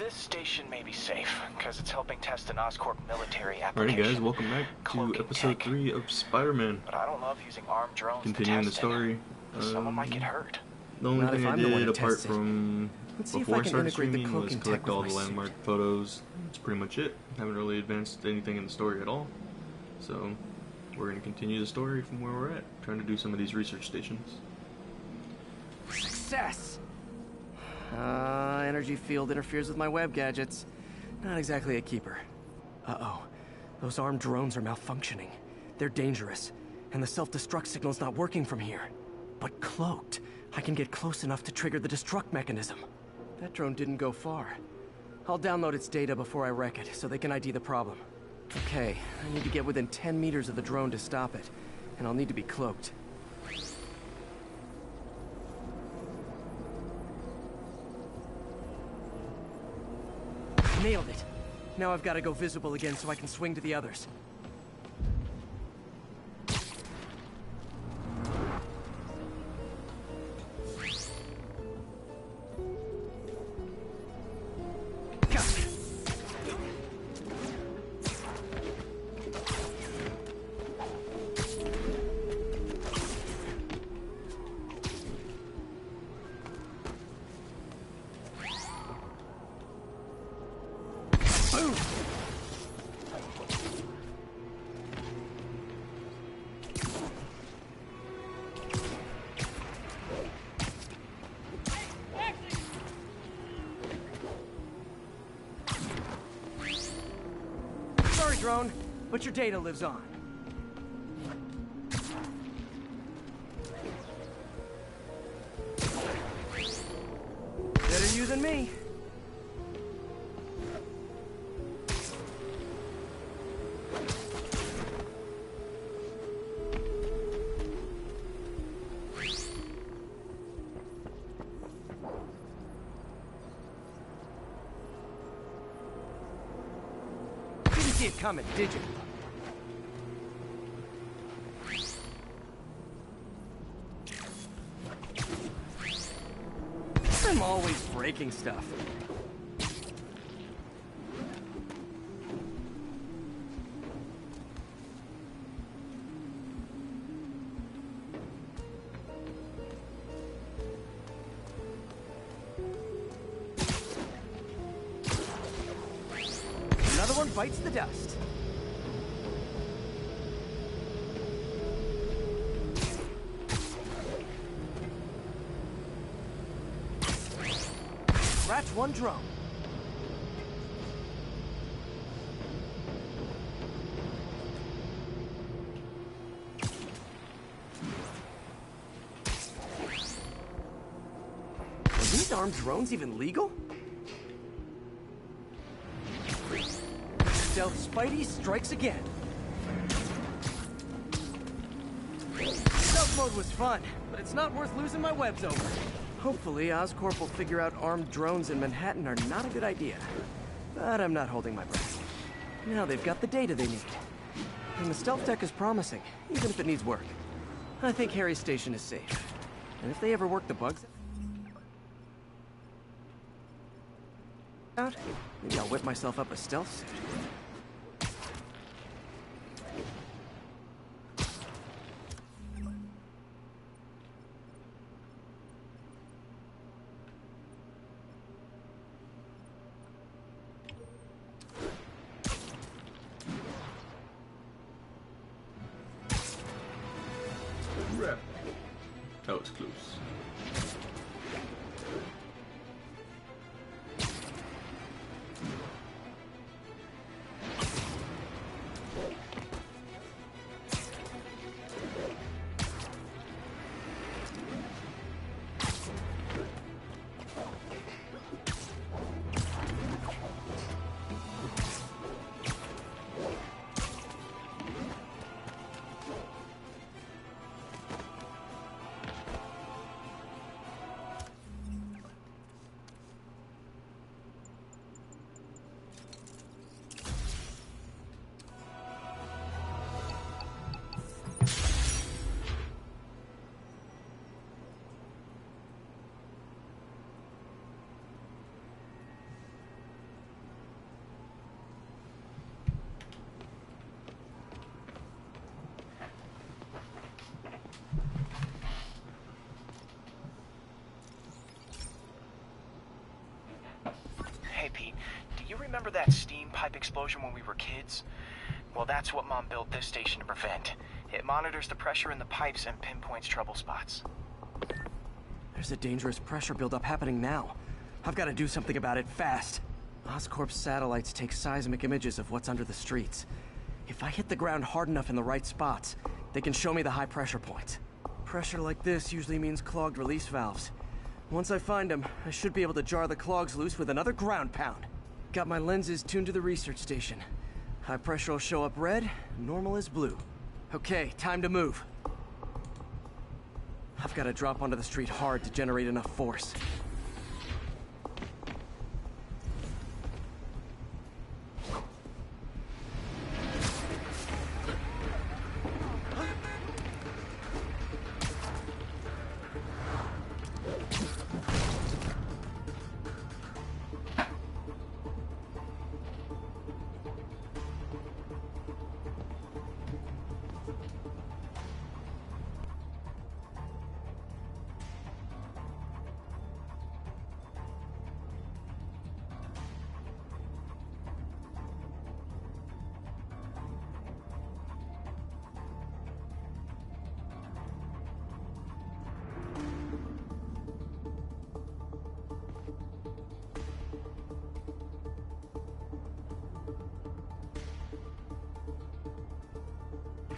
This station may be safe, because it's helping test an Oscorp military Alrighty application. guys, welcome back to Cloaking episode tech. 3 of Spider-Man. But I don't love using armed drones Continuing to the test story. Someone might get hurt. The only Not thing if I I'm the one did who apart tests it. from Let's see if before I I can started integrate the streaming was cloaking tech collect with all my the suit. landmark photos. That's pretty much it. Haven't really advanced anything in the story at all. So we're going to continue the story from where we're at, trying to do some of these research stations. Success! Energy field interferes with my web gadgets. Not exactly a keeper. Uh-oh. Those armed drones are malfunctioning. They're dangerous, and the self-destruct signal's not working from here. But cloaked, I can get close enough to trigger the destruct mechanism. That drone didn't go far. I'll download its data before I wreck it, so they can ID the problem. Okay, I need to get within 10 meters of the drone to stop it, and I'll need to be cloaked. Nailed it. Now I've got to go visible again so I can swing to the others. Gotcha. Boom! Sorry, drone, but your data lives on. Better you than me. Didn't see it coming, did you? I'm always breaking stuff. Another one bites the dust. Scratch one drone. Are these armed drones even legal? Stealth Spidey strikes again. Stealth mode was fun, but it's not worth losing my webs over. Hopefully, Oscorp will figure out armed drones in Manhattan are not a good idea. But I'm not holding my breath. Now they've got the data they need. And the stealth tech is promising, even if it needs work. I think Harry's station is safe. And if they ever work the bugs out, maybe I'll whip myself up a stealth suit. Rep. That was close. Pete, do you remember that steam pipe explosion when we were kids? Well, that's what Mom built this station to prevent. It monitors the pressure in the pipes and pinpoints trouble spots. There's a dangerous pressure buildup happening now. I've got to do something about it fast. Oscorp's satellites take seismic images of what's under the streets. If I hit the ground hard enough in the right spots, they can show me the high pressure points. Pressure like this usually means clogged release valves. Once I find them, I should be able to jar the clogs loose with another ground pound. Got my lenses tuned to the research station. High pressure will show up red, normal is blue. Okay, time to move. I've got to drop onto the street hard to generate enough force.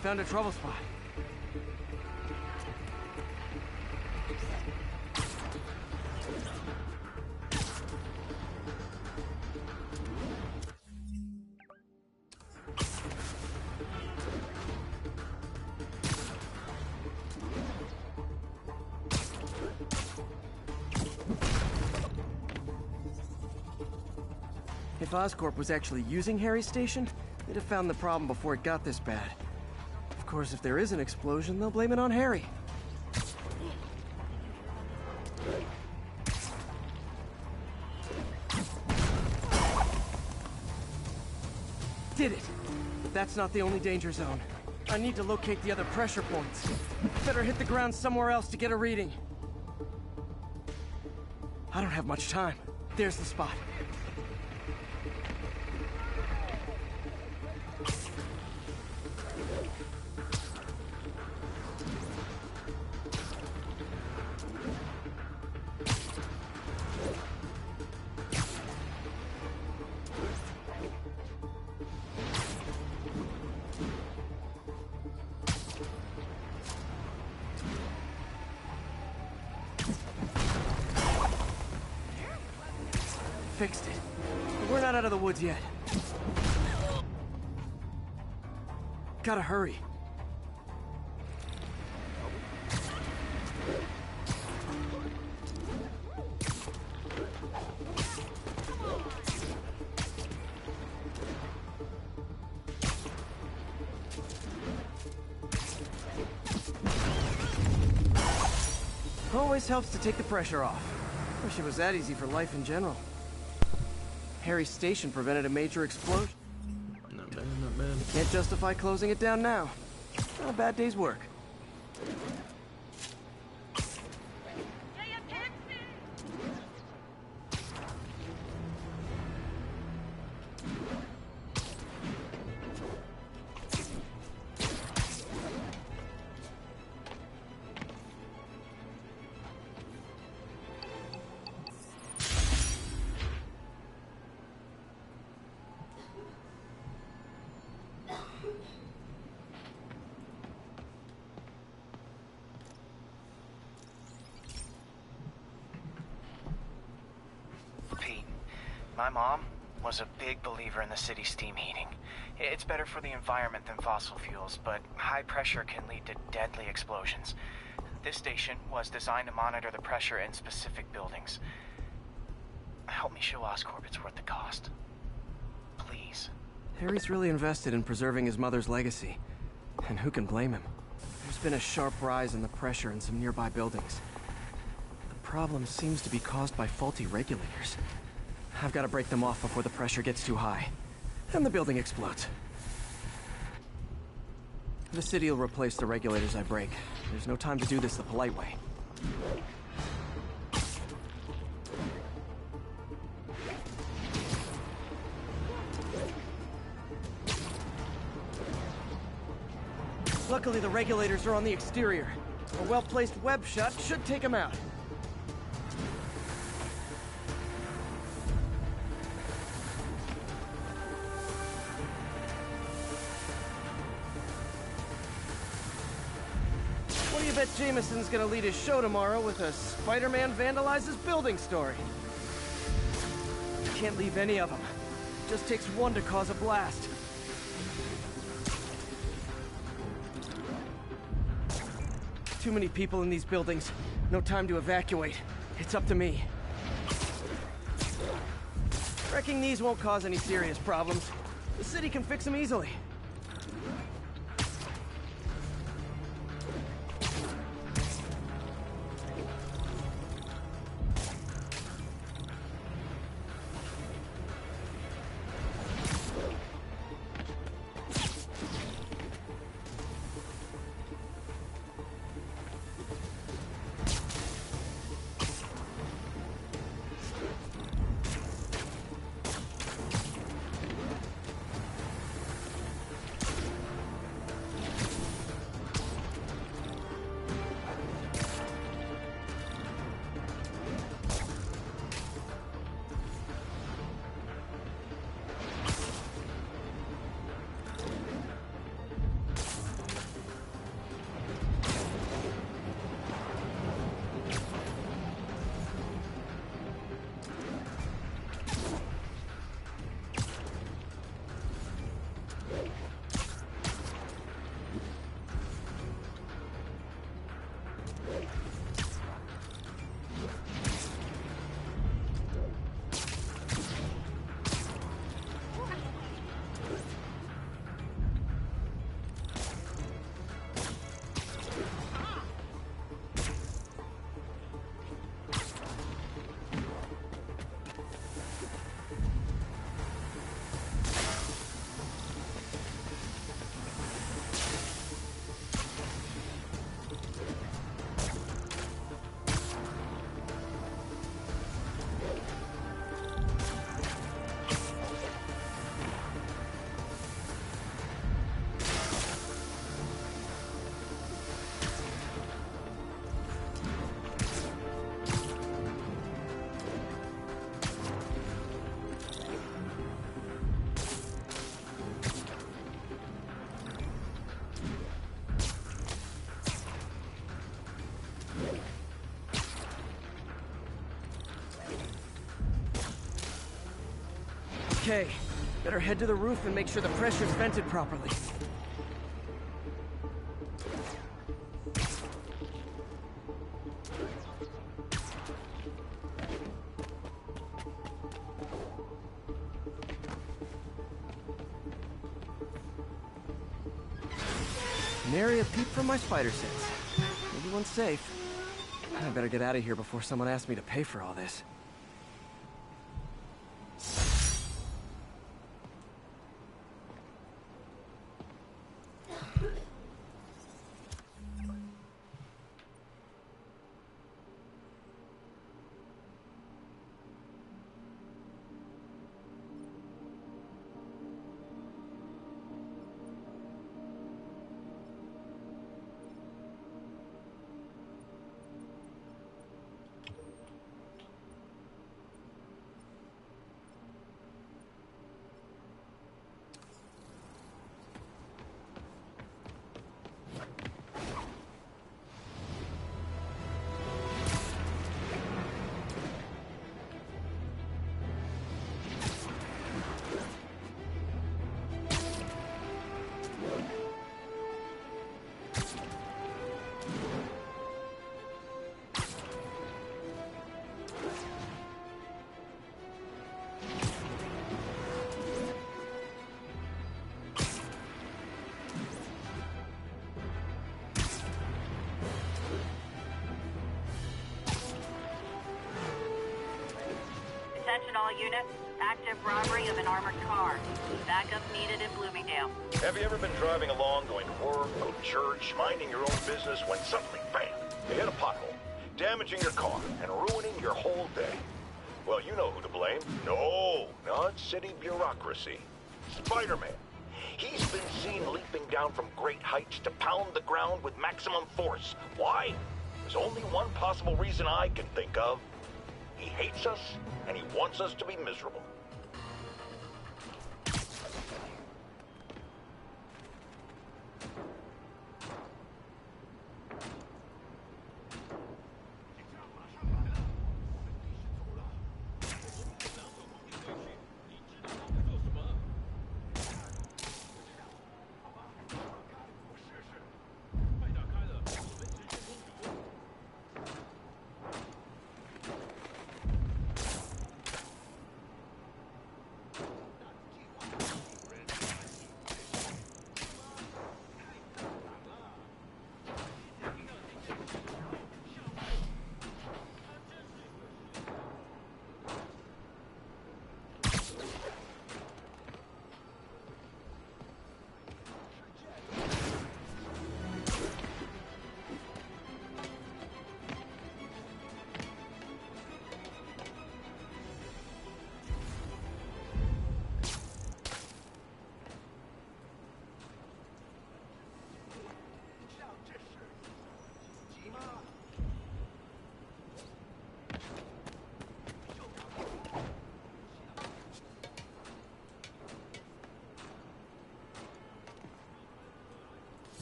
Found a trouble spot. If Oscorp was actually using Harry's station, they'd have found the problem before it got this bad. Of course, if there is an explosion, they'll blame it on Harry. Did it! But that's not the only danger zone. I need to locate the other pressure points. Better hit the ground somewhere else to get a reading. I don't have much time. There's the spot. Fixed it. But we're not out of the woods yet. Gotta hurry. Always helps to take the pressure off. Wish it was that easy for life in general. Harry's station prevented a major explosion. Not bad, not bad. Can't justify closing it down now. Not a bad day's work. My mom was a big believer in the city's steam heating. It's better for the environment than fossil fuels, but high pressure can lead to deadly explosions. This station was designed to monitor the pressure in specific buildings. Help me show Oscorp it's worth the cost. Please. Harry's really invested in preserving his mother's legacy. And who can blame him? There's been a sharp rise in the pressure in some nearby buildings. The problem seems to be caused by faulty regulators. I've got to break them off before the pressure gets too high. And the building explodes. The city will replace the regulators I break. There's no time to do this the polite way. Luckily, the regulators are on the exterior. A well-placed web shot should take him out. What do you bet Jameson's gonna lead his show tomorrow with a Spider-Man vandalizes building story? Can't leave any of them. Just takes one to cause a blast. Too many people in these buildings. No time to evacuate. It's up to me. Wrecking these won't cause any serious problems. The city can fix them easily. Okay, better head to the roof and make sure the pressure's vented properly. Nary a peep from my spider sense. Everyone's safe. I better get out of here before someone asks me to pay for all this. Attention all units. Active robbery of an armored car. Backup needed in Bloomingdale. Have you ever been driving along, going to work, go to church, minding your own business, when suddenly, bam, you hit a pothole, damaging your car and ruining your whole day? Well, you know who to blame. No, not city bureaucracy. Spider-Man. He's been seen leaping down from great heights to pound the ground with maximum force. Why? There's only one possible reason I can think of. He hates us, and he wants us to be miserable.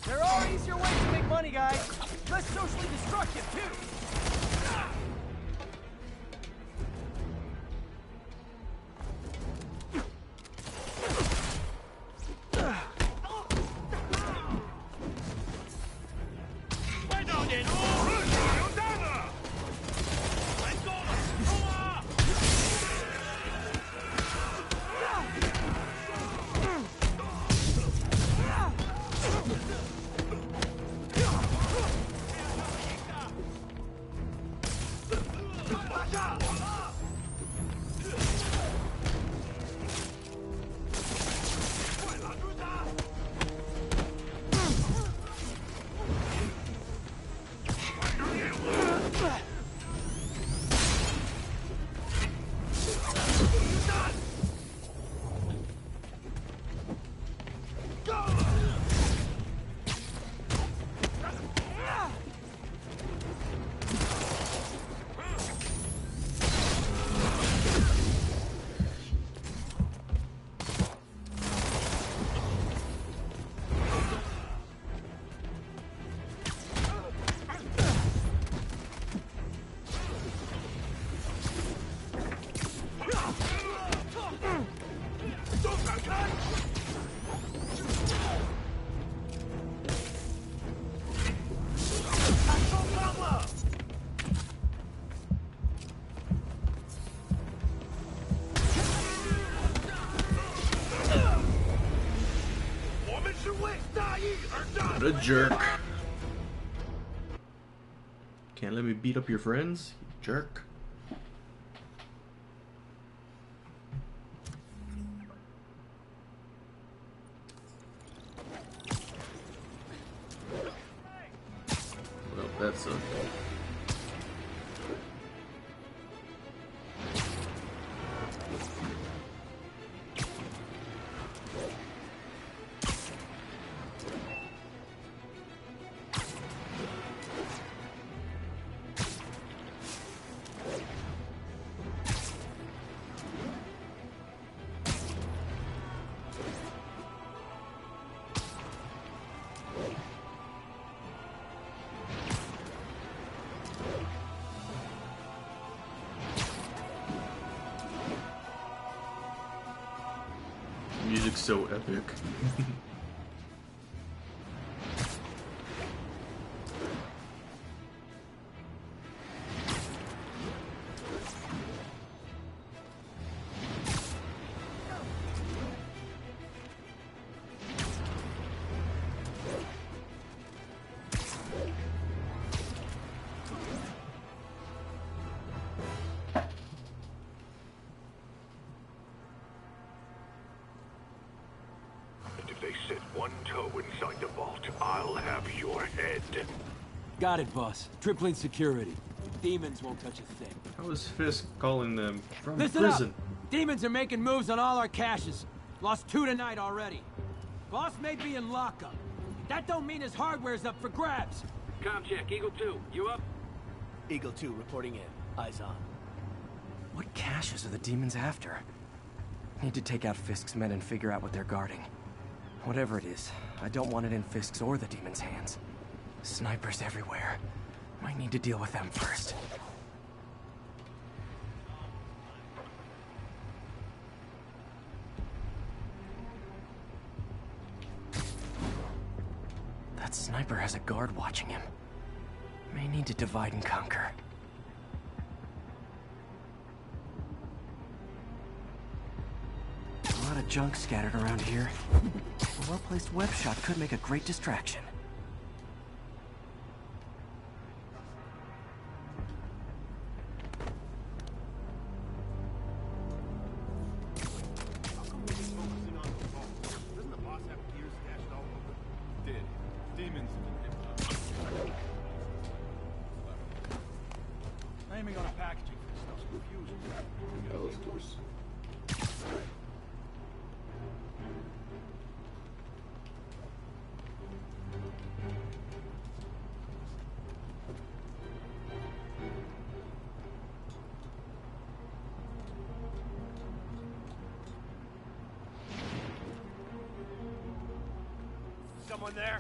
There are easier ways to make money, guys. Less socially destructive, too. What a jerk. Can't let me beat up your friends, you jerk. Well, that's a... Music's so epic. Set one toe inside the vault, I'll have your head. Got it, boss. Tripling security. Demons won't touch a thing. How is Fisk calling them from Listen prison? up! Demons are making moves on all our caches. Lost 2 tonight already. Boss may be in lockup. That don't mean his hardware's up for grabs. Com check, Eagle 2, you up? Eagle 2 reporting in. Eyes on. What caches are the demons after? Need to take out Fisk's men and figure out what they're guarding. Whatever it is, I don't want it in Fisk's or the demons' hands. Snipers everywhere. Might need to deal with them first. That sniper has a guard watching him. May need to divide and conquer. A lot of junk scattered around here. A well-placed web shot could make a great distraction. Aiming on a packaging for stuff's confusing. Yeah, those doors. Someone there?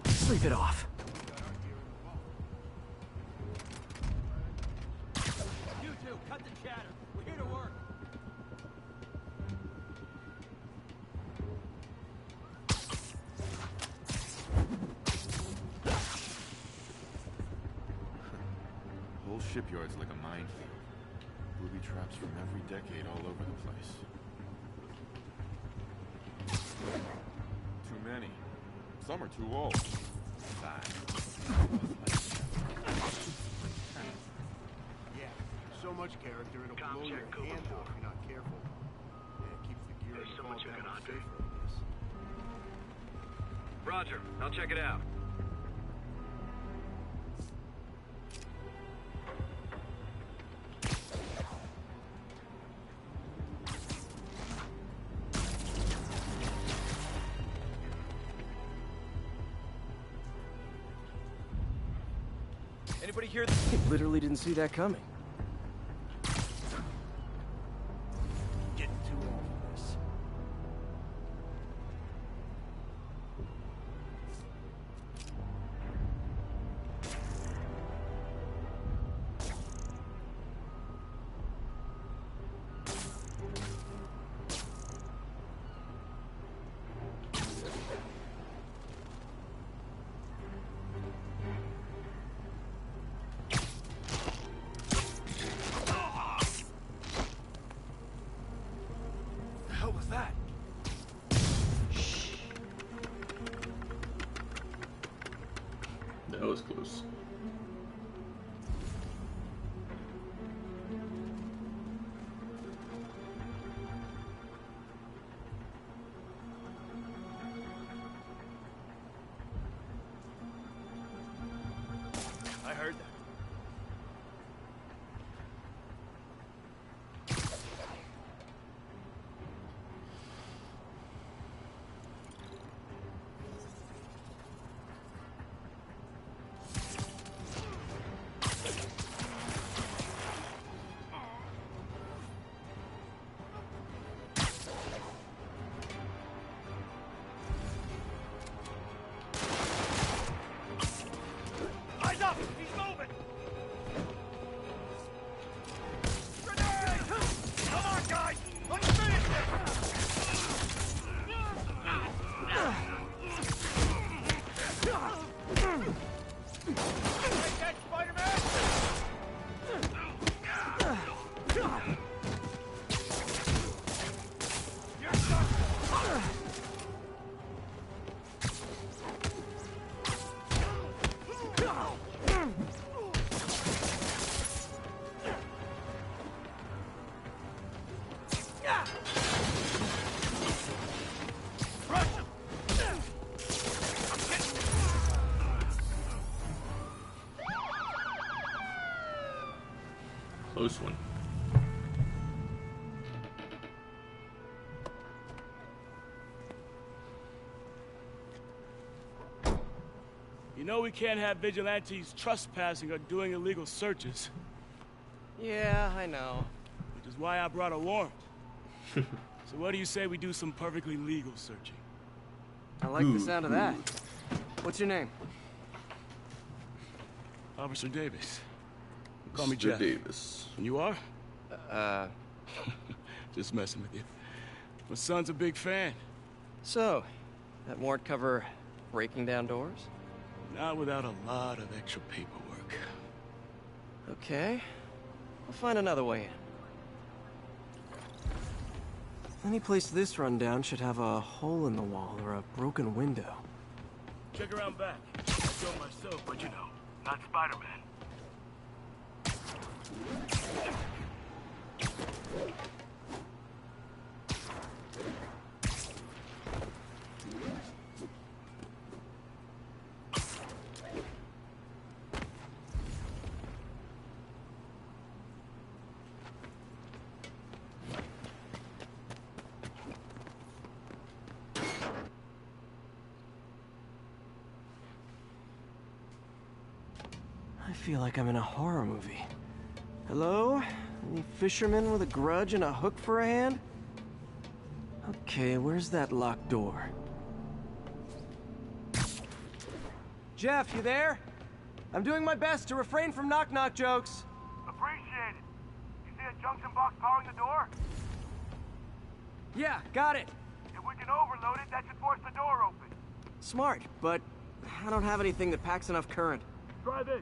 Sleep it off. You two, cut the chatter. We're here to work. The whole shipyard's like a minefield. Booby traps from every decade all over the place. Too many. Some are too old. Yeah, so much character it'll blow your hand off if you're not careful. Yeah, it keeps the gear and the ball down safer, I guess. Roger, I'll check it out. Anybody hear this? Literally didn't see that coming. Getting too old for this. That was close. I heard that. Close one. You know we can't have vigilantes trespassing or doing illegal searches. Yeah, I know. Which is why I brought a warrant. So what do you say we do some perfectly legal searching? I like the sound of that. What's your name? Officer Davis. Call me Mr. Jeff. Davis. And you are? Just messing with you. My son's a big fan. So, that warrant cover breaking down doors? Not without a lot of extra paperwork. Okay. I'll find another way in. Any place this rundown should have a hole in the wall or a broken window. Check around back. I drove myself, but you know, not Spider-Man. I feel like I'm in a horror movie. Hello? Any fisherman with a grudge and a hook for a hand? Okay, where's that locked door? Jeff, you there? I'm doing my best to refrain from knock-knock jokes. Appreciate it. You see a junction box powering the door? Yeah, got it. If we can overload it, that should force the door open. Smart, but I don't have anything that packs enough current. Try this.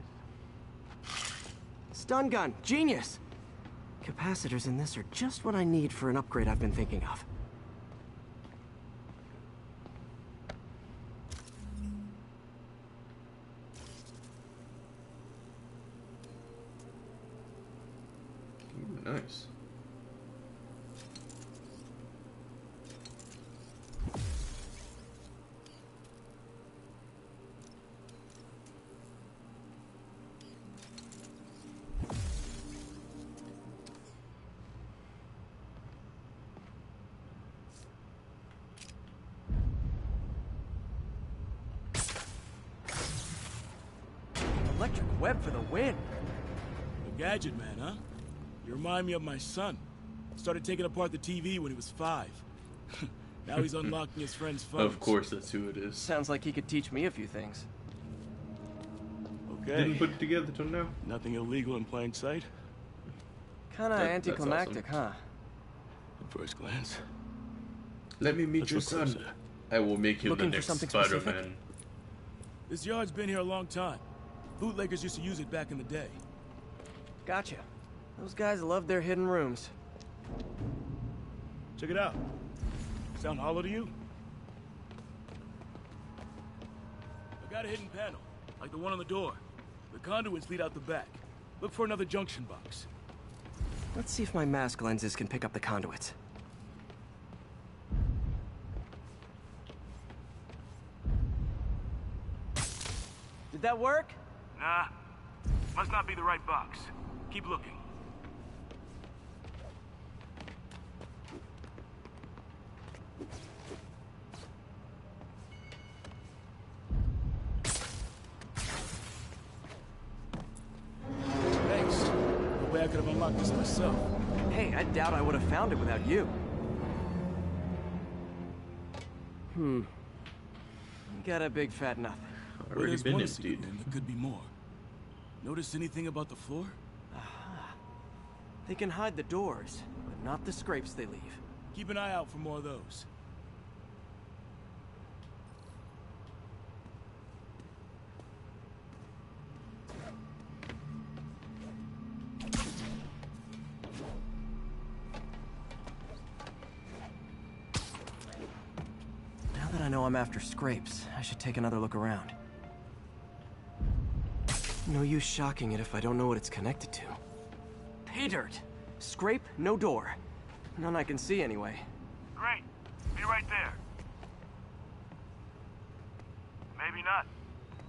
Stun gun, genius! Capacitors in this are just what I need for an upgrade I've been thinking of. Ooh, nice. Electric web for the win. A gadget man, huh? You remind me of my son. Started taking apart the TV when he was 5. Now he's unlocking his friend's phones. Of course, that's who it is. Sounds like he could teach me a few things. Okay. Didn't put it together till now. Nothing illegal in plain sight? Kinda That's anticlimactic, awesome. huh? At first glance. Let me meet Let's your look son. closer. I will make you Looking the for next something Spider-Man. specific? This yard's been here a long time. Bootleggers used to use it back in the day. Gotcha. Those guys love their hidden rooms. Check it out. Sound hollow to you? I got a hidden panel, like the one on the door. The conduits lead out the back. Look for another junction box. Let's see if my mask lenses can pick up the conduits. Did that work? Nah. Must not be the right box. Keep looking. Thanks. No way I could have unlocked this myself. Hey, I doubt I would have found it without you. Got a big fat nothing. Well, Already there's been one secret emptied. room. There could be more. Notice anything about the floor? They can hide the doors, but not the scrapes they leave. Keep an eye out for more of those. Now that I know I'm after scrapes, I should take another look around. No use shocking it if I don't know what it's connected to. Pay dirt! Scrape, no door. None I can see anyway. Great. Be right there. Maybe not.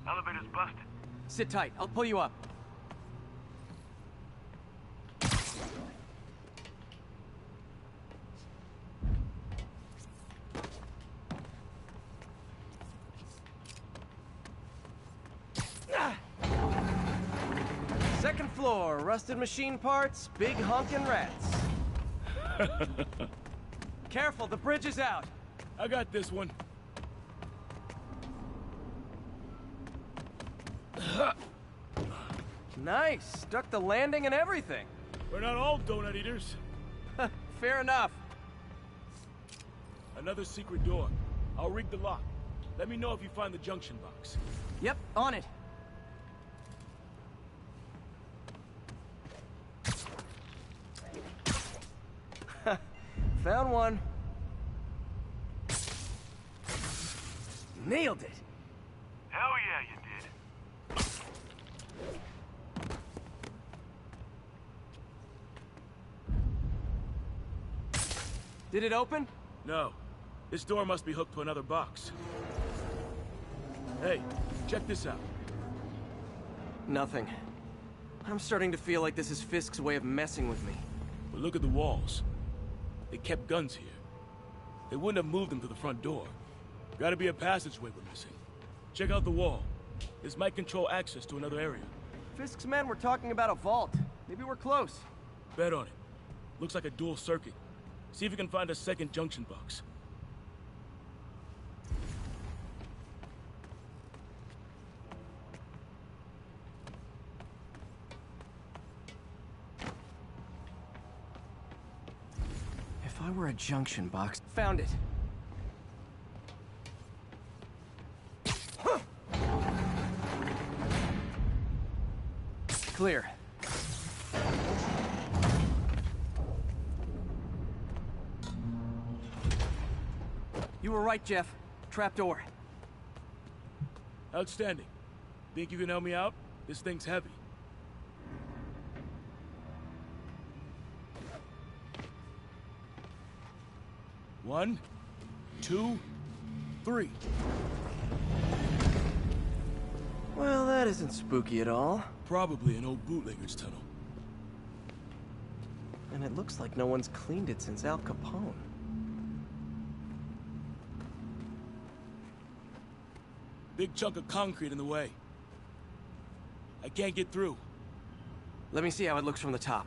Elevator's busted. Sit tight, I'll pull you up. Second floor, rusted machine parts, big honkin' rats. Careful, the bridge is out. I got this one. Nice, stuck the landing and everything. We're not all donut eaters. Fair enough. Another secret door. I'll rig the lock. Let me know if you find the junction box. Yep, on it. Found one. Nailed it. Hell yeah, you did. Did it open? No. This door must be hooked to another box. Hey, check this out. Nothing. I'm starting to feel like this is Fisk's way of messing with me. But look at the walls. They kept guns here. They wouldn't have moved them to the front door. Gotta be a passageway we're missing. Check out the wall. This might control access to another area. Fisk's men were talking about a vault. Maybe we're close. Bet on it. Looks like a dual circuit. See if you can find a second junction box. If I were a junction box... Found it. Clear. You were right, Jeff. Trapdoor. Outstanding. Think you can help me out? This thing's heavy. One, two, three. Well, that isn't spooky at all. Probably an old bootlegger's tunnel. And it looks like no one's cleaned it since Al Capone. Big chunk of concrete in the way. I can't get through. Let me see how it looks from the top.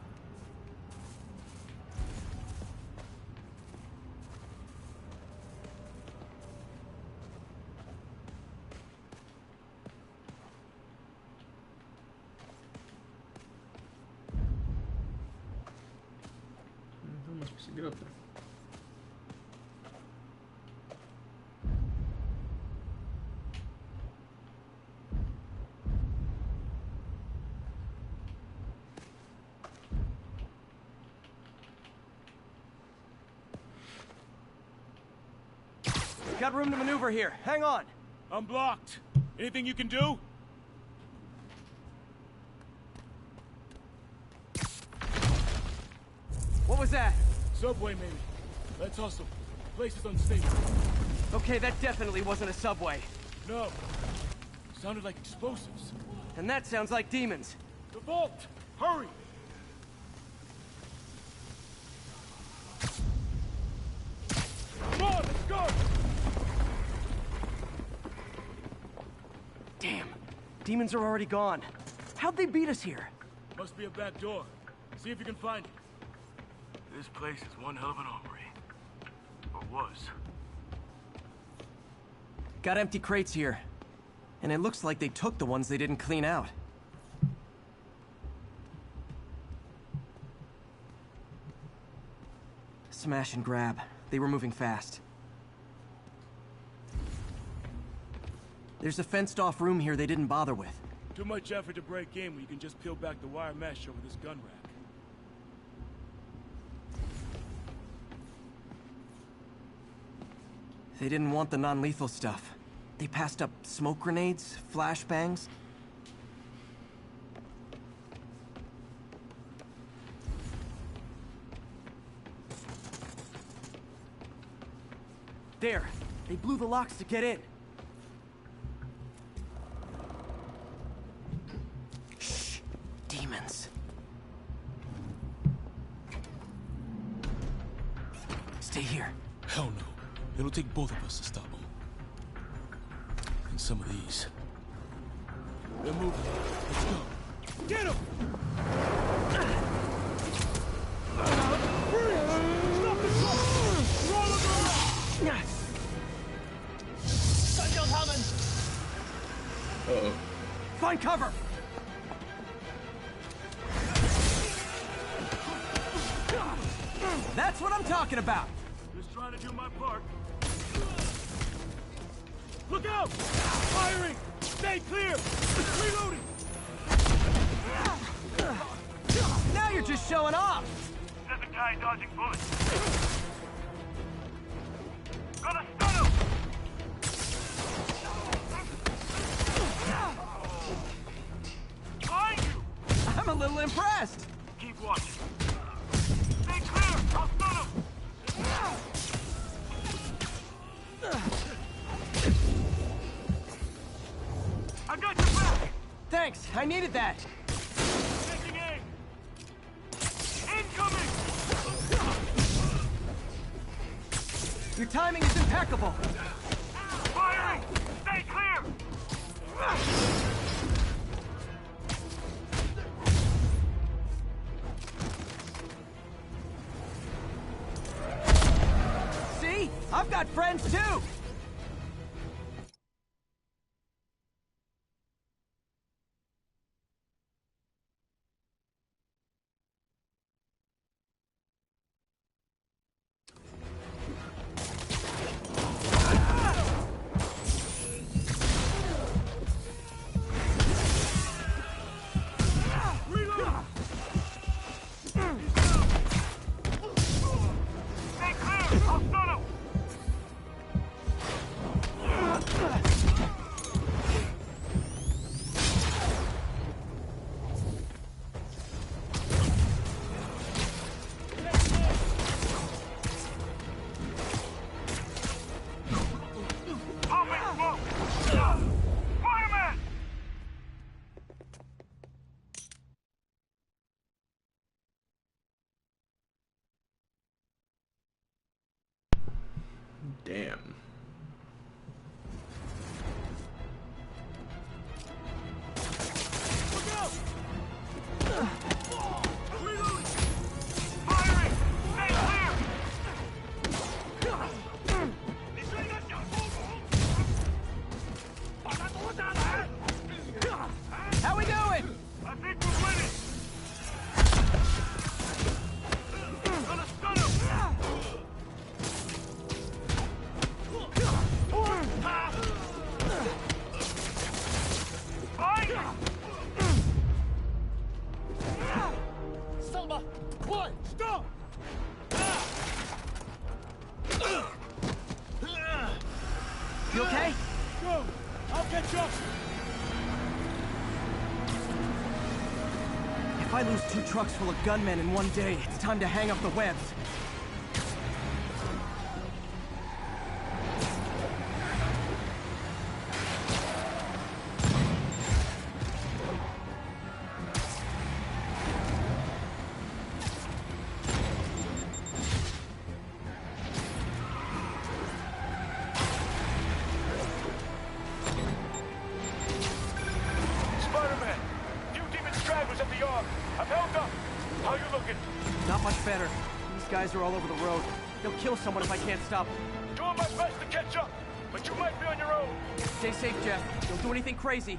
How am I supposed to get up there? Got room to maneuver here. Hang on. I'm blocked. Anything you can do? What was that? Subway, maybe. Let's hustle. Place is unstable. Okay, that definitely wasn't a subway. No. Sounded like explosives. And that sounds like demons. The vault! Hurry! Come on, let's go! Damn. Demons are already gone. How'd they beat us here? Must be a back door. See if you can find it. This place is one hell of an armory. Or was. Got empty crates here. And it looks like they took the ones they didn't clean out. Smash and grab. They were moving fast. There's a fenced-off room here they didn't bother with. Too much effort to break in when you can just peel back the wire mesh over this gun rack. They didn't want the non-lethal stuff. They passed up smoke grenades, flashbangs. There. They blew the locks to get in. Shh. Demons. Stay here. Hell no. It'll take both of us to stop them. And some of these. They're moving. Let's go. Get him! Stop the truck! Roll him around! Uh-oh. Find cover! That's what I'm talking about! Just trying to do my part. Look out! Firing! Stay clear! Reloading! Now you're just showing off! There's a guy dodging bullets. Gonna stun him! Behind you! I'm a little impressed! Keep watching. Stay clear! I'll stun him! I got your back! Thanks, I needed that! Taking aim! Incoming! Your timing is impeccable! Firing! Stay clear! See? I've got friends too! Stay clear! I'll stun him! Popping smoke! Fireman! Damn. Look out! Reloading! Firing! Stay clear! How we doing? I think we're winning! Gonna stun him! Fire! Selma! What? Stop! You okay? Go! I'll catch up! If I lose 2 trucks full of gunmen in one day, it's time to hang up the webs. Spider-Man! Few demon stragglers at the yard. I'm held up. How you looking? Not much better. These guys are all over the road. They'll kill someone if I can't stop them. Doing my best to catch up, but you might be on your own. Stay safe, Jeff. Don't do anything crazy.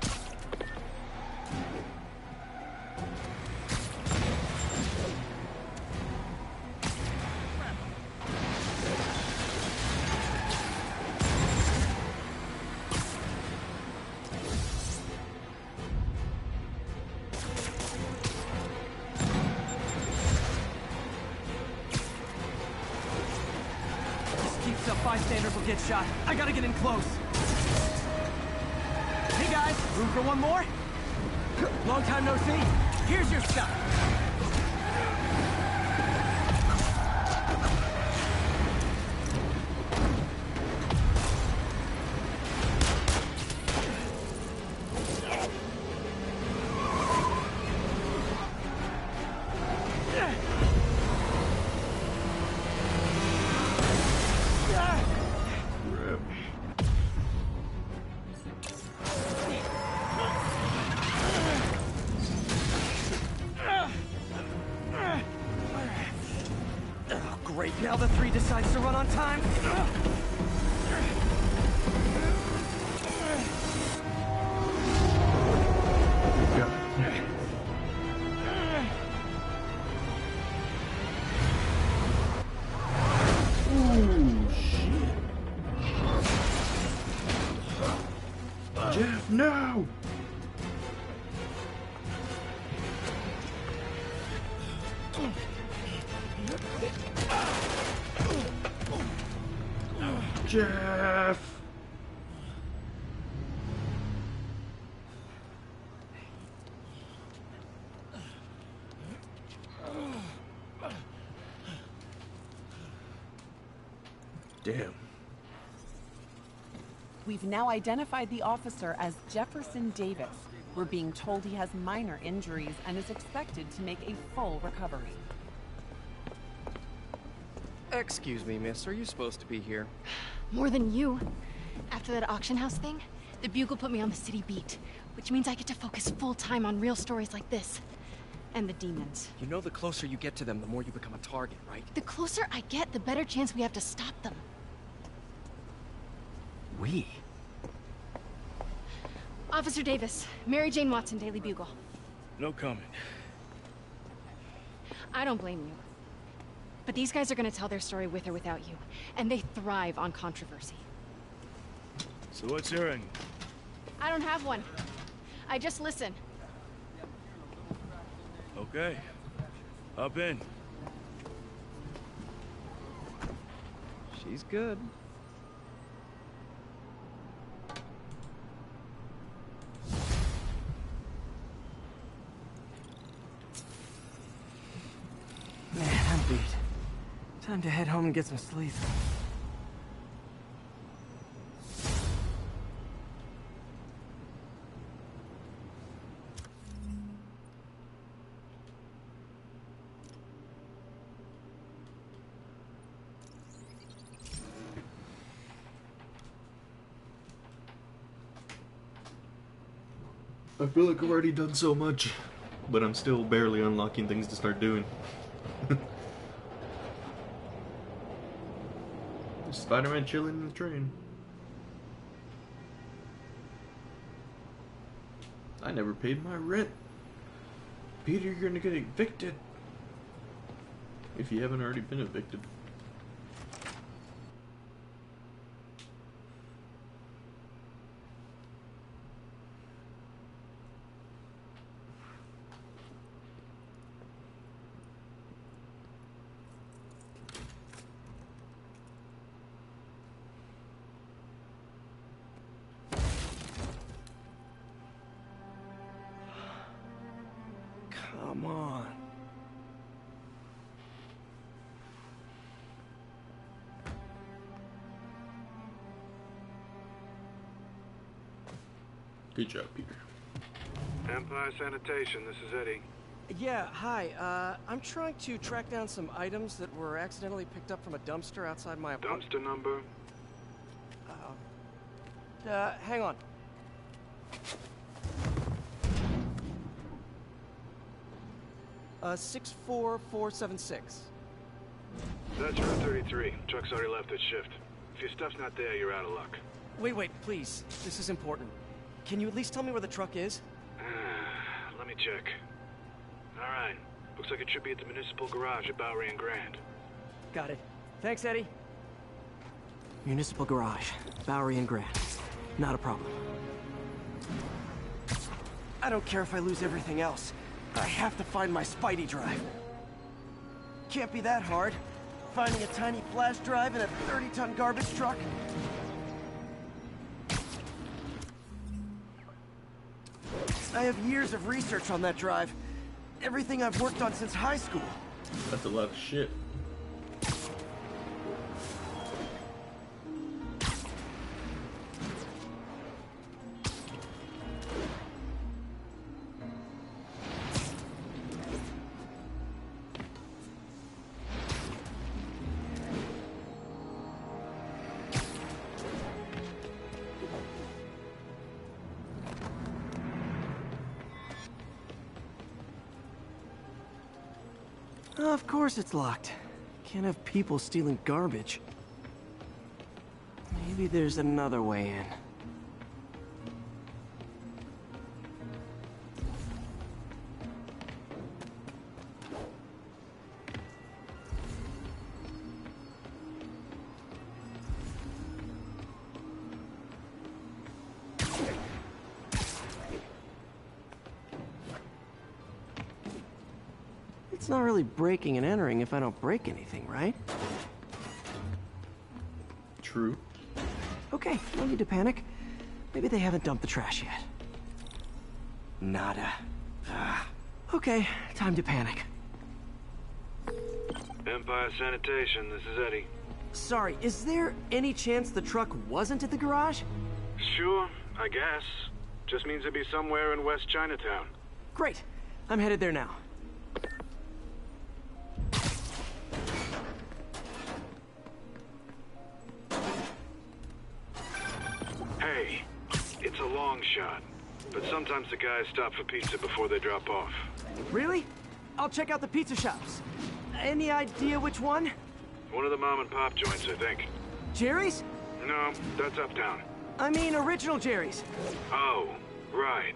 This keeps up, bystanders will get shot. I gotta get in close. Hey guys, room for one more? Long time no see. Here's your stuff. time. Jeff, no! Jeff! Damn. We've now identified the officer as Jefferson Davis. We're being told he has minor injuries and is expected to make a full recovery. Excuse me, miss. Are you supposed to be here? More than you. After that auction house thing, the Bugle put me on the city beat, which means I get to focus full time on real stories like this. And the demons. You know the closer you get to them, the more you become a target, right? The closer I get, the better chance we have to stop them. We? Officer Davis, Mary Jane Watson, Daily Bugle. No comment. I don't blame you. But these guys are gonna tell their story with or without you, and they thrive on controversy. So what's your angle? I don't have one. I just listen. Okay. Hop in. She's good. Man, I'm beat. Time to head home and get some sleep. I feel like I've already done so much, but I'm still barely unlocking things to start doing. Spider-Man chilling in the train. I never paid my rent. Peter, you're gonna get evicted. If you haven't already been evicted. Come on. Good job, Peter. Empire Sanitation, this is Eddie. Yeah, hi. I'm trying to track down some items that were accidentally picked up from a dumpster outside my apartment. Dumpster number? Hang on. Uh, 64476. That's Route 33. Truck's already left its shift. If your stuff's not there, you're out of luck. Wait, please. This is important. Can you at least tell me where the truck is? Let me check. Alright. Looks like it should be at the municipal garage at Bowery and Grand. Got it. Thanks, Eddie. Municipal garage, Bowery and Grand. Not a problem. I don't care if I lose everything else. I have to find my Spidy drive. Can't be that hard. Finding a tiny flash drive in a 30-ton garbage truck. I have years of research on that drive. Everything I've worked on since high school. That's a lot of shit. Of course it's locked. Can't have people stealing garbage. Maybe there's another way in. It's not really breaking and entering if I don't break anything, right? True. Okay, no need to panic. Maybe they haven't dumped the trash yet. Nada. Okay, time to panic. Empire Sanitation, this is Eddie. Sorry, is there any chance the truck wasn't at the garage? Sure, I guess. Just means it'd be somewhere in West Chinatown. Great. I'm headed there now. Hey, it's a long shot, but sometimes the guys stop for pizza before they drop off. Really? I'll check out the pizza shops. Any idea which one? One of the mom and pop joints, I think. Jerry's? No, that's uptown. I mean original Jerry's. Oh, right.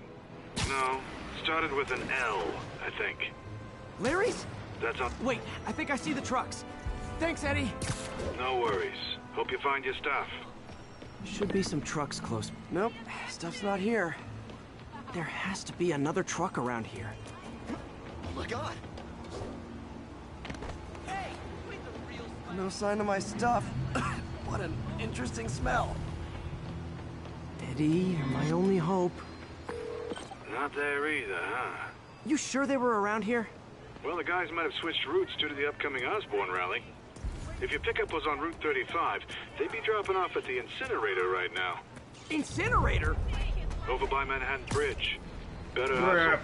No, started with an L, I think. Larry's? That's on... Wait, I think I see the trucks. Thanks, Eddie. No worries. Hope you find your stuff. Should be some trucks close. Nope, stuff's not here. There has to be another truck around here. Oh my god! Hey, no sign of my stuff. What an interesting smell. Eddie, you're my only hope. Not there either, huh? You sure they were around here? Well, the guys might have switched routes due to the upcoming Osborne rally. If your pickup was on Route 35, they'd be dropping off at the incinerator right now. Incinerator? Over by Manhattan Bridge. Better hustle.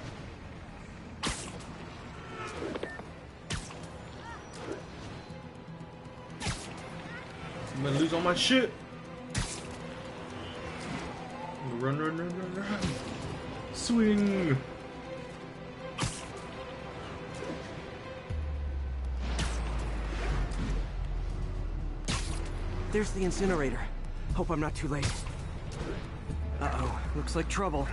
I'm gonna lose all my shit. Run, run, run, run, run. Swing. There's the incinerator. Hope I'm not too late. Uh-oh, looks like trouble.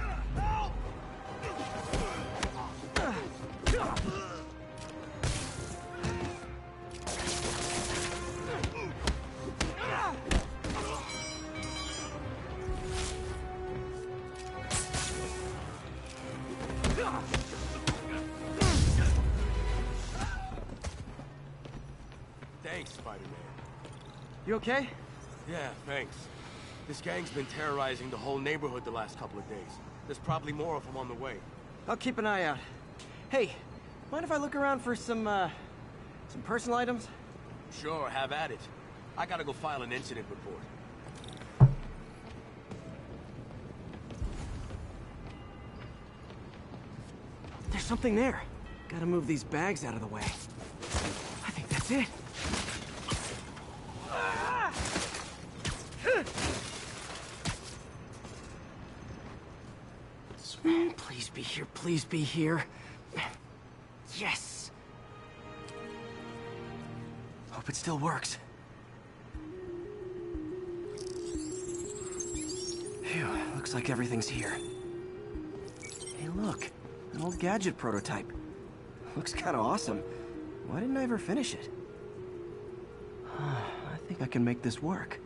Thanks, Spider-Man. You okay? Yeah, thanks. This gang's been terrorizing the whole neighborhood the last couple of days. There's probably more of them on the way. I'll keep an eye out. Hey, mind if I look around for some personal items? Sure, have at it. I gotta go file an incident report. There's something there. Gotta move these bags out of the way. I think that's it. Please be here, please be here. Yes! Hope it still works. Phew, looks like everything's here. Hey look, an old gadget prototype. Looks kinda awesome. Why didn't I ever finish it? I think I can make this work.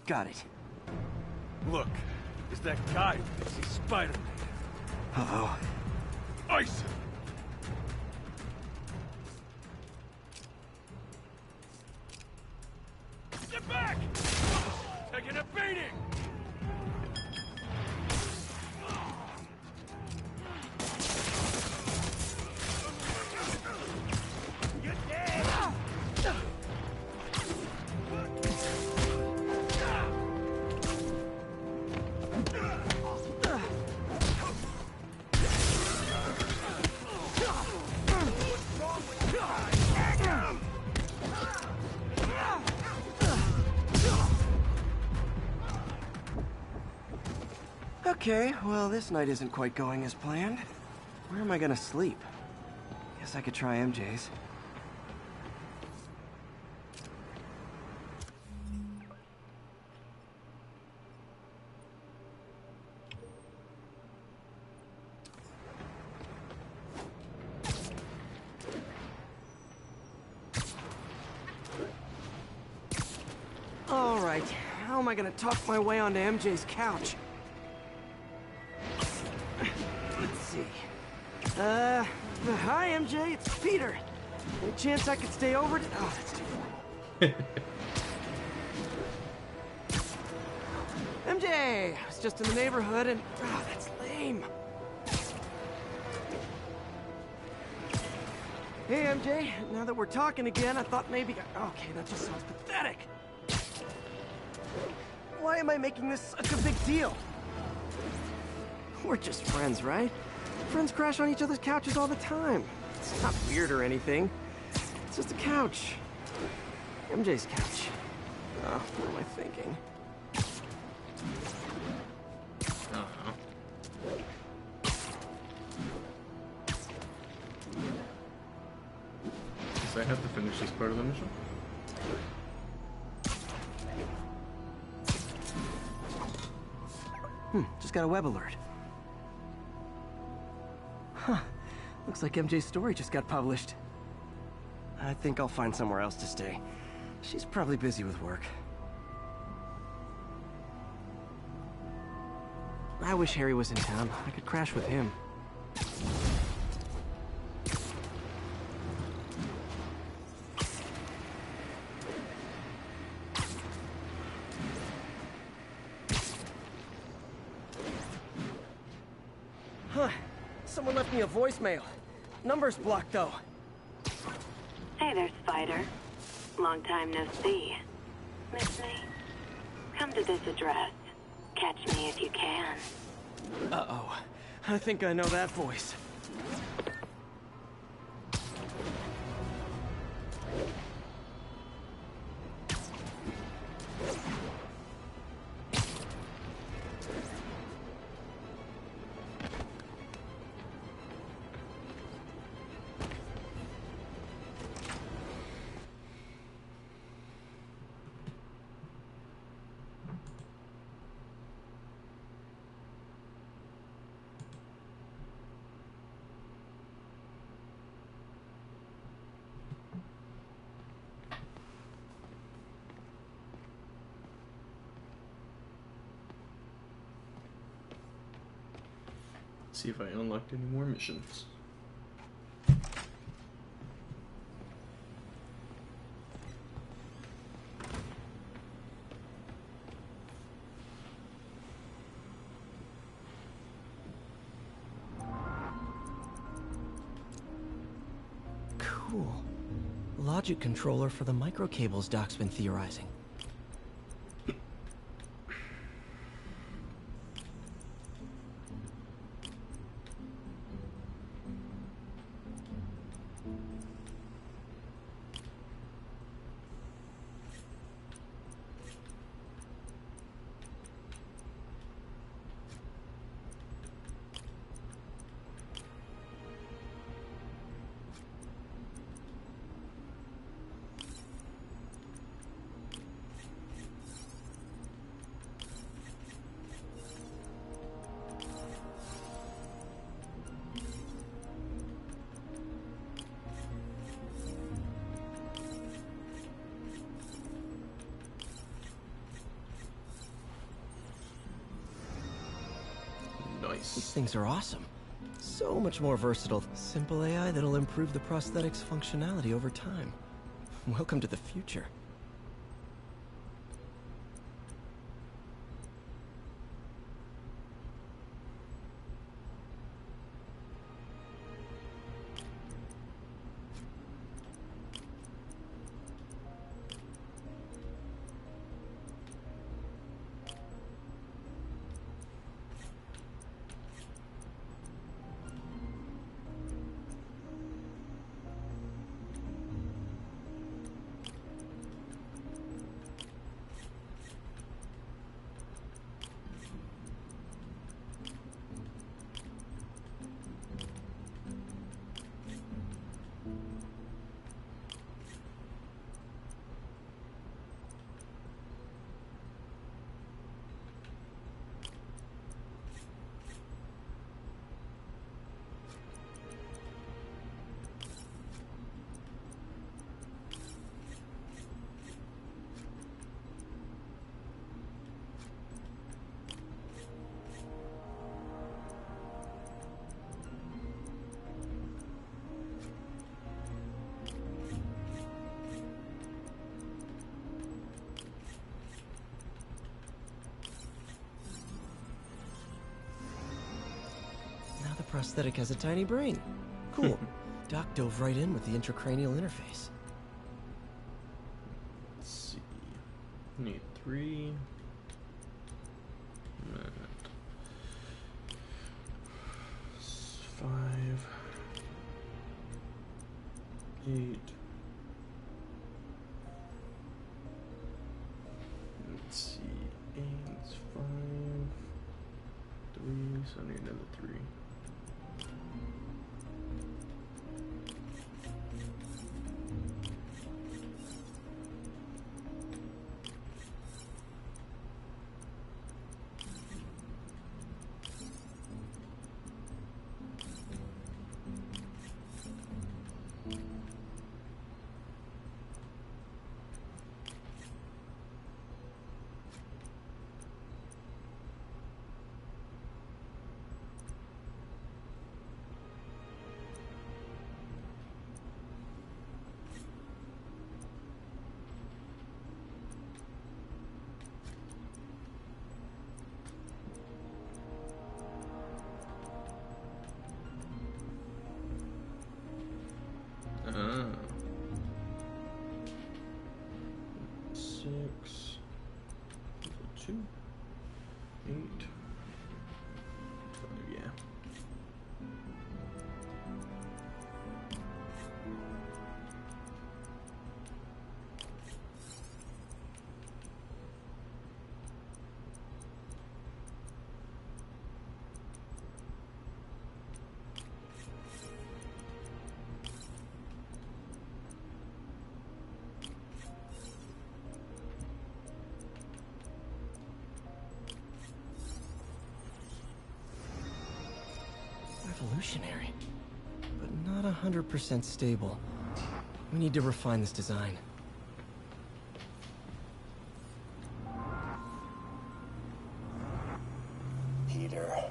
Got it. Look, it's that guy who thinks he's Spider-Man. Uh-oh. Ice him! Get back! Taking a beating! Okay, well, this night isn't quite going as planned. Where am I gonna sleep? Guess I could try MJ's. All right, how am I gonna talk my way onto MJ's couch? Let's see. Hi, MJ, it's Peter. Any chance I could stay over? Oh, that's too formal. MJ, I was just in the neighborhood and... Oh, that's lame. Hey, MJ, now that we're talking again, I thought maybe... Okay, that just sounds pathetic. Why am I making this such a big deal? We're just friends, right? Friends crash on each other's couches all the time. It's not weird or anything. It's just a couch. MJ's couch. Oh, what am I thinking? Guess I have to finish this part of the mission. Just got a web alert. Huh. Looks like MJ's story just got published. I think I'll find somewhere else to stay. She's probably busy with work. I wish Harry was in town. I could crash with him. Huh. Someone left me a voicemail. Number's blocked, though. Hey there, Spider. Long time no see. Miss me? Come to this address. Catch me if you can. Uh-oh. I think I know that voice. See if I unlocked any more missions. Cool. Logic controller for the microcables Doc's been theorizing. Nice. These things are awesome. So much more versatile. Simple AI that'll improve the prosthetics functionality over time. Welcome to the future. prosthetic has a tiny brain. Cool. Doc dove right in with the intracranial interface. Let's see. Need 3. 5. 8. Let's see. 8, 5. 3, so I need another 3. Ah. 6. 2. 8. 5, yeah. Revolutionary, but not 100% stable. We need to refine this design. Peter.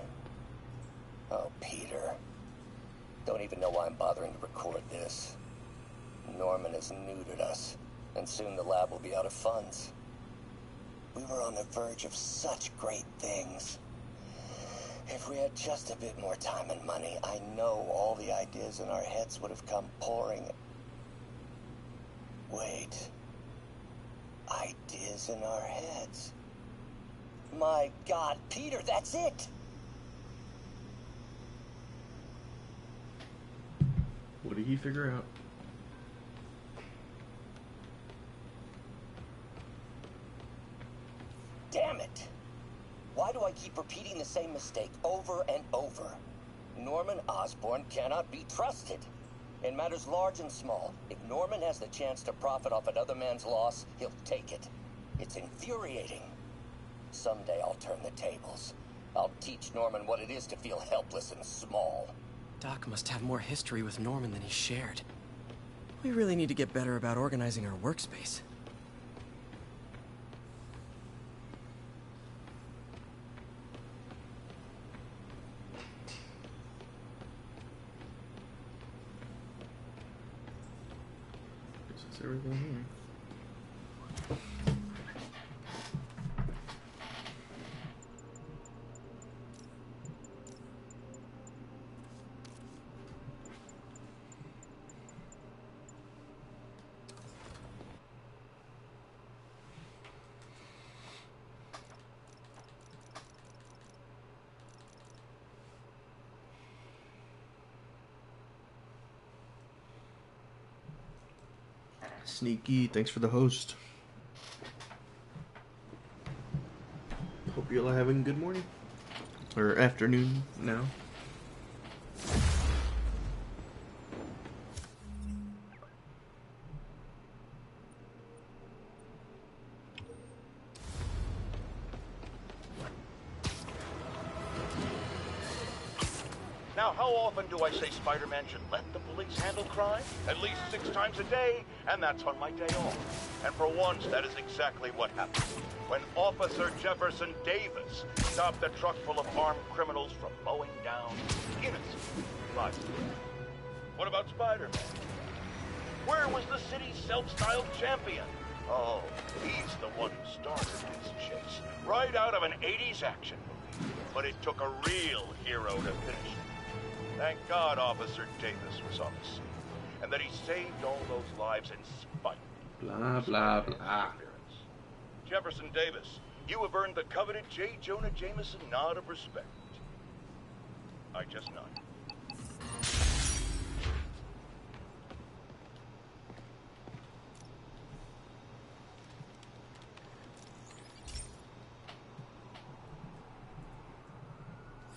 Oh, Peter. Don't even know why I'm bothering to record this. Norman has neutered us, and soon the lab will be out of funds. We were on the verge of such great things. If we had just a bit more time and money, I know all the ideas in our heads would have come pouring. Wait. Ideas in our heads. My God, Peter, that's it! What did he figure out? Damn it! Why do I keep repeating the same mistake over and over? Norman Osborn cannot be trusted. In matters large and small, if Norman has the chance to profit off another man's loss, he'll take it. It's infuriating. Someday I'll turn the tables. I'll teach Norman what it is to feel helpless and small. Doc must have more history with Norman than he shared. We really need to get better about organizing our workspace. Is everything here? Sneaky, thanks for the host. Hope you're all having a good morning. Or afternoon now. Now, how often do I say Spider-Man should let the police handle crime? At least 6 times a day, and that's on my day off. And for once, that is exactly what happened. When Officer Jefferson Davis stopped a truck full of armed criminals from mowing down innocent bystanders. What about Spider-Man? Where was the city's self-styled champion? Oh, he's the one who started this chase, right out of an 80s action movie. But it took a real hero to finish it. Thank God Officer Davis was on the scene, and that he saved all those lives in spite Blah, blah, blah. Jefferson Davis, you have earned the coveted J. Jonah Jameson nod of respect. I just nod.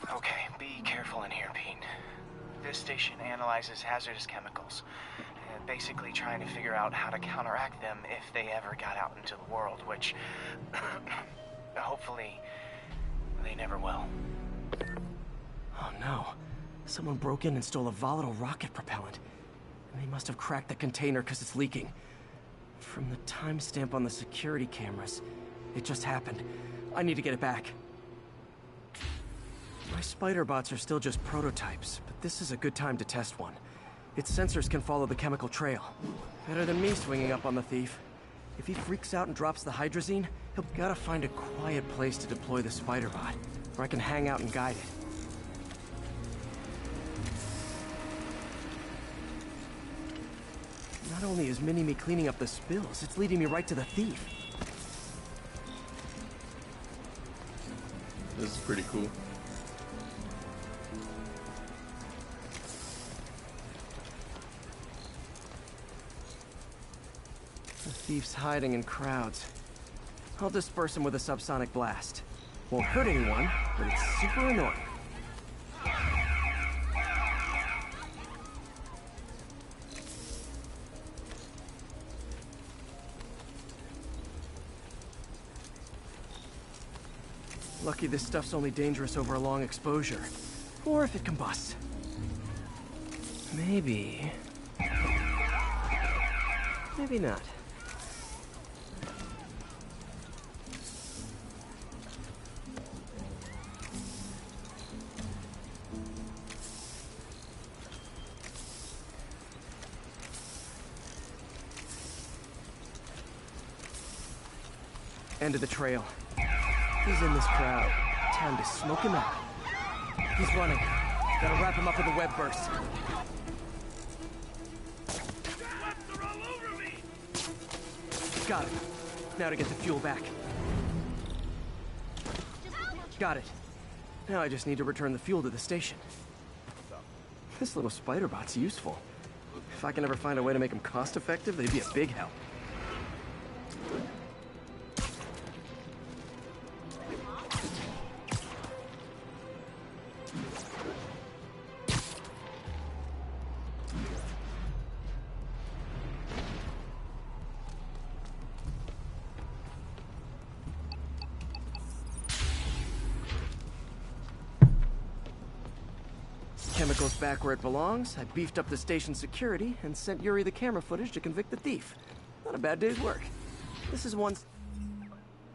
Okay, be careful in here, Pete. This station analyzes hazardous chemicals, basically trying to figure out how to counteract them if they ever got out into the world, which hopefully they never will. Oh no. Someone broke in and stole a volatile rocket propellant. And they must have cracked the container because it's leaking. From the timestamp on the security cameras, it just happened. I need to get it back. My spider bots are still just prototypes, but this is a good time to test one. Its sensors can follow the chemical trail. Better than me swinging up on the thief. If he freaks out and drops the hydrazine, he'll gotta find a quiet place to deploy the spider bot, where I can hang out and guide it. Not only is Mini-Me cleaning up the spills, it's leading me right to the thief. This is pretty cool. The thief's hiding in crowds. I'll disperse him with a subsonic blast. Won't hurt anyone, but it's super annoying. Lucky this stuff's only dangerous over a long exposure. Or if it combusts. Maybe... maybe not. End of the trail. He's in this crowd. Time to smoke him out. He's running. Gotta wrap him up with a web burst. Got it. Now to get the fuel back. Got it. Now I just need to return the fuel to the station. This little spider bot's useful. If I can ever find a way to make them cost-effective, they'd be a big help. Chemicals back where it belongs. I beefed up the station security and sent Yuri the camera footage to convict the thief. Not a bad day's work. This is one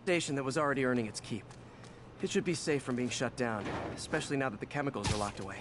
station that was already earning its keep. It should be safe from being shut down, especially now that the chemicals are locked away.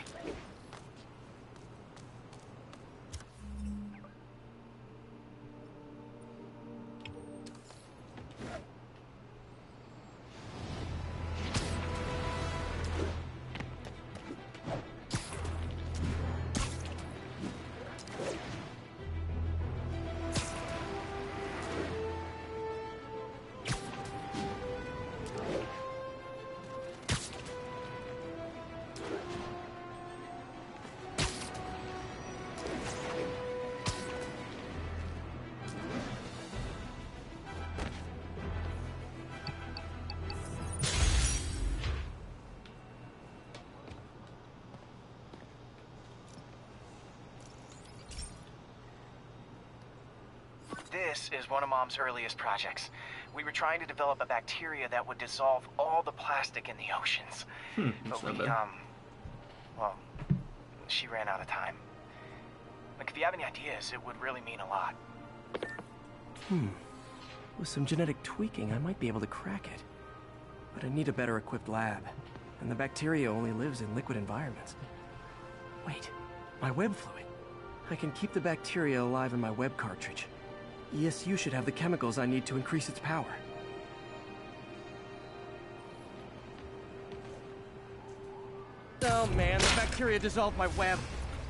This is one of Mom's earliest projects. We were trying to develop a bacteria that would dissolve all the plastic in the oceans. But we, well, she ran out of time. Like, if you have any ideas, it would really mean a lot. With some genetic tweaking, I might be able to crack it. But I need a better equipped lab. And the bacteria only lives in liquid environments. Wait, my web fluid. I can keep the bacteria alive in my web cartridge. ESU should have the chemicals I need to increase its power. Oh man, the bacteria dissolved my web.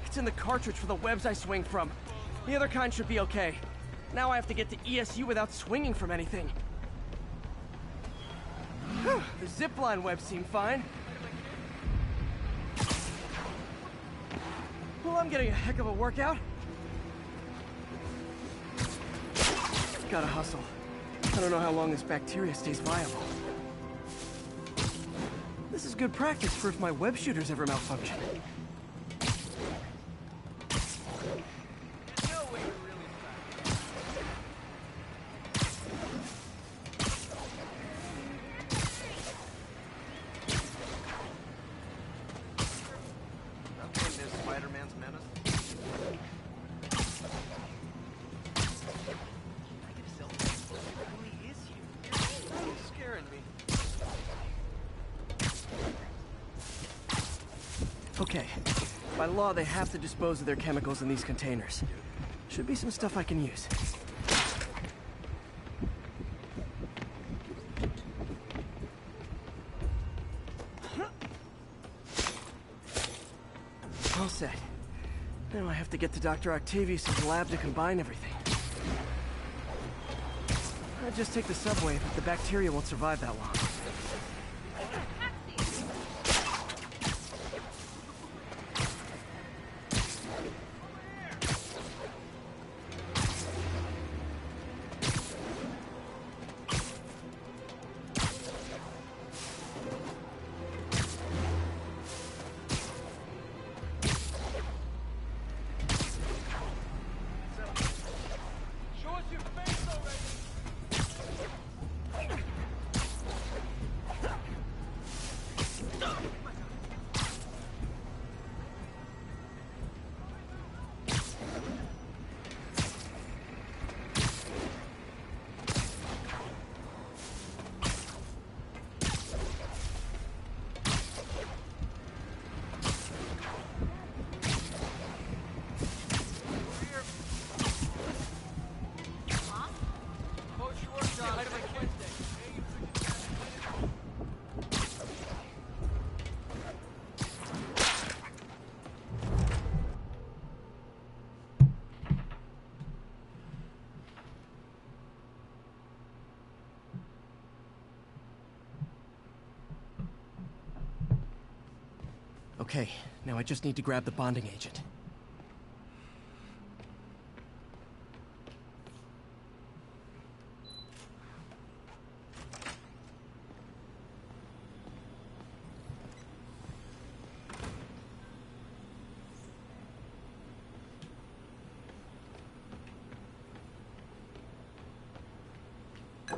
It's in the cartridge for the webs I swing from. The other kind should be okay. Now I have to get to ESU without swinging from anything. Whew, the zipline webs seem fine. Well, I'm getting a heck of a workout. Gotta hustle. I don't know how long this bacteria stays viable. This is good practice for if my web shooters ever malfunction. Okay. By law, they have to dispose of their chemicals in these containers. Should be some stuff I can use. All set. Now I have to get to Dr. Octavius' lab to combine everything. I'd just take the subway, but the bacteria won't survive that long. Okay, now I just need to grab the bonding agent.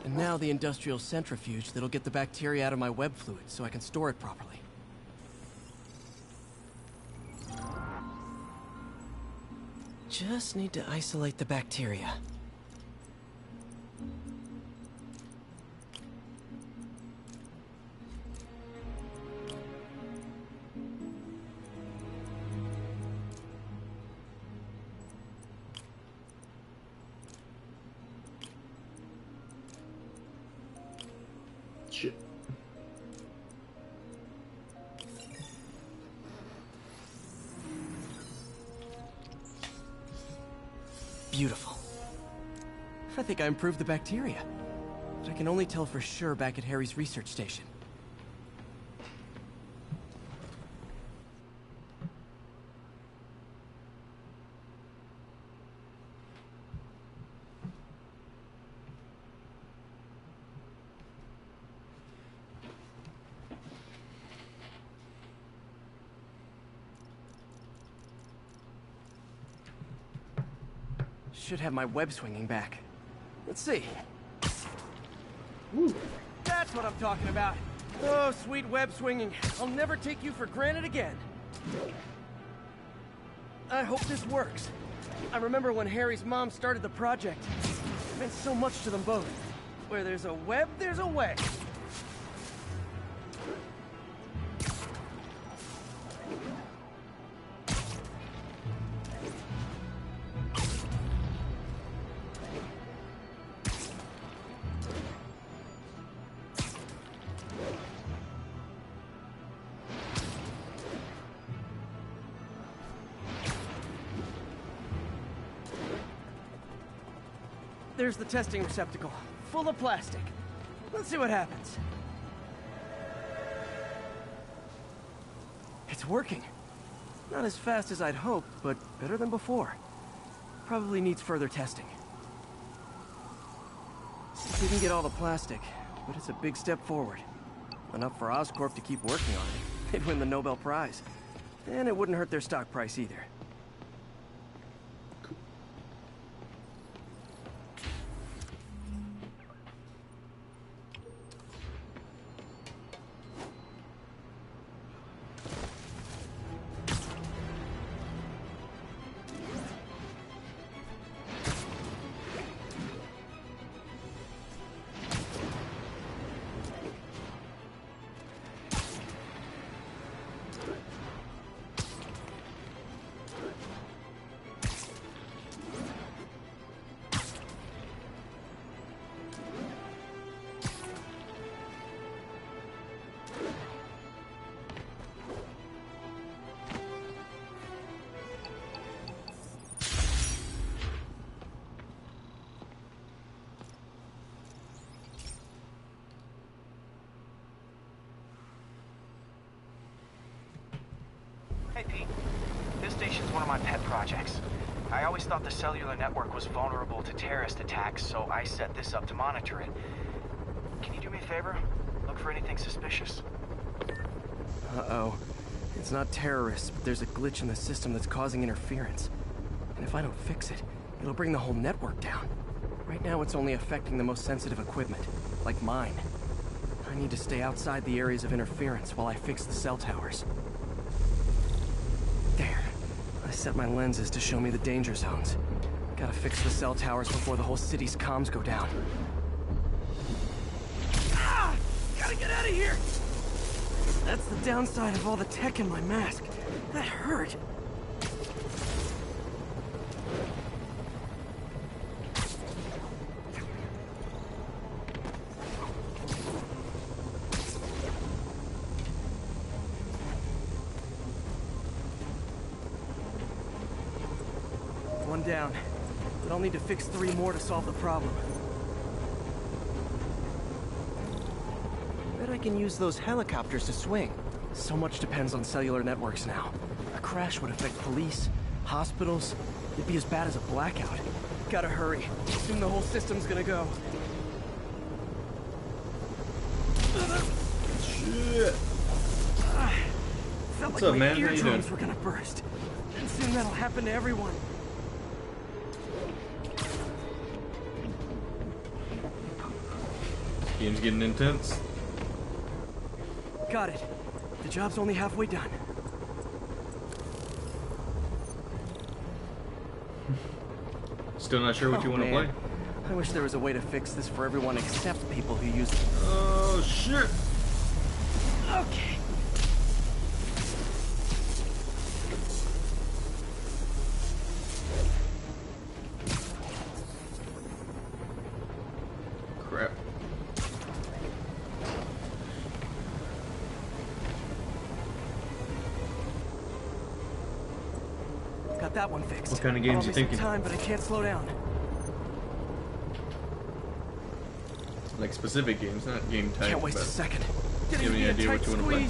And now the industrial centrifuge that'll get the bacteria out of my web fluid so I can store it properly. Just need to isolate the bacteria. Shit. Beautiful. I think I improved the bacteria. But I can only tell for sure back at Harry's research station. Should have my web swinging back. Let's see. Ooh. That's what I'm talking about. Oh, sweet web swinging. I'll never take you for granted again. I hope this works. I remember when Harry's mom started the project. It meant so much to them both. Where there's a web, there's a way. There's the testing receptacle, full of plastic. Let's see what happens. It's working. Not as fast as I'd hoped, but better than before. Probably needs further testing. Didn't get all the plastic, but it's a big step forward. Enough for Oscorp to keep working on it. They'd win the Nobel Prize. And it wouldn't hurt their stock price either. Hey, Pete. This station's one of my pet projects. I always thought the cellular network was vulnerable to terrorist attacks, so I set this up to monitor it. Can you do me a favor? Look for anything suspicious. Uh-oh. It's not terrorists, but there's a glitch in the system that's causing interference. And if I don't fix it, it'll bring the whole network down. Right now, it's only affecting the most sensitive equipment, like mine. I need to stay outside the areas of interference while I fix the cell towers. There. I set my lenses to show me the danger zones. Gotta fix the cell towers before the whole city's comms go down. Ah! Gotta get out of here! That's the downside of all the tech in my mask. That hurt. One down, but I'll need to fix 3 more to solve the problem. Bet I can use those helicopters to swing. So much depends on cellular networks now. A crash would affect police, hospitals. It'd be as bad as a blackout. Gotta hurry. Soon the whole system's gonna go. Shit. Felt What's like up, my man? How you doing? eardrums were gonna burst. And soon that'll happen to everyone. Game's getting intense. Got it. The job's only halfway done. Still not sure what you want to play? I wish there was a way to fix this for everyone except people who use it. Oh, shit! Okay. Crap. Got that one fixed. What kind of games you thinking? Time, but I can't slow down. Like specific games, not game type. Can't waste a second. Do you have any idea what you want to play?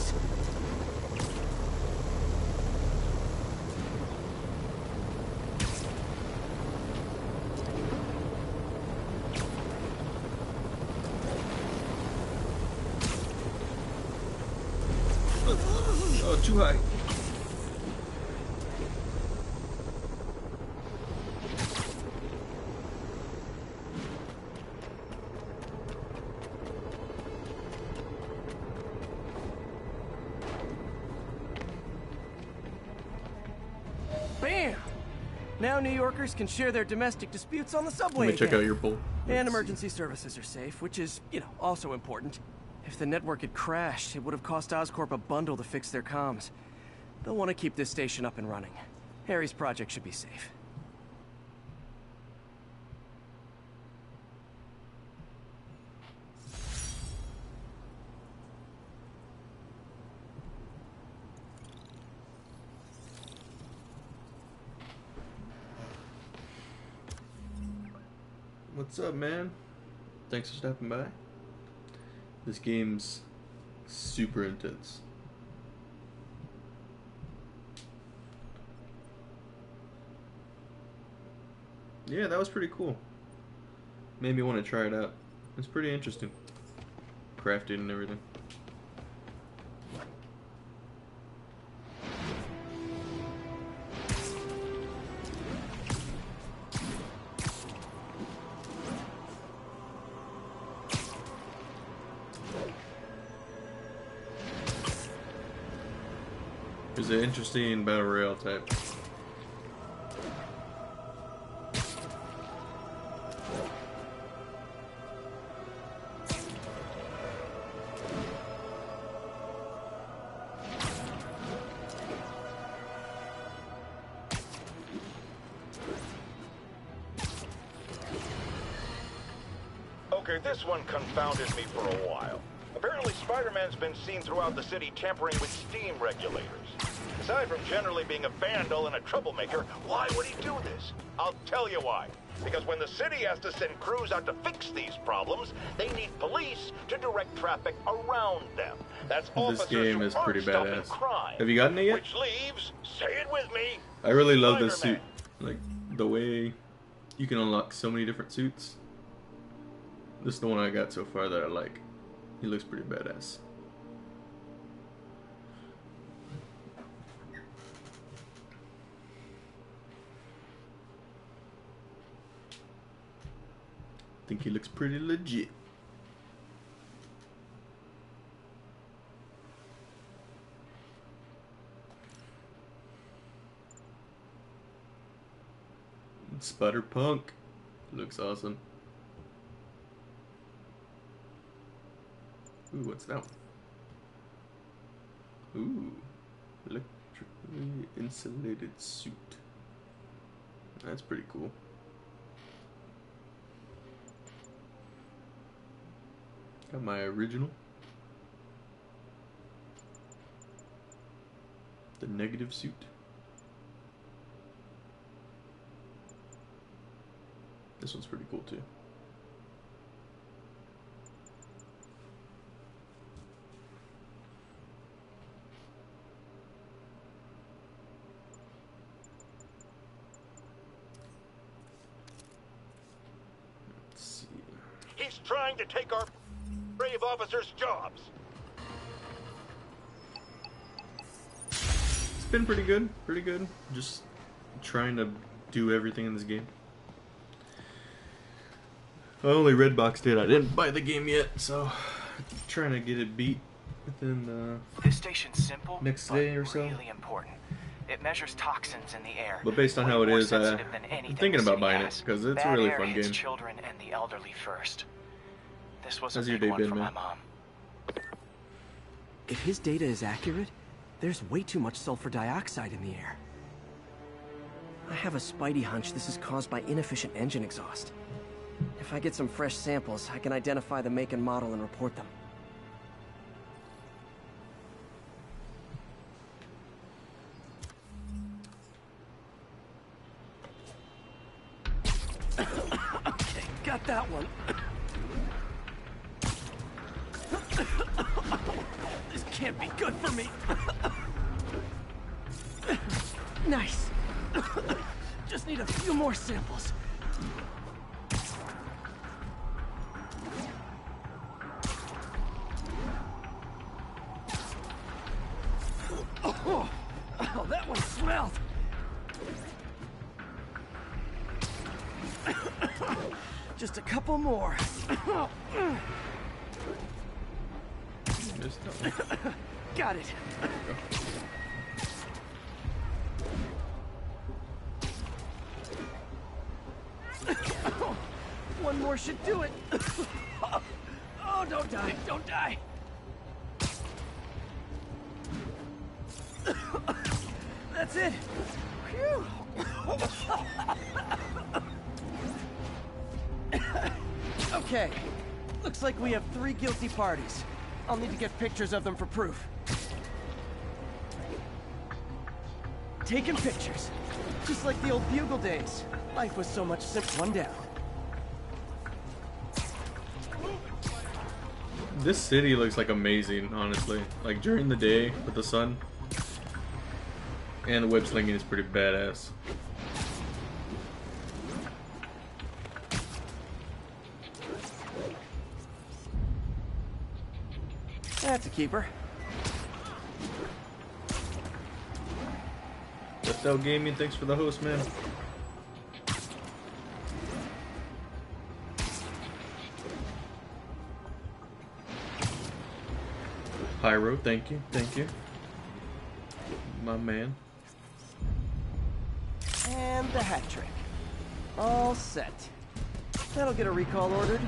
Oh, too high. Bam! Now New Yorkers can share their domestic disputes on the subway Let me check again. out your poll. And emergency services are safe, which is, also important. If the network had crashed, it would have cost Oscorp a bundle to fix their comms. They'll want to keep this station up and running. Harry's project should be safe. What's up, man? Thanks for stopping by. This game's super intense. Yeah, that was pretty cool. Made me want to try it out. It's pretty interesting. Crafted and everything. It's an interesting battle royale type. Okay, this one confounded me for a while. Apparently, Spider-Man's been seen throughout the city tampering with steam regulators. Aside from generally being a vandal and a troublemaker, why would he do this? I'll tell you why. Because when the city has to send crews out to fix these problems, they need police to direct traffic around them. That's This game is pretty badass. Crime, Have you gotten it yet? which leaves, say it with me, I really love this Spider-Man. suit. Like, the way you can unlock so many different suits. This is the one I got so far that I like. He looks pretty badass. I think he looks pretty legit. Spider-Punk looks awesome. Ooh, what's that one? Ooh, electrically insulated suit. That's pretty cool. Got my original. The negative suit. This one's pretty cool too. He's trying to take our brave officers' jobs. It's been pretty good, Just trying to do everything in this game. I only redboxed it. I didn't buy the game yet, so trying to get it beat within This station's simple, next but day or so. really important. It measures toxins in the air. But based on way how it more is, sensitive than I'm anything thinking the about city buying has. it because it's a Bad really air fun hits game. children and the elderly first. This was How's a your big day one been, for man? my mom. If his data is accurate, there's way too much sulfur dioxide in the air. I have a Spidey hunch this is caused by inefficient engine exhaust. If I get some fresh samples, I can identify the make and model and report them. Okay, got that one. This can't be good for me. Nice. Just need a few more samples. Oh, that one smelled. Just a couple more. Got it. One more should do it. Oh, don't die, don't die. That's it. Phew. Okay. Looks like we have 3 guilty parties. I'll need to get pictures of them for proof. Taking pictures. Just like the old Bugle days. Life was so much simpler. One down. This city looks like amazing, honestly. Like during the day with the sun. And the web slinging is pretty badass. That's a keeper. Left Out Gaming, thanks for the host, man. Pyro, thank you, my man. And the hat trick. All set. That'll get a recall ordered,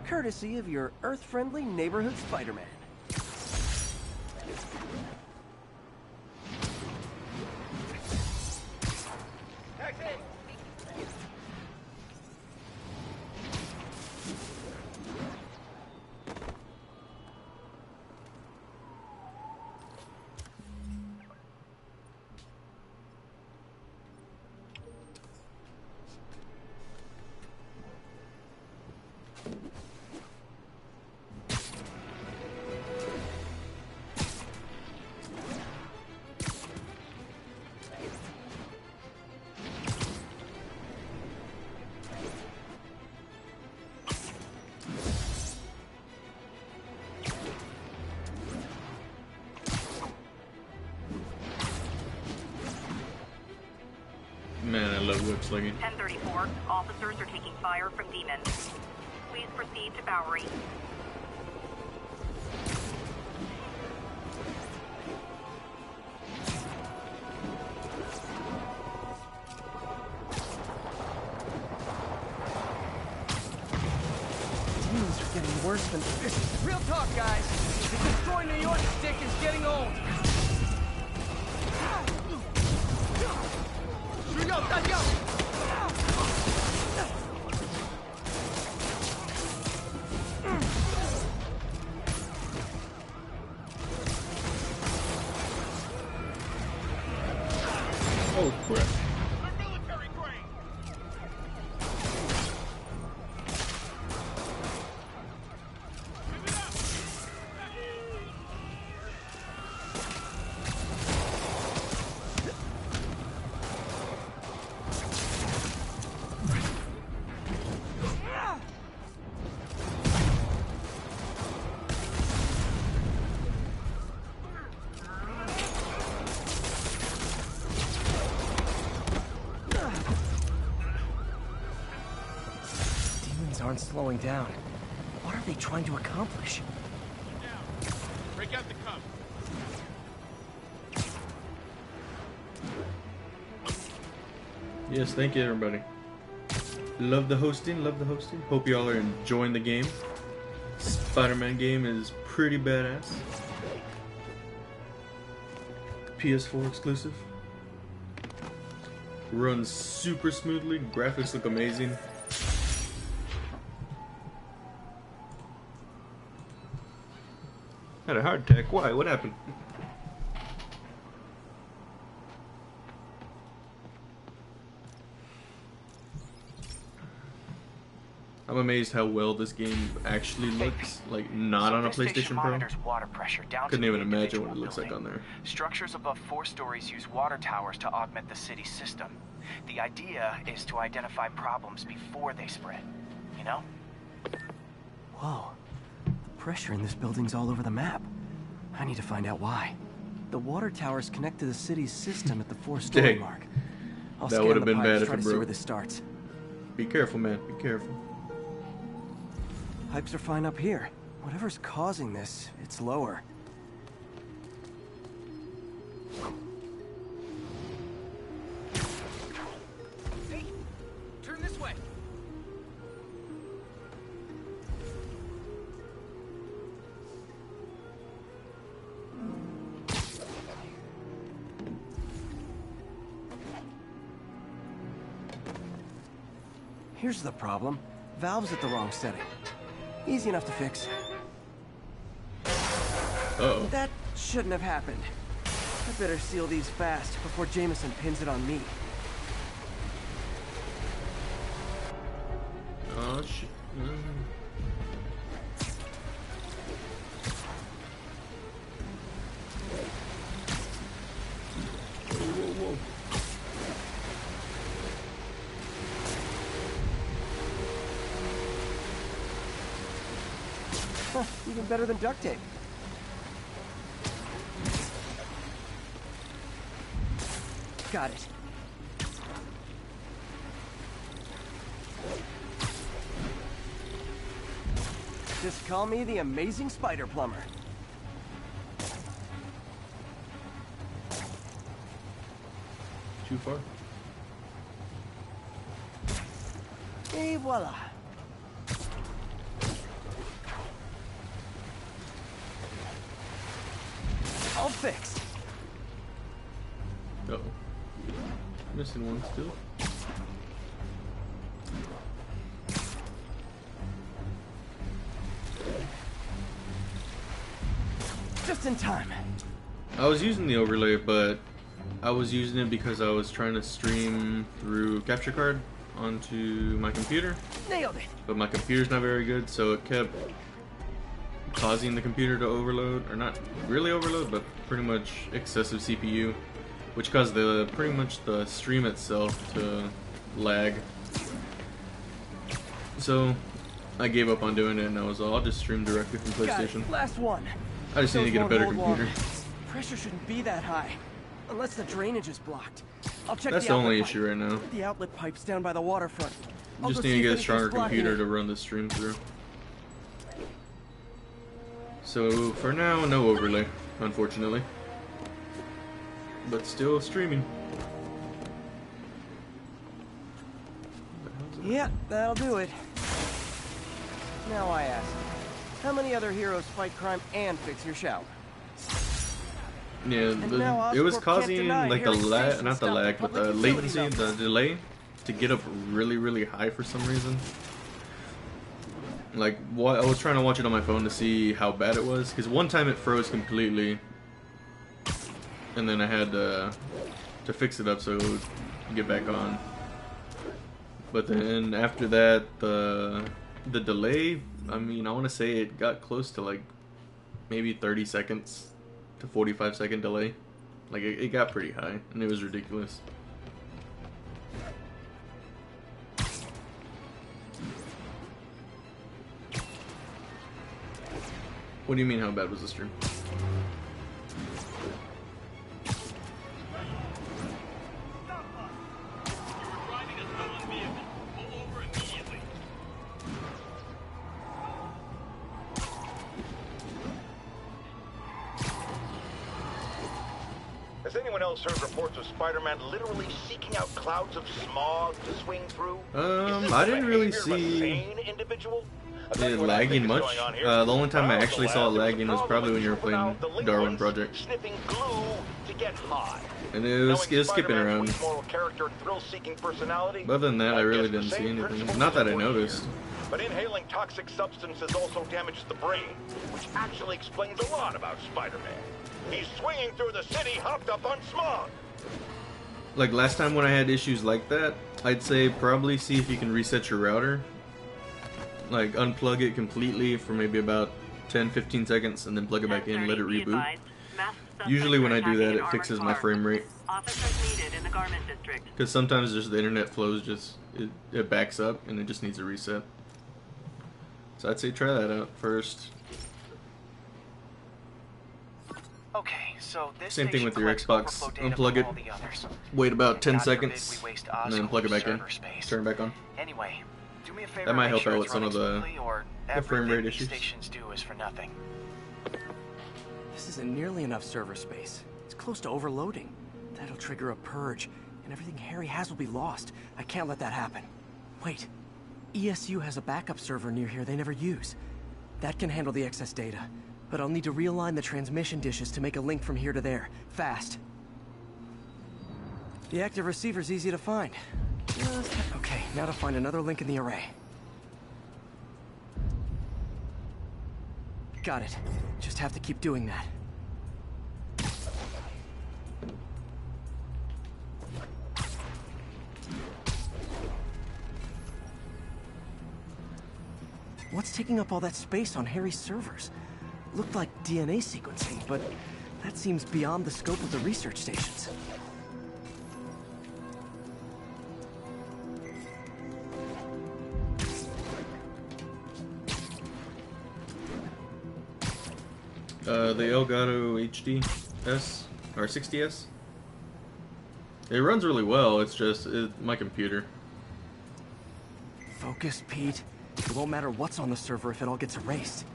courtesy of your Earth-friendly neighborhood Spider-Man. Man, I love web slinging. 1034, officers are taking fire from demons. Please proceed to Bowery. Demons are getting worse than this. Real talk, guys. The Destroy New York stick is getting old. Oh crap. Aren't slowing down. What are they trying to accomplish? Break out the cup. Yes, thank you everybody. Love the hosting, love the hosting. Hope y'all are enjoying the game. Spider-Man game is pretty badass. PS4 exclusive. Runs super smoothly, graphics look amazing. Had a heart attack. Why? What happened? I'm amazed how well this game actually looks. Like, not on a PlayStation Pro. Water pressure down Couldn't to even the imagine what it individual looks like building. on there. Structures above 4 stories use water towers to augment the city's system. The idea is to identify problems before they spread. You know? Whoa. The pressure in this building's all over the map. I need to find out why. The water towers connect to the city's system at the 4-story mark. I'll That scan would have the been pipes, bad if try it to see broke. where this starts. Be careful, man. Be careful. Pipes are fine up here. Whatever's causing this, it's lower. Hey, turn this way. Here's the problem. Valve's at the wrong setting. Easy enough to fix. Uh-oh. That shouldn't have happened. I better seal these fast before Jameson pins it on me. Oh shit. Huh, even better than duct tape. Got it. Just call me the amazing spider plumber. Too far. Et voila. All fixed. Uh-oh. Missing one still. Just in time. I was using the overlay, but I was using it because I was trying to stream through capture card onto my computer. Nailed it. But my computer's not very good, so it kept causing the computer to overload, or not really overload, but pretty much excessive CPU, which caused pretty much the stream itself to lag. So I gave up on doing it, and I was all, I'll just stream directly from PlayStation. Last one. I just need to get a better computer. Pressure shouldn't be that high, unless the drainage is blocked. I'll check That's the only issue right now. The outlet pipe's down by the waterfront. Just need to get a stronger computer to run the stream through. So for now, no overlay, unfortunately. But still streaming. Yeah, that'll do it. Now I ask, how many other heroes fight crime and fix your shower? Yeah, it was causing like the lag, not the lag, but the latency, the delay, to get up really, really high for some reason. Like, I was trying to watch it on my phone to see how bad it was, because one time it froze completely, and then I had to fix it up so it would get back on. But then after that, the delay, I mean, I want to say it got close to like maybe 30 seconds to 45-second delay. Like, it got pretty high, and it was ridiculous. What do you mean, how bad was the stream? Has anyone else heard reports of Spider-Man literally seeking out clouds of smog to swing through? I didn't really see it lagging much. The only time I actually saw it lagging was probably when you were playing Darwin Project. Sniffing glue to get high. And it was skipping around. But other than that, I really didn't see anything. Not that I noticed. But inhaling toxic substances also damages the brain, which actually explains a lot about Spider-Man. He's swinging through the city hopped up on smog. Like last time when I had issues like that, I'd say probably see if you can reset your router. Like unplug it completely for maybe about 10-15 seconds and then plug it back in, let it reboot. Usually when I do that, it fixes my frame rate. Because sometimes just the internet flows it backs up and it just needs a reset. So I'd say try that out first. Okay, so this same thing with your Xbox. Unplug it, wait about 10 seconds, and then plug it back in. Turn it back on. Anyway, do me a favor, that might help sure out with some of the frame rate issues. Stations do is for nothing. This isn't nearly enough server space. It's close to overloading. That'll trigger a purge, and everything Harry has will be lost. I can't let that happen. Wait, ESU has a backup server near here they never use. That can handle the excess data. But I'll need to realign the transmission dishes to make a link from here to there, fast. The active receiver's easy to find. Okay, now to find another link in the array. Got it. Just have to keep doing that. What's taking up all that space on Harry's servers? Looked like DNA sequencing, but that seems beyond the scope of the research stations. The Elgato HDS or 60S. It runs really well. It's just my computer. Focus, Pete. It won't matter what's on the server if it all gets erased.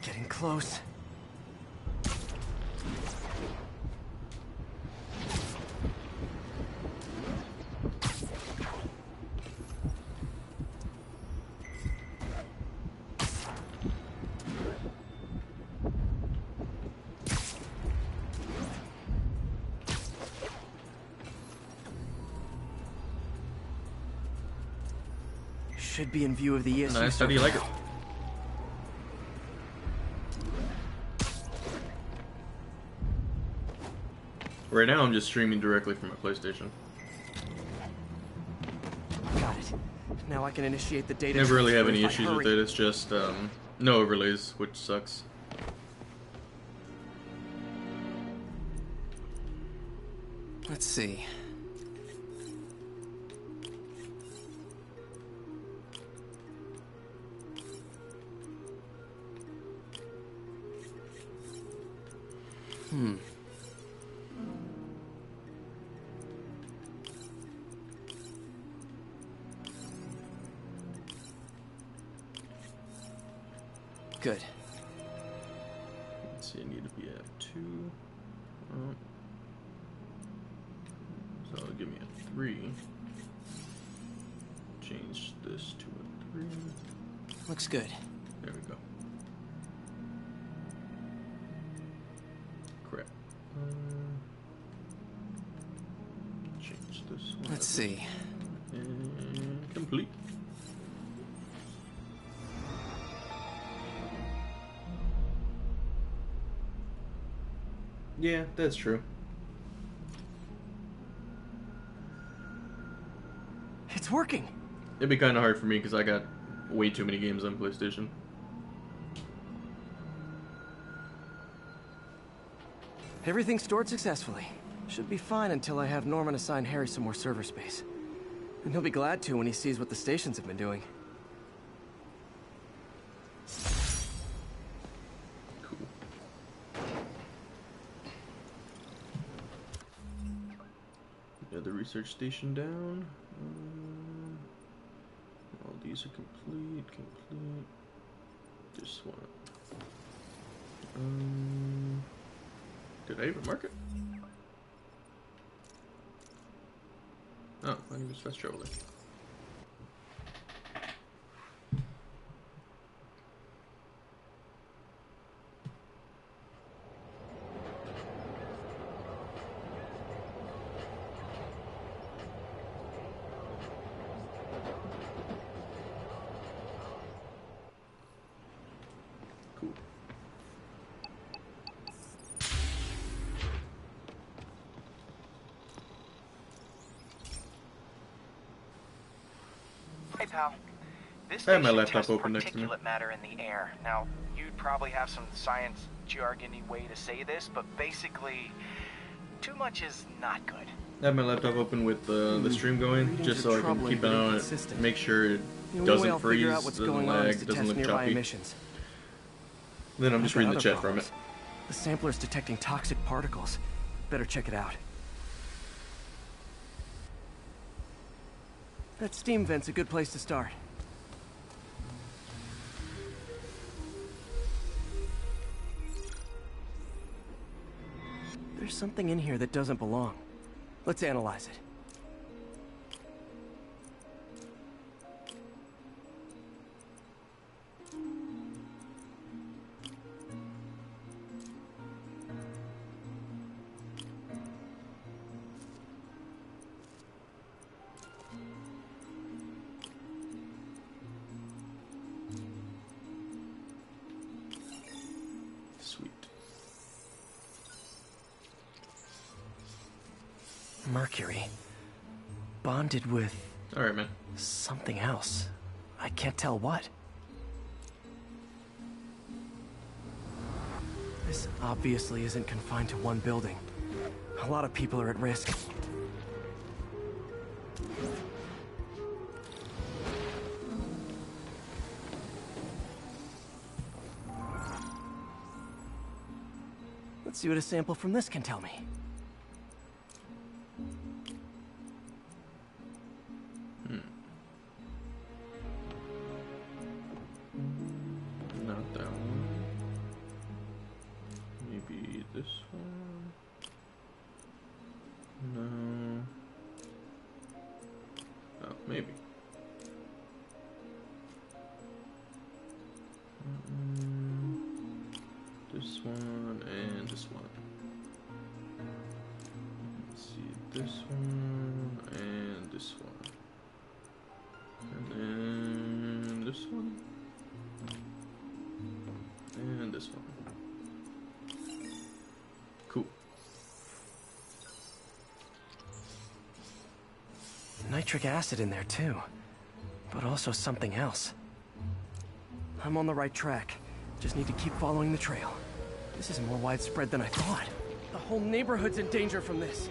Getting close. Should be in view of the ESU. Nice. How do you like it? Right now, I'm just streaming directly from my PlayStation. Got it. Now I can initiate the data. Never really have transfer any if I issues with hurry. it. It's just no overlays, which sucks. Let's see. Good. Let's see, I need to be at 2. So give me a 3. Change this to a 3. Looks good. There we go. Crap. Change this one. Let's see. And complete. Yeah, that's true. It's working. It'd be kind of hard for me because I got way too many games on PlayStation. Everything's stored successfully. Should be fine until I have Norman assign Harry some more server space. And he'll be glad to when he sees what the stations have been doing. Get the research station down. All these are complete. This one. Did I even mark it? Oh, I can just fast travel there. Cool. Hey, pal. This I have my station laptop tests open next to me. particulate matter in the air. Now, you'd probably have some science jargony way to say this, but basically, too much is not good. I have my laptop open with the stream going, just so I can keep an eye on it, make sure it doesn't freeze, doesn't lag, doesn't look choppy. Then I'm just reading the chat from it. The sampler's detecting toxic particles. Better check it out. That steam vent's a good place to start. There's something in here that doesn't belong. Let's analyze it. Sweet. Mercury. Bonded with... Alright, man. Something else. I can't tell what. This obviously isn't confined to one building. A lot of people are at risk. Let's see what a sample from this can tell me. Not that one. Maybe this one. No. Oh, maybe. This one and this one. Let's see, this one and this one. And then this one. And this one. Cool. Nitric acid in there too, but also something else. I'm on the right track. Just need to keep following the trail. This is more widespread than I thought. The whole neighborhood's in danger from this.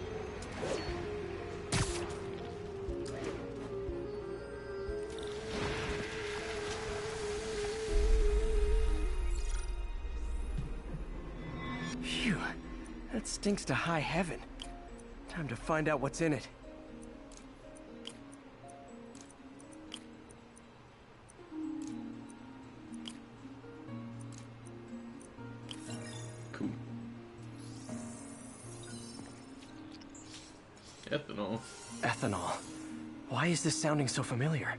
Phew, that stinks to high heaven. Time to find out what's in it. Cool. Ethanol. Ethanol. Why is this sounding so familiar?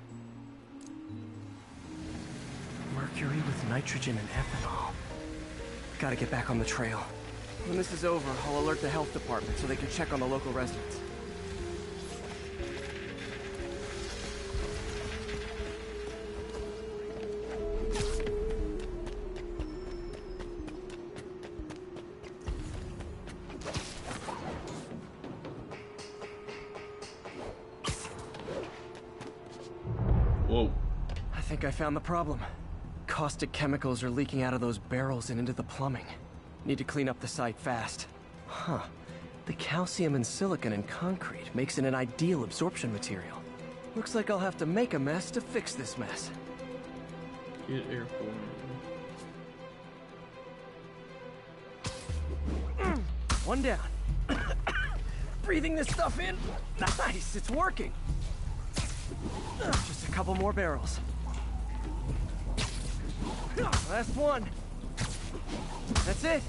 Mercury with nitrogen and ethanol. Gotta get back on the trail. When this is over, I'll alert the health department so they can check on the local residents. Whoa. I think I found the problem. Caustic chemicals are leaking out of those barrels and into the plumbing. Need to clean up the site fast. Huh. The calcium and silicon in concrete makes it an ideal absorption material. Looks like I'll have to make a mess to fix this mess. Get airborne. One down. Breathing this stuff in. Nice, it's working. Just a couple more barrels. Last one. That's it.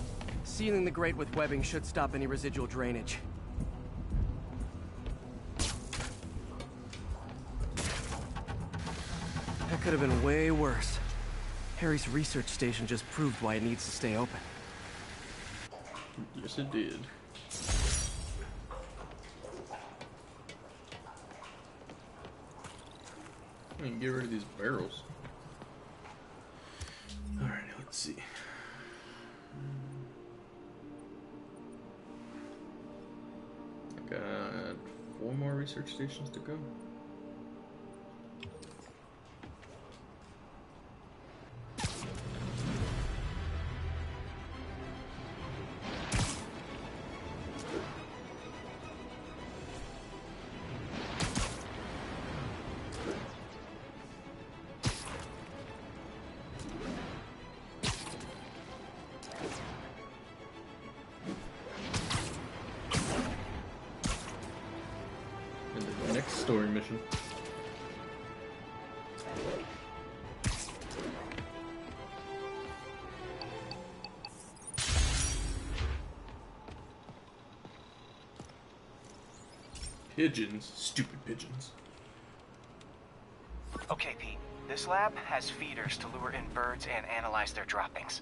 Sealing the grate with webbing should stop any residual drainage. That could have been way worse. Harry's research station just proved why it needs to stay open. Yes, it did. I can get rid of these barrels. Alright, let's see. I got 4 more research stations to go. Story mission. Pigeons. Stupid pigeons. Okay, Pete. This lab has feeders to lure in birds and analyze their droppings.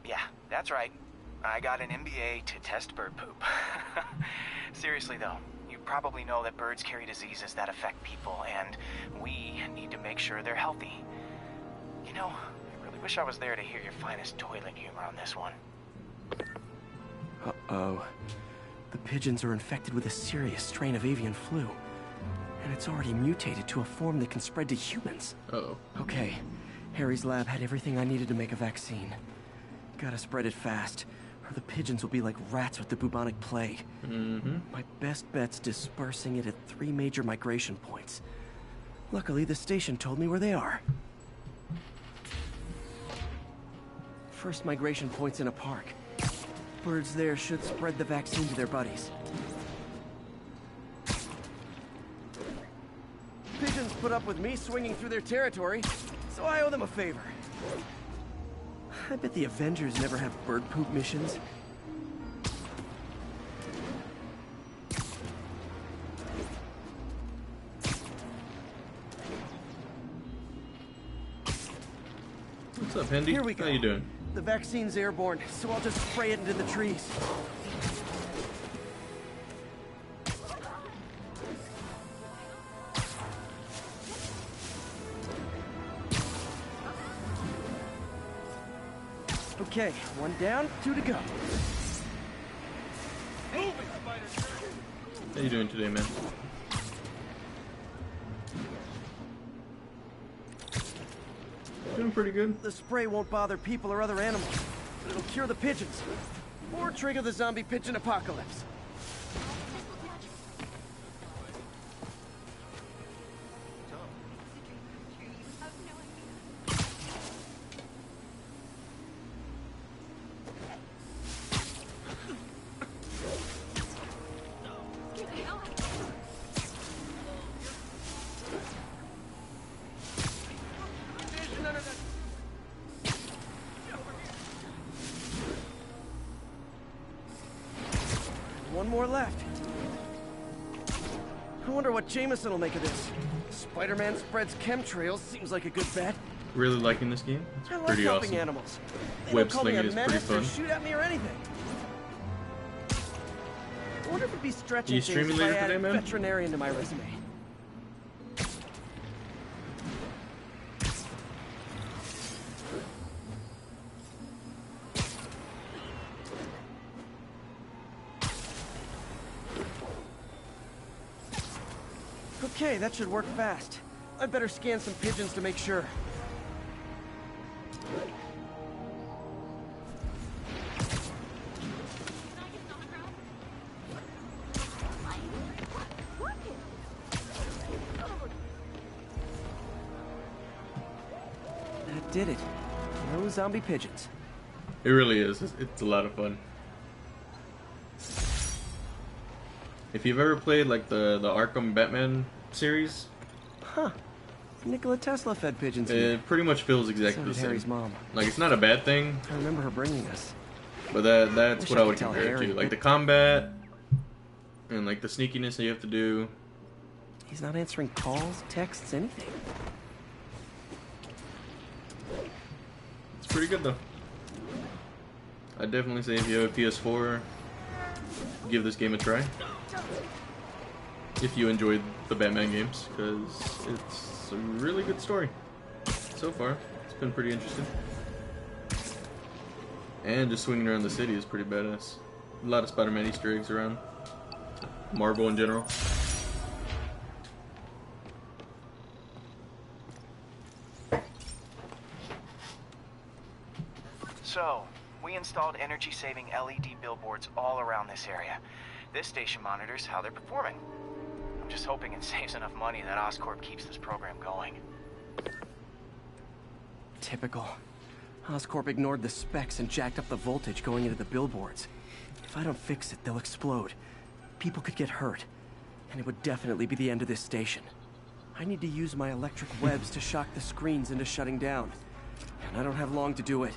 Yeah, that's right. I got an MBA to test bird poop. Seriously, though. You probably know that birds carry diseases that affect people, and we need to make sure they're healthy. You know, I really wish I was there to hear your finest toilet humor on this one. Uh-oh. The pigeons are infected with a serious strain of avian flu. And it's already mutated to a form that can spread to humans. Uh-oh. Okay. Harry's lab had everything I needed to make a vaccine. Gotta spread it fast, or the pigeons will be like rats with the bubonic plague. My best bet's dispersing it at 3 major migration points. Luckily, the station told me where they are. First migration point's in a park. Birds there should spread the vaccine to their buddies. Pigeons put up with me swinging through their territory, so I owe them a favor. I bet the Avengers never have bird poop missions. What's up, Hendy? Here we go. How you doing? The vaccine's airborne, so I'll just spray it into the trees. Okay, 1 down, 2 to go. How you doing today, man? Doing pretty good. The spray won't bother people or other animals, but it'll cure the pigeons. Or trigger the zombie pigeon apocalypse. One more left. I wonder what Jameson will make of this. Spider-Man spreads chemtrails seems like a good bet. Really liking this game. It's I like pretty helping awesome. animals. They Web don't call me slinging a is pretty menace or fun. shoot at me or anything. I wonder if it'd be stretching You things streaming if I later added today, man? veterinarian to my resume. Okay, that should work fast. I'd better scan some pigeons to make sure. That did it. No zombie pigeons. It really is. It's a lot of fun. If you've ever played like the Arkham Batman series, Huh. Nikola Tesla fed pigeons here. it pretty much feels exactly So the did Harry's same. mom. Like it's not a bad thing, I remember her bringing us. but that's Wish what I I would could tell compare it Harry, to. Like but- the combat and like the sneakiness that you have to do. He's not answering calls, texts, anything. It's pretty good though. I'd definitely say if you have a PS4, give this game a try. If you enjoyed the Batman games, because it's a really good story. So far, it's been pretty interesting. And just swinging around the city is pretty badass. A lot of Spider-Man Easter eggs around. Marvel in general. So, we installed energy-saving LED billboards all around this area. This station monitors how they're performing. I'm just hoping it saves enough money that Oscorp keeps this program going. Typical. Oscorp ignored the specs and jacked up the voltage going into the billboards. If I don't fix it, they'll explode. People could get hurt. And it would definitely be the end of this station. I need to use my electric webs to shock the screens into shutting down. And I don't have long to do it.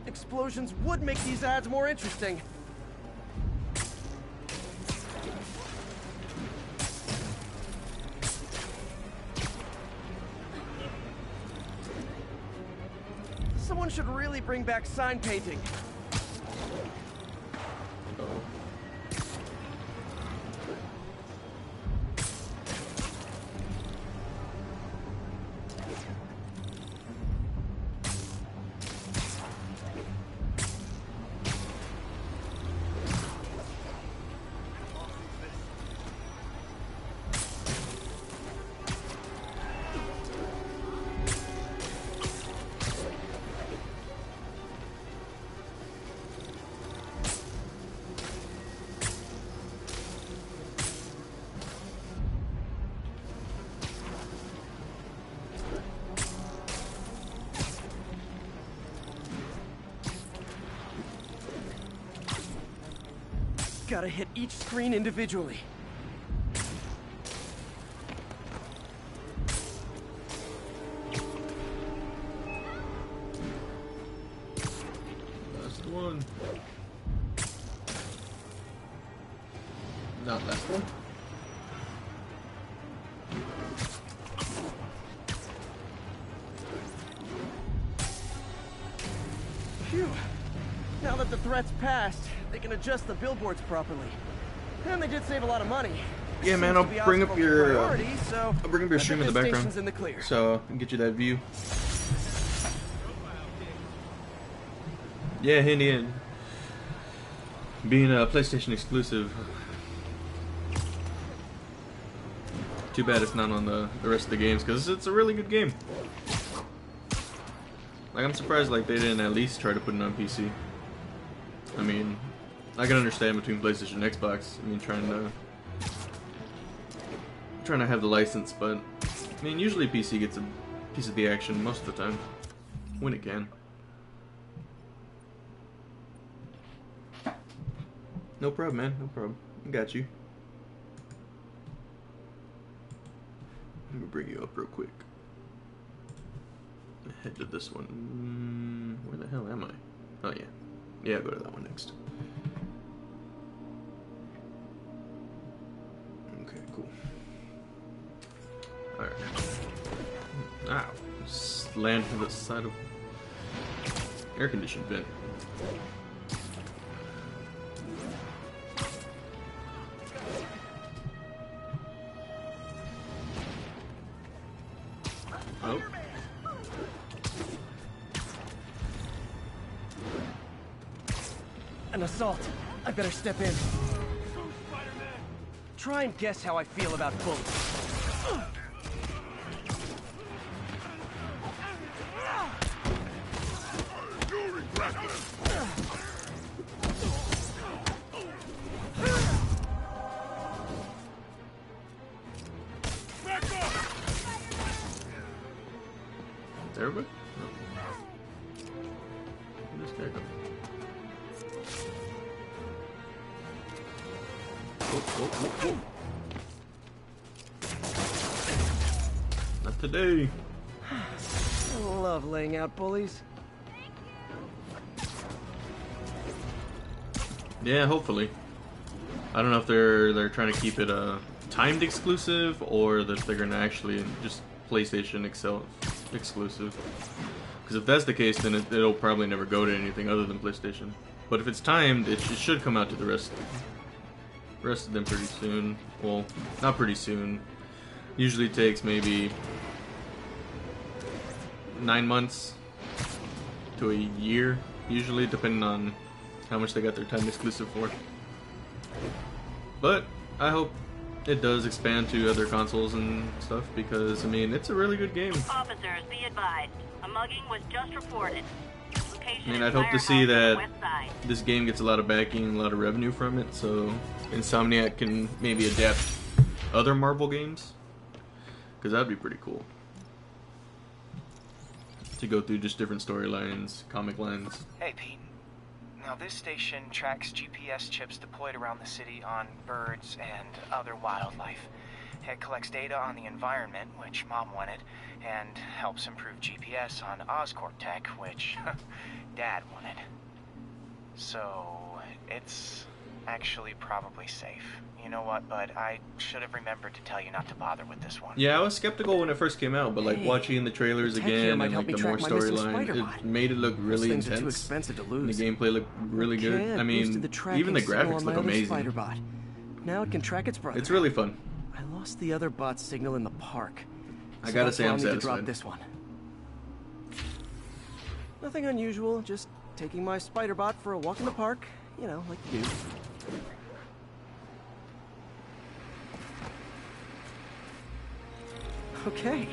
Explosions would make these ads more interesting. Someone should really bring back sign painting. Gotta hit each screen individually. Last one. Not last one. Phew. Now that the threat's passed, they can adjust the billboards properly. And they did save a lot of money. Yeah, man, I'll bring up your I'll bring up your stream in the background, in the clear. so I can get you that view. Yeah, handy in. Being a PlayStation exclusive. Too bad it's not on the rest of the games, because it's a really good game. Like, I'm surprised like they didn't at least try to put it on PC. I mean, I can understand between PlayStation and Xbox. I mean, trying to have the license, but I mean, usually PC gets a piece of the action most of the time when it can. No problem, man. No problem. I got you. Let me bring you up real quick. Head to this one. Where the hell am I? Oh yeah. Yeah, I'll go to that one next. Okay, cool. Alright. Ow. Just land to the side of air conditioned vent. Oh. An assault. I better step in. Try and guess how I feel about bullets. Everybody? No. Where'd this guy go? Oh. Not today. I love laying out bullies. Yeah, hopefully. I don't know if they're trying to keep it a timed exclusive or that they're gonna actually just PlayStation exclusive. Because if that's the case, then it'll probably never go to anything other than PlayStation. But if it's timed, it should come out to the rest of them pretty soon. Well, not pretty soon. Usually takes maybe 9 months to a year, usually, depending on how much they got their time exclusive for. But I hope it does expand to other consoles and stuff, because I mean, it's a really good game. Officers, be advised. A mugging was just reported. I mean, I'd hope to see that this game gets a lot of backing and a lot of revenue from it, so Insomniac can maybe adapt other Marvel games, because that'd be pretty cool. To go through just different storylines, comic lines. Hey, Pete. Now, this station tracks GPS chips deployed around the city on birds and other wildlife. It collects data on the environment, which Mom wanted, and helps improve GPS on Oscorp tech, which Dad wanted. So, it's actually probably safe. You know what, bud? I should have remembered to tell you not to bother with this one. Yeah, I was skeptical when it first came out, but like watching the trailers again and like the more storyline, it made it look really intense. Too expensive to lose. The gameplay looked really good. I mean, even the graphics look amazing. Now it can track its brother. It's really fun. I lost the other bot's signal in the park. I gotta say, I'm satisfied. To drop satisfied. this one. Nothing unusual. Just taking my spider bot for a walk in the park. You know, like you do. Okay,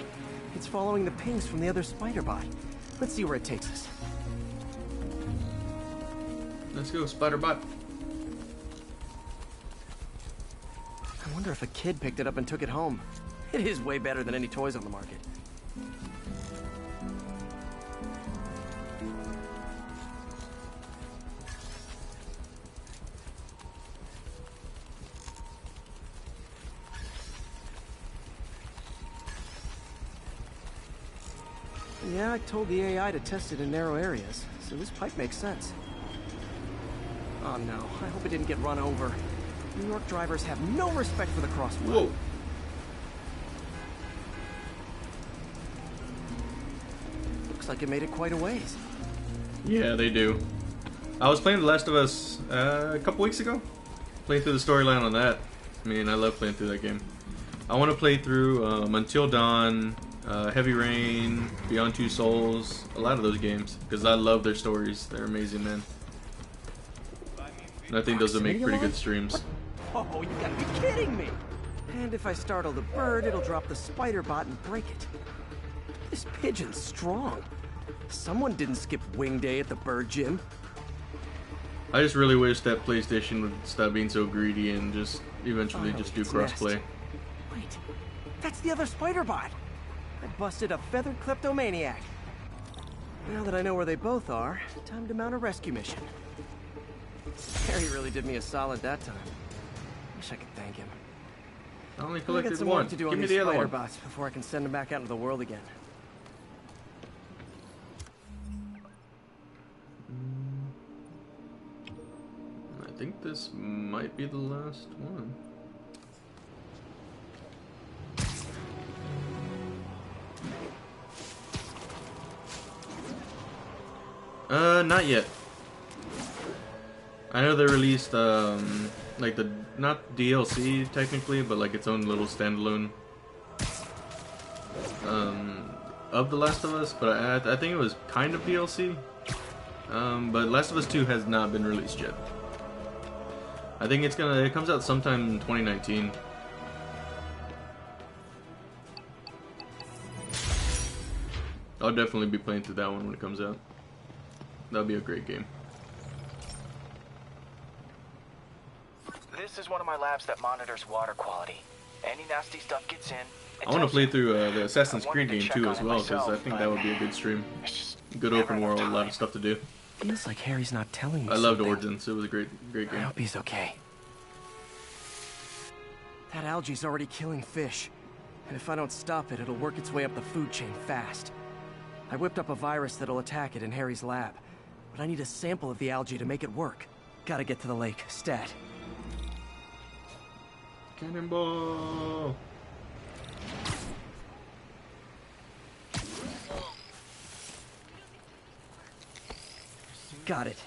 it's following the pings from the other spider bot. Let's see where it takes us. Let's go, spider bot. I wonder if a kid picked it up and took it home. It is way better than any toys on the market. Yeah, I told the AI to test it in narrow areas, so this pipe makes sense. Oh no, I hope it didn't get run over. New York drivers have no respect for the crosswalk. Whoa. Looks like it made it quite a ways. Yeah, they do. I was playing The Last of Us a couple weeks ago. Playing through the storyline on that. I mean, I love playing through that game. I want to play through Until Dawn, Heavy Rain, Beyond Two Souls, a lot of those games, because I love their stories. They're amazing, man. And I think those would make pretty good streams. Oh, you gotta be kidding me! And if I startle the bird, it'll drop the spider bot and break it. This pigeon's strong. Someone didn't skip wing day at the bird gym. I just really wish that PlayStation would stop being so greedy and just eventually just do crossplay. Wait, that's the other spider bot. I busted a feathered kleptomaniac. Now that I know where they both are, time to mount a rescue mission. Harry really did me a solid that time. Wish I could thank him. I only I got collected some one. work to do Give on me these the other spider one. bots before I can send them back out into the world again. I think this might be the last one. Not yet. I know they released like the not DLC technically, but like its own little standalone of The Last of Us, but I think it was kind of DLC. But Last of Us 2 has not been released yet. I think it comes out sometime in 2019. I'll definitely be playing through that one when it comes out. That'll be a great game. This is one of my labs that monitors water quality. Any nasty stuff gets in. I want to play through the Assassin's Creed game too as well, because I think that would be a good stream. Good open world, a lot of stuff to do. Feels like Harry's not telling me I loved something. Origins. It was a great I game. hope he's okay. That algae's already killing fish. And if I don't stop it, it'll work its way up the food chain fast. I whipped up a virus that'll attack it in Harry's lab. But I need a sample of the algae to make it work. Gotta get to the lake, stat. Cannonball! Got it.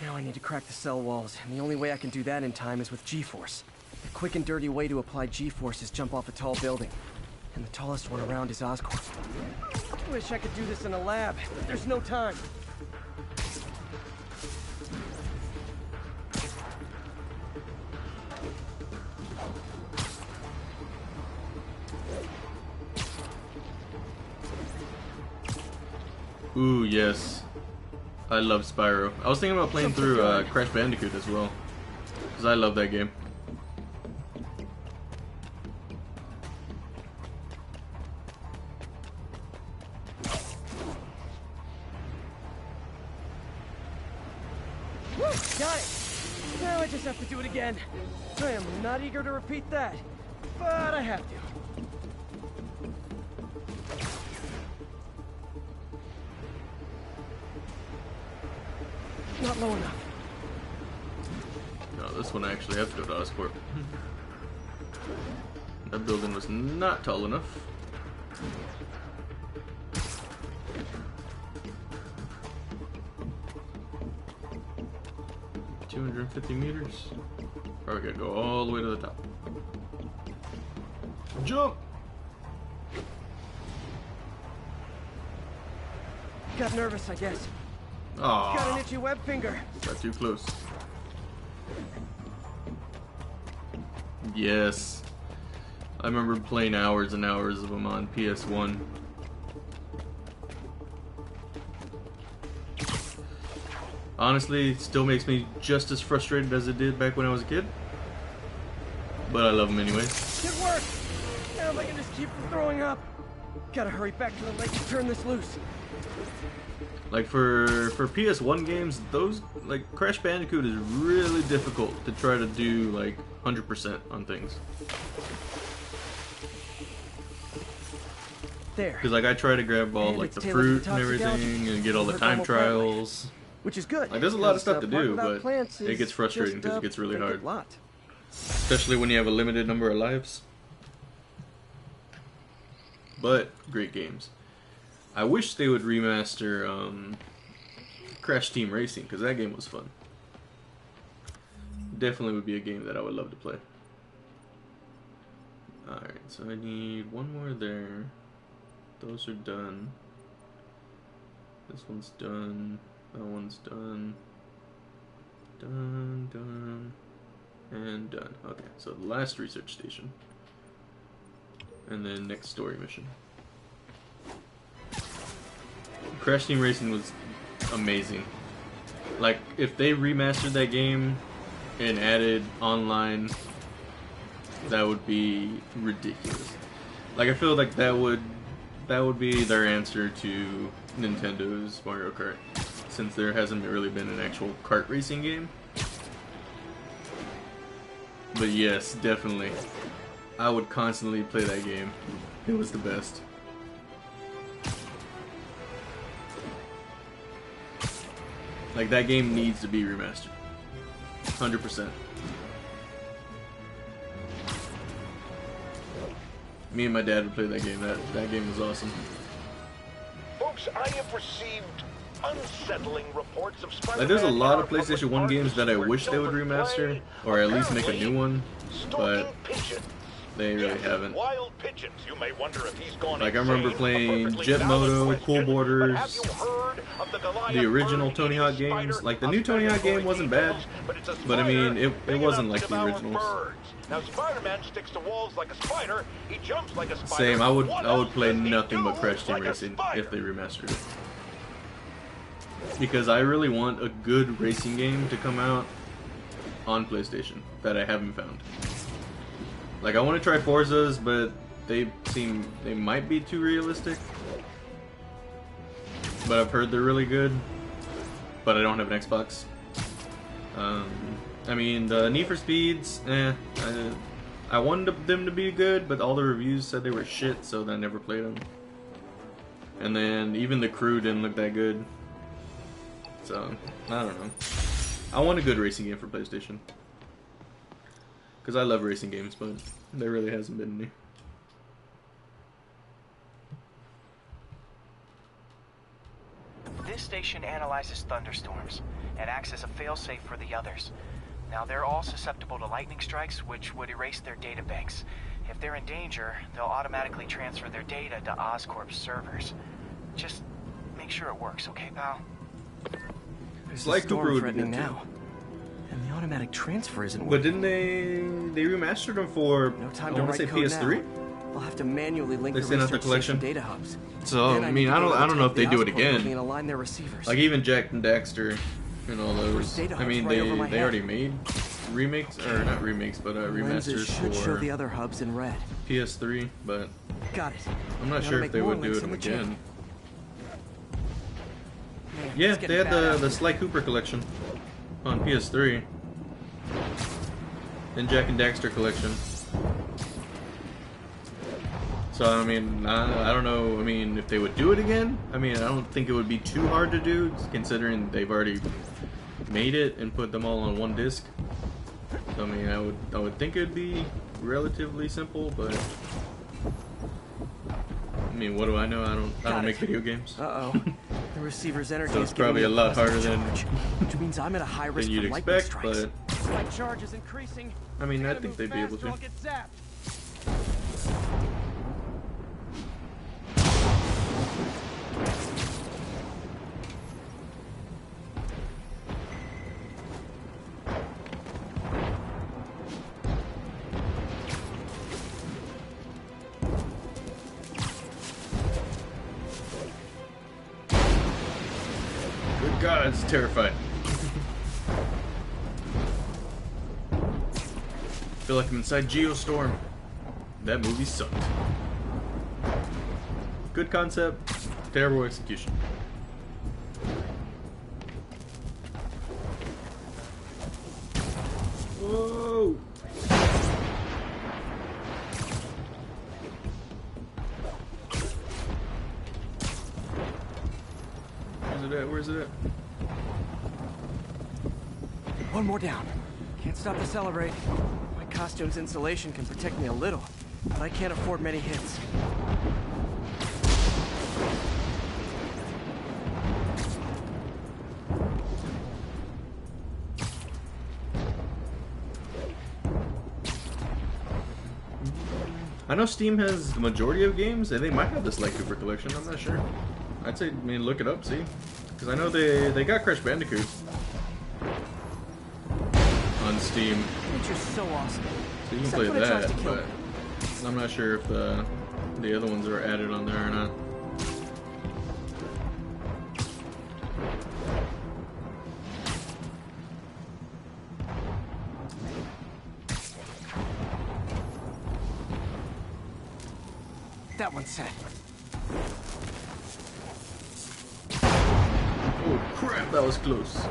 Now I need to crack the cell walls, and the only way I can do that in time is with G-Force. The quick and dirty way to apply G-Force is jump off a tall building. And the tallest one around is Oscorp. Wish I could do this in a lab, but there's no time. Ooh, yes. I love Spyro. I was thinking about playing through Crash Bandicoot as well, because I love that game. Woo! Got it! Now I just have to do it again. I am not eager to repeat that, but I have to. Not low enough. No, this one I actually have to go to Oscorp. That building was not tall enough. $250 meters. Probably gotta go all the way to the top. Jump! Got nervous, I guess. Aww. Got an itchy web finger. Got too close. Yes. I remember playing hours and hours of them on PS1. Honestly, it still makes me just as frustrated as it did back when I was a kid. But I love them anyway. It worked! Now if I can just keep from throwing up. Gotta hurry back to the lake and turn this loose. Like for PS1 games, those like Crash Bandicoot is really difficult to try to do like 100% on things. There. Because like I try to grab all And like it's the tailored to fruit the and toxic everything algae. and get all the Or time normal plant life. trials. Which is good. Like there's a lot of stuff to part do, without but plants it is gets frustrating just because a it gets really vacant hard. lot. Especially when you have a limited number of lives. But great games. I wish they would remaster Crash Team Racing, because that game was fun. Definitely would be a game that I would love to play. Alright, so I need one more there. Those are done. This one's done. That one's done. Done. And done. Okay, so the last research station. And then next story mission. Crash Team Racing was amazing. Like, if they remastered that game and added online, that would be ridiculous. Like, I feel like that would be their answer to Nintendo's Mario Kart, since there hasn't really been an actual kart racing game. But yes, definitely. I would constantly play that game. It was the best. Like, that game needs to be remastered. 100%. Me and my dad would play that game. That game was awesome. Folks, I have received unsettling reports of Spider-Man. Like, there's a lot of in our PlayStation public 1 games that I parks wish they would where remaster, children or at least make a apparently new one, but stalking pigeons. they really Yes, haven't. Wild pigeons. You may wonder if he's gone Like, I remember insane. A playing perfectly Jet valid Moto, question, Cool but Borders, have you heard of the Goliath the original bird Tony eating Hawk spider? games. Like, the A new Tony Hawk spider game wasn't bad, details, but it's a but I mean, spider it big wasn't enough like to the devour originals. birds. Now, Spider-Man sticks to walls like a spider. He jumps like a spider. Same, I would What play else does he nothing but do Crash Team like a Racing spider? if they remastered it. Because I really want a good racing game to come out on PlayStation that I haven't found. Like, I want to try Forza's, but they might be too realistic. But I've heard they're really good. But I don't have an Xbox. I mean, the Need for Speeds, I wanted them to be good, but all the reviews said they were shit, so I never played them. And then even the crew didn't look that good. So, I don't know. I want a good racing game for PlayStation. Because I love racing games, but there really hasn't been any. This station analyzes thunderstorms and acts as a failsafe for the others. Now, they're all susceptible to lightning strikes, which would erase their data banks. If they're in danger, they'll automatically transfer their data to Oscorp's servers. Just make sure it works, okay, pal? There's Sly a storm Cooper would be threatening good, too. now. And the automatic transfer isn't But working. didn't they remastered them for, No time I to want to write say code PS3? now. I'll have to manually link They the sent out the research collection? station data hubs. So, Then I need mean, to I go to don't know if they the do it Oscorp building again. and align their receivers. Like, even Jack and Daxter and all those. data I hubs mean, right over my they head. already made remakes, or not remakes, but Lenses remasters should show for the other hubs in red. PS3, but Got it. I'm not Gotta sure if make they more would do links it in the chain. again. Man, Yeah, it's they getting had bad out the here. Sly Cooper collection on PS3. And Jack and Daxter collection. So, I mean, I don't know, I mean, if they would do it again, I mean, I don't think it would be too hard to do, considering they've already made it and put them all on one disc. So, I mean, I would think it'd be relatively simple, but I mean, what do I know? I don't make video games. Uh-oh. The receiver's energy So is it's giving probably me a lot harder plasma than charge, which means I'm at a high risk you'd for lightning expect, strikes. but My charge is increasing. I mean, I Gotta think move they'd be able faster, I'll to. get zapped. Good God, it's terrifying. I feel like I'm inside Geostorm. That movie sucked. Good concept, terrible execution. Whoa! Where's it at? One more down. Can't stop to celebrate. My costume's insulation can protect me a little, but I can't afford many hits. I know Steam has the majority of games, and they might have the Sly Cooper collection. I'm not sure. I'd say, I mean, look it up, see, because I know they got Crash Bandicoot on Steam. Nature's so awesome. So you can play that, but I'm not sure if the other ones are added on there or not. That one's set. Oh crap, that was close.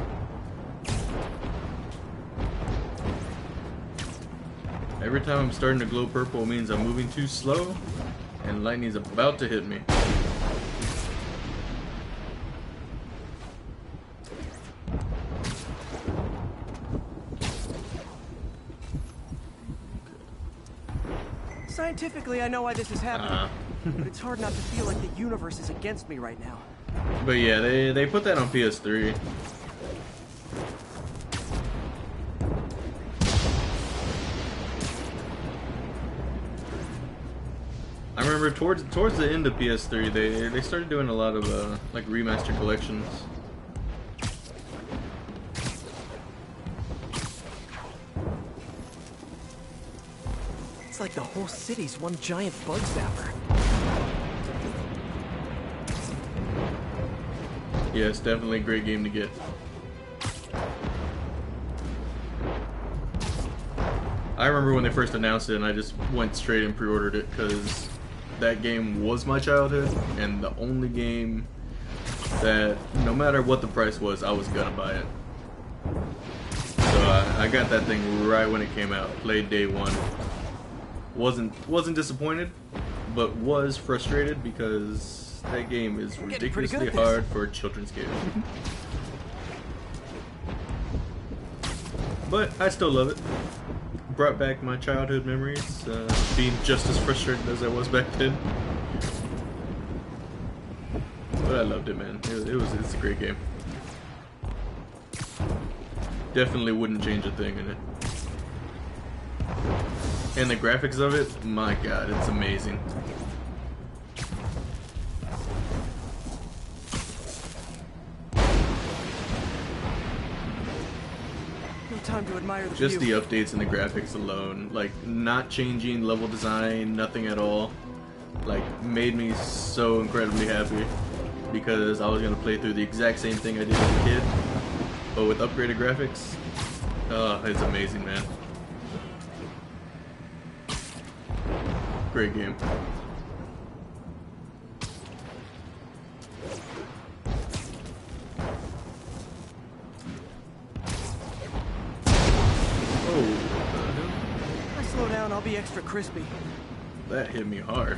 Every time I'm starting to glow purple, it means I'm moving too slow and lightning's about to hit me. Scientifically, I know why this is happening, but it's hard not to feel like the universe is against me right now. But yeah, they put that on PS3. I remember towards the end of PS3, they started doing a lot of like remaster collections. It's like the whole city's one giant bug zapper. Yeah, it's definitely a great game to get. I remember when they first announced it and I just went straight and pre-ordered it because that game was my childhood and the only game that no matter what the price was, I was gonna buy it. So I got that thing right when it came out, played day one. Wasn't disappointed, but was frustrated because that game is ridiculously hard for a children's game. But I still love it. Brought back my childhood memories, being just as frustrated as I was back then. But I loved it, man. It's a great game. Definitely wouldn't change a thing in it. And the graphics of it, my god, it's amazing. No time to admire the Just view. the updates and the graphics alone, like not changing level design, nothing at all, like made me so incredibly happy because I was gonna play through the exact same thing I did as a kid, but with upgraded graphics. Oh, it's amazing, man. Great game. Oh, If I slow down, I'll be extra crispy. that hit me hard.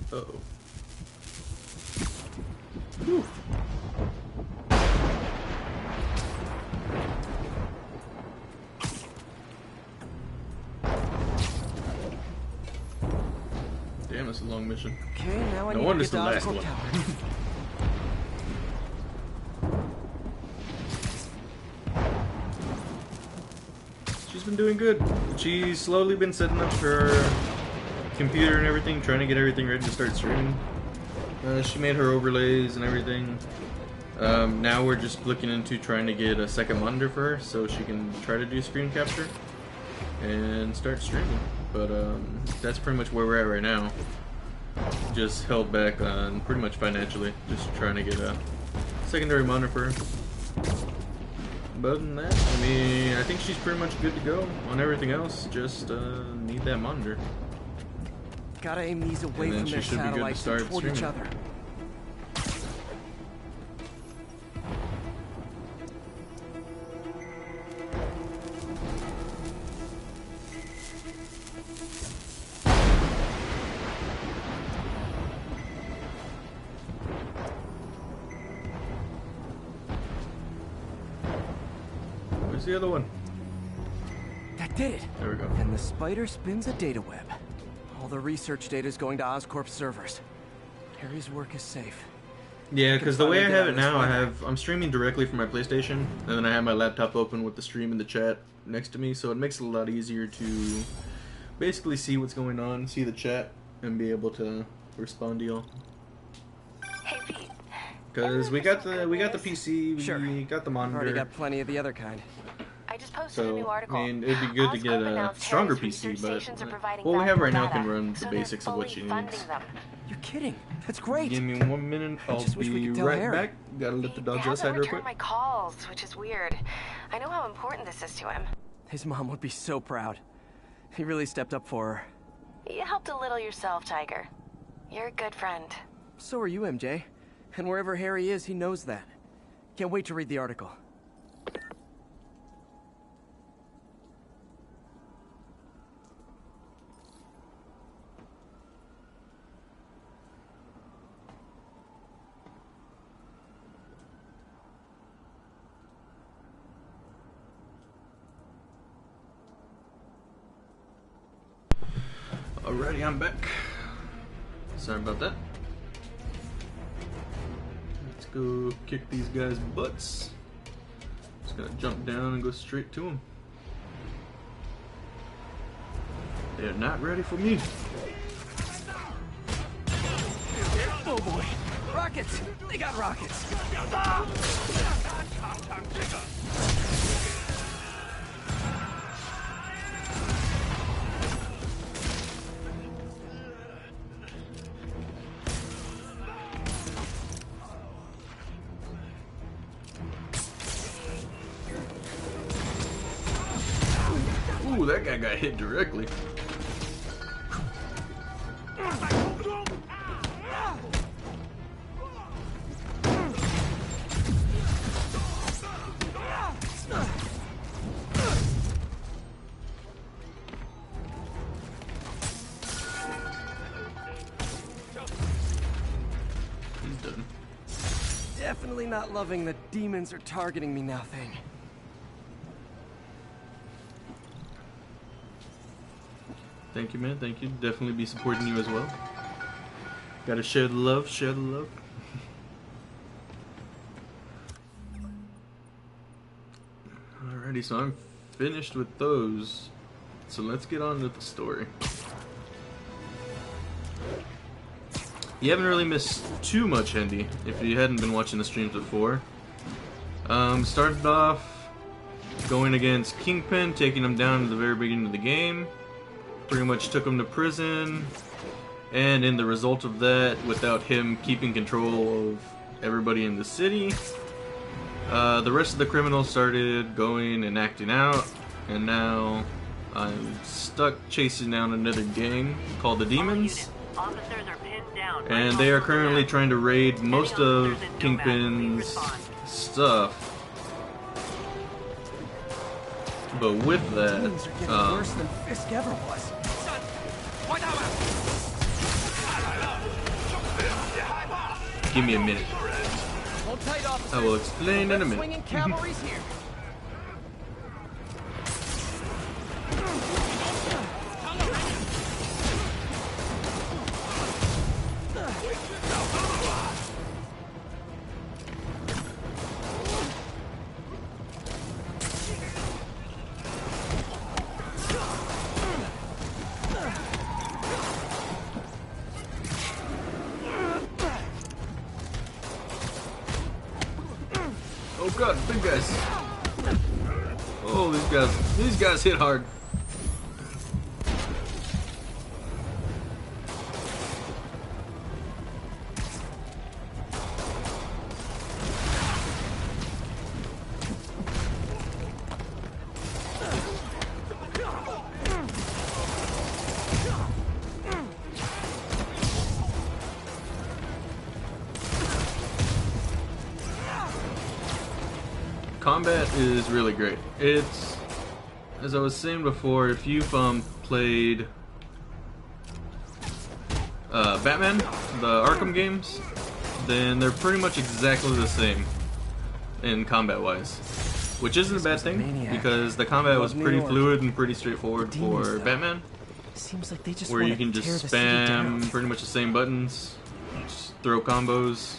Uh-oh. Whew. Damn, it's a long mission. Okay, now I No need wonder to it's get the to last Oscorp one. Tower. She's been doing good. She's slowly been setting up her computer and everything, trying to get everything ready to start streaming. She made her overlays and everything. Now we're just looking into trying to get a second monitor for her so she can try to do screen capture and start streaming. But that's pretty much where we're at right now. Just held back on pretty much financially, just trying to get a secondary monitor for her. But other than that, I mean, I think she's pretty much good to go on everything else. Just need that monitor. Gotta aim these away from their satellites and toward each other. the other one? That did it. There we go. And the spider spins a data web. All the research data is going to Oscorp servers. Harry's work is safe. Yeah, because the way I have it now, spider. I'm streaming directly from my PlayStation, and then I have my laptop open with the stream in the chat next to me, so it makes it a lot easier to basically see what's going on, see the chat, and be able to respond to y'all. Hey Pete. Because we got the PC, we got the monitor. I've already got plenty of the other kind. I just posted a new So, article. I mean, it'd be good to get a stronger PC, but what we have right now can run the basics of what you need. You're kidding. That's great. Give me 1 minute, I'll be right back. Gotta let the dogs outside real quick. My calls, which is weird. I know how important this is to him. His mom would be so proud. He really stepped up for her. You helped a little yourself, Tiger. You're a good friend. So are you, MJ. And wherever Harry is, he knows that. Can't wait to read the article. Alrighty, I'm back. Sorry about that. Let's go kick these guys' butts. Just gonna jump down and go straight to them. They're not ready for me. Oh boy! Rockets! They got rockets! Ooh, that guy got hit directly. He's done. Definitely not loving the demons are targeting me now thing. Thank you, man. Thank you. Definitely be supporting you as well. Gotta share the love. Share the love. Alrighty, so I'm finished with those. So let's get on with the story. You haven't really missed too much, Hendy, if you hadn't been watching the streams before. Started off going against Kingpin, taking him down at the very beginning of the game. Pretty much took him to prison, and in the result of that, without him keeping control of everybody in the city, the rest of the criminals started going and acting out, and now I'm stuck chasing down another gang called the Demons, and they are currently trying to raid most of Kingpin's stuff. But with that, Demons are getting worse than Fisk ever was. give me a minute. I will explain in a minute. Swinging cavalry's here. Oh god, big guys. Oh, these guys hit hard. Combat is really great. It's, as I was saying before, if you've played Batman, the Arkham games, then they're pretty much exactly the same in combat-wise. which isn't a bad thing because the combat was pretty fluid and pretty straightforward for Batman. Seems like they just where you can just spam pretty much the same buttons, just throw combos.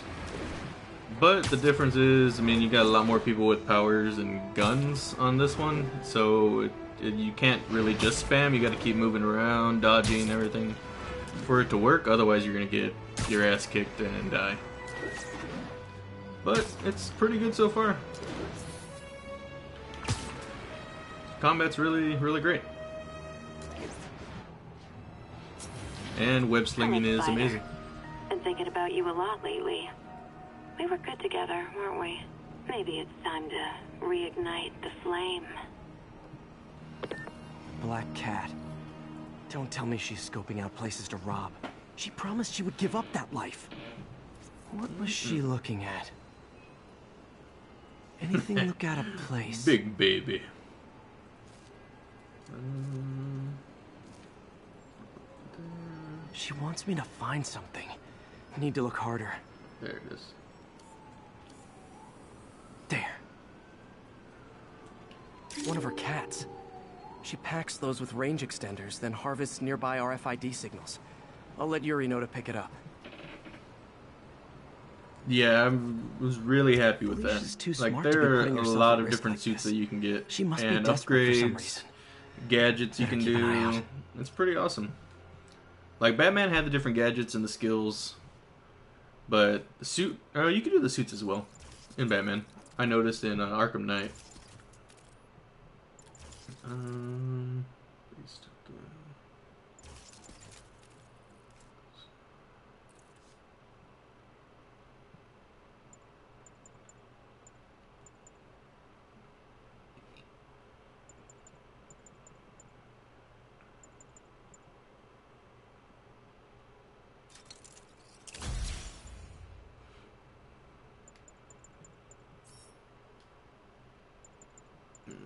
But the difference is, I mean, you got a lot more people with powers and guns on this one, so you can't really just spam. You got to keep moving around, dodging, everything for it to work. Otherwise, you're gonna get your ass kicked and die. But it's pretty good so far. Combat's really, really great. And web slinging is amazing. Been thinking about you a lot lately. We were good together, weren't we? Maybe it's time to reignite the flame. Black Cat. Don't tell me she's scoping out places to rob. She promised she would give up that life. What was she looking at? Anything look out of place? Big baby. She wants me to find something. I need to look harder. There it is. There. One of her cats. She packs those with range extenders, then harvests nearby RFID signals. I'll let Yuri know to pick it up. Yeah, I was really happy with that. Like, there are a lot of different suits that you can get, She must and be desperate for some upgrades, reason. gadgets you can do. It's pretty awesome. Like, Batman had the different gadgets and the skills, but the suit, you can do the suits as well in Batman. I noticed in Arkham Knight.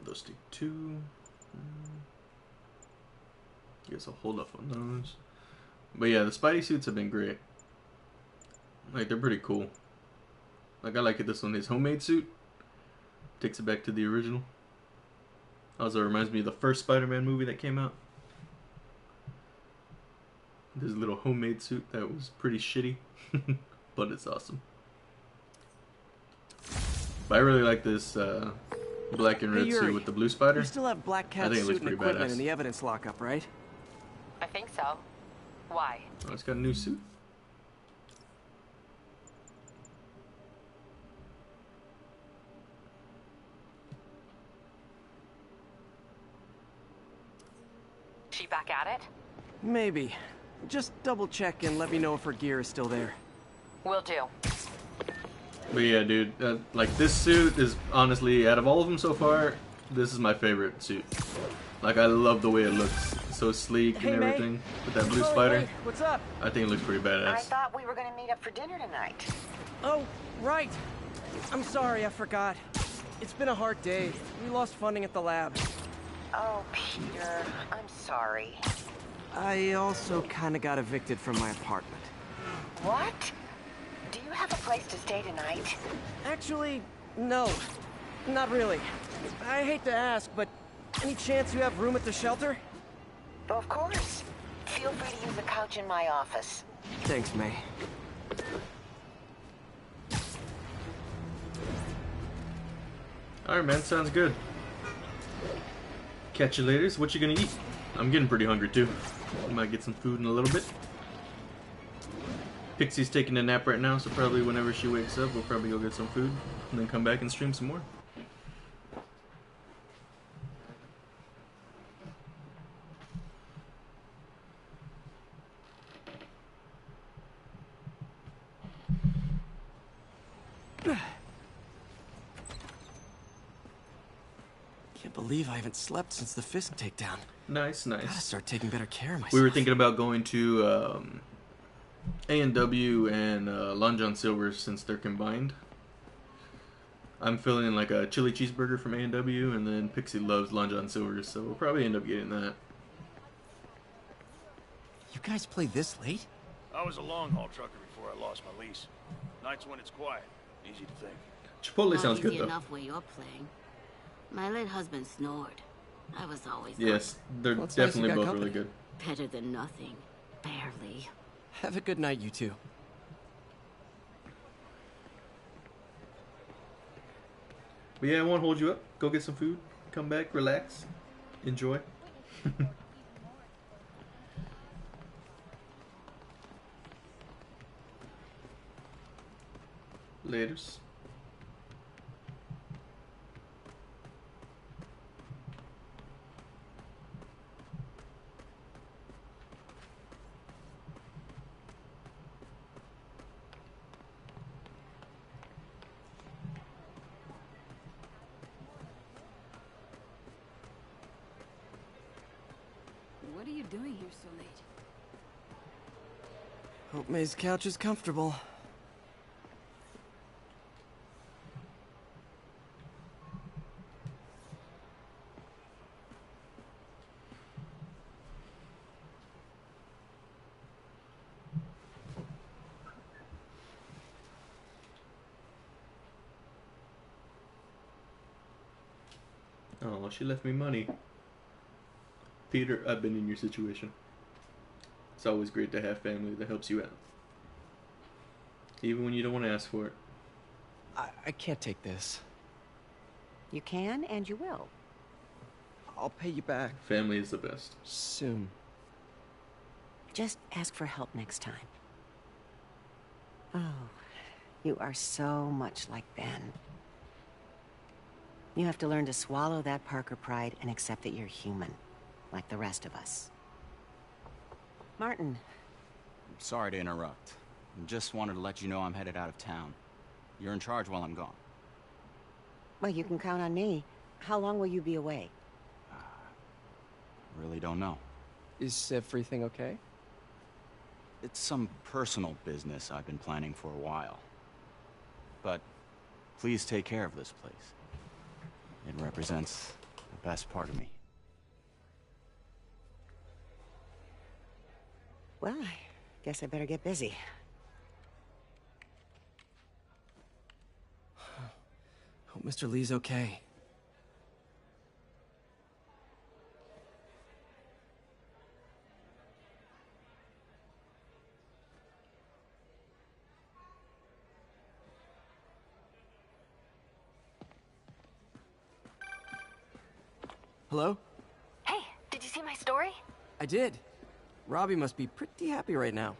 Those take 2. Guess I'll hold off on those. But yeah, the Spidey suits have been great. Like, they're pretty cool. Like, I like it. This one, his homemade suit takes it back to the original. Also reminds me of the first Spider-Man movie that came out. This little homemade suit that was pretty shitty, but it's awesome. But I really like this black and red suit with the blue spider. You still have Black Cat's suit and equipment in the evidence lockup, right? I think so. Why? Oh, it's got a new suit. She back at it? Maybe. Just double check and let me know if her gear is still there. Will do. But yeah, dude, like, this suit is honestly, out of all of them so far, this is my favorite suit. Like, I love the way it looks. It's so sleek and everything. With that blue spider. Hey, what's up? I think it looks pretty badass. I thought we were gonna meet up for dinner tonight. Oh, right. I'm sorry, I forgot. It's been a hard day. We lost funding at the lab. Oh, Peter, I'm sorry. I also kind of got evicted from my apartment. What? Do you have a place to stay tonight? Actually, no. Not really. I hate to ask, but any chance you have room at the shelter? Of course. Feel free to use the couch in my office. Thanks, May. Alright, man, sounds good. Catch you later. What you gonna eat? I'm getting pretty hungry too. I might get some food in a little bit. Pixie's taking a nap right now, so probably whenever she wakes up, we'll probably go get some food and then come back and stream some more. Can't believe I haven't slept since the Fisk takedown. Nice, nice. Gotta start taking better care of myself. We were thinking about going to A&W and Long John Silver's since they're combined. I'm feeling like a chili cheeseburger from A&W, and then Pixie loves Long John Silver's, so we'll probably end up getting that. You guys play this late? I was a long-haul trucker before I lost my lease. Nights when it's quiet. Easy to think. Chipotle sounds good, easy though. enough where you're playing. My late husband snored. I was always Yes, they're Well, it's nice you definitely got both company. really good. better than nothing. Barely. Have a good night, you two. But yeah, I won't hold you up. Go get some food. Come back, relax, enjoy. Laters. What are you doing here so late? Hope May's couch is comfortable. Oh, she left me money. Peter, I've been in your situation. It's always great to have family that helps you out. Even when you don't want to ask for it. I can't take this. You can and you will. I'll pay you back. Family is the best. Soon. Just ask for help next time. Oh, you are so much like Ben. You have to learn to swallow that Parker pride and accept that you're human, like the rest of us. Martin. Sorry to interrupt. Just wanted to let you know I'm headed out of town. You're in charge while I'm gone. Well, you can count on me. How long will you be away? Really don't know. Is everything okay? It's some personal business I've been planning for a while. But please take care of this place. It represents the best part of me. Well, I guess I better get busy. Hope Mr. Lee's okay. Hello? Hey, did you see my story? I did. Robbie must be pretty happy right now.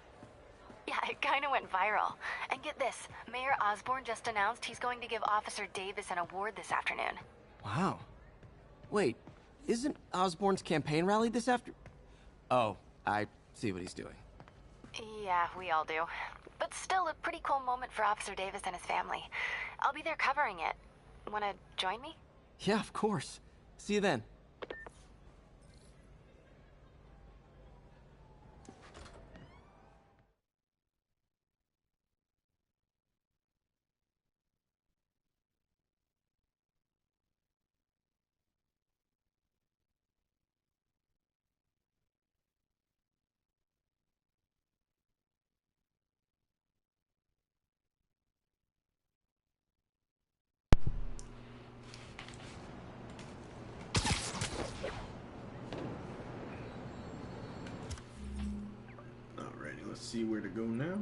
Yeah, it kinda went viral. And get this, Mayor Osborn just announced he's going to give Officer Davis an award this afternoon. Wow. Wait, isn't Osborn's campaign rally this after... Oh, I see what he's doing. Yeah, we all do. But still a pretty cool moment for Officer Davis and his family. I'll be there covering it. Wanna join me? Yeah, of course. See you then. Alrighty, let's see where to go now.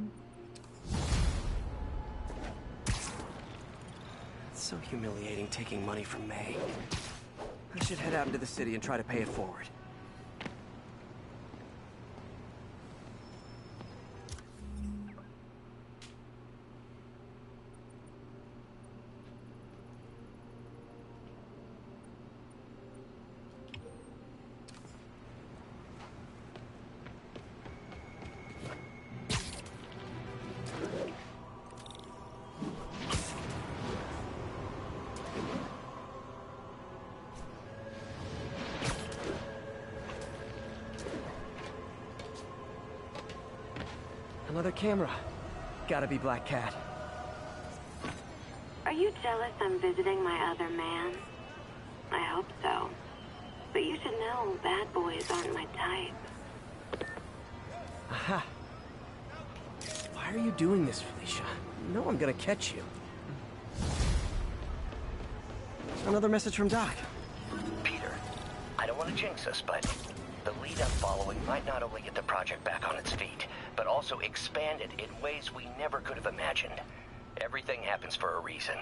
It's so humiliating taking money from May. I should head out into the city and try to pay it forward. Another camera. Gotta be Black Cat. Are you jealous I'm visiting my other man? I hope so. But you should know bad boys aren't my type. Aha. Why are you doing this, Felicia? You know I'm gonna catch you. Another message from Doc. Peter, I don't want to jinx us, but the lead I'm following might not only get the project back on its feet, but also expand it in ways we never could have imagined. Everything happens for a reason,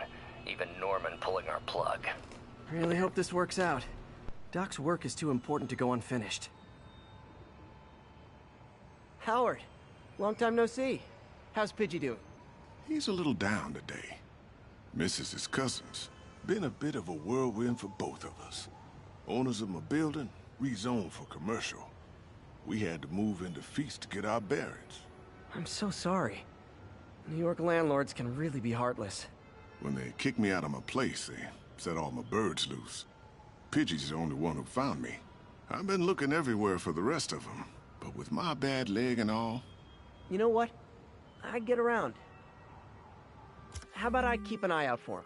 even Norman pulling our plug. Really hope this works out. Doc's work is too important to go unfinished. Howard, long time no see. How's Pidgey doing? He's a little down today. Misses his cousins. Been a bit of a whirlwind for both of us. Owners of my building rezoned for commercial. We had to move into Feast to get our bearings. I'm so sorry. New York landlords can really be heartless. When they kicked me out of my place, they set all my birds loose. Pidgey's the only one who found me. I've been looking everywhere for the rest of them, but with my bad leg and all... You know what? I'd get around. How about I keep an eye out for him?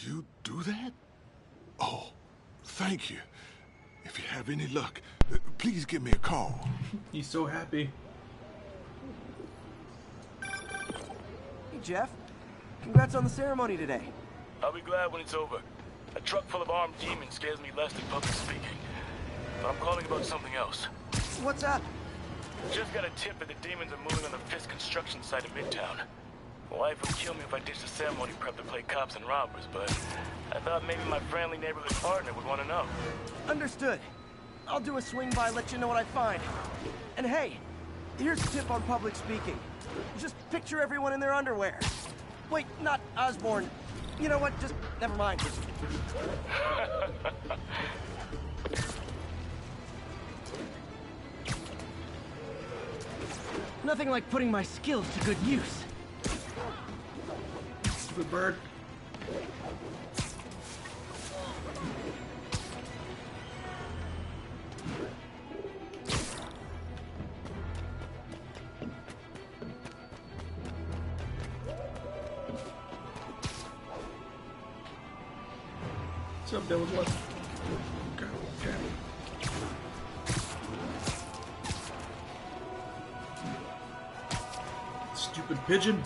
You do that? Oh, thank you. If you have any luck, please give me a call. He's so happy. Hey, Jeff. Congrats on the ceremony today. I'll be glad when it's over. A truck full of armed demons scares me less than public speaking. But I'm calling about something else. What's up? Just got a tip that the demons are moving on the Fisk construction site in Midtown. My wife would kill me if I ditched the ceremony prep to play cops and robbers, but I thought maybe my friendly neighborhood partner would want to know. Understood. I'll do a swing by, let you know what I find. And hey, here's a tip on public speaking. Just picture everyone in their underwear. Wait, not Osborn. You know what? Just never mind. Nothing like putting my skills to good use. Good bird. What's up, Devil's What? Okay. Stupid pigeon.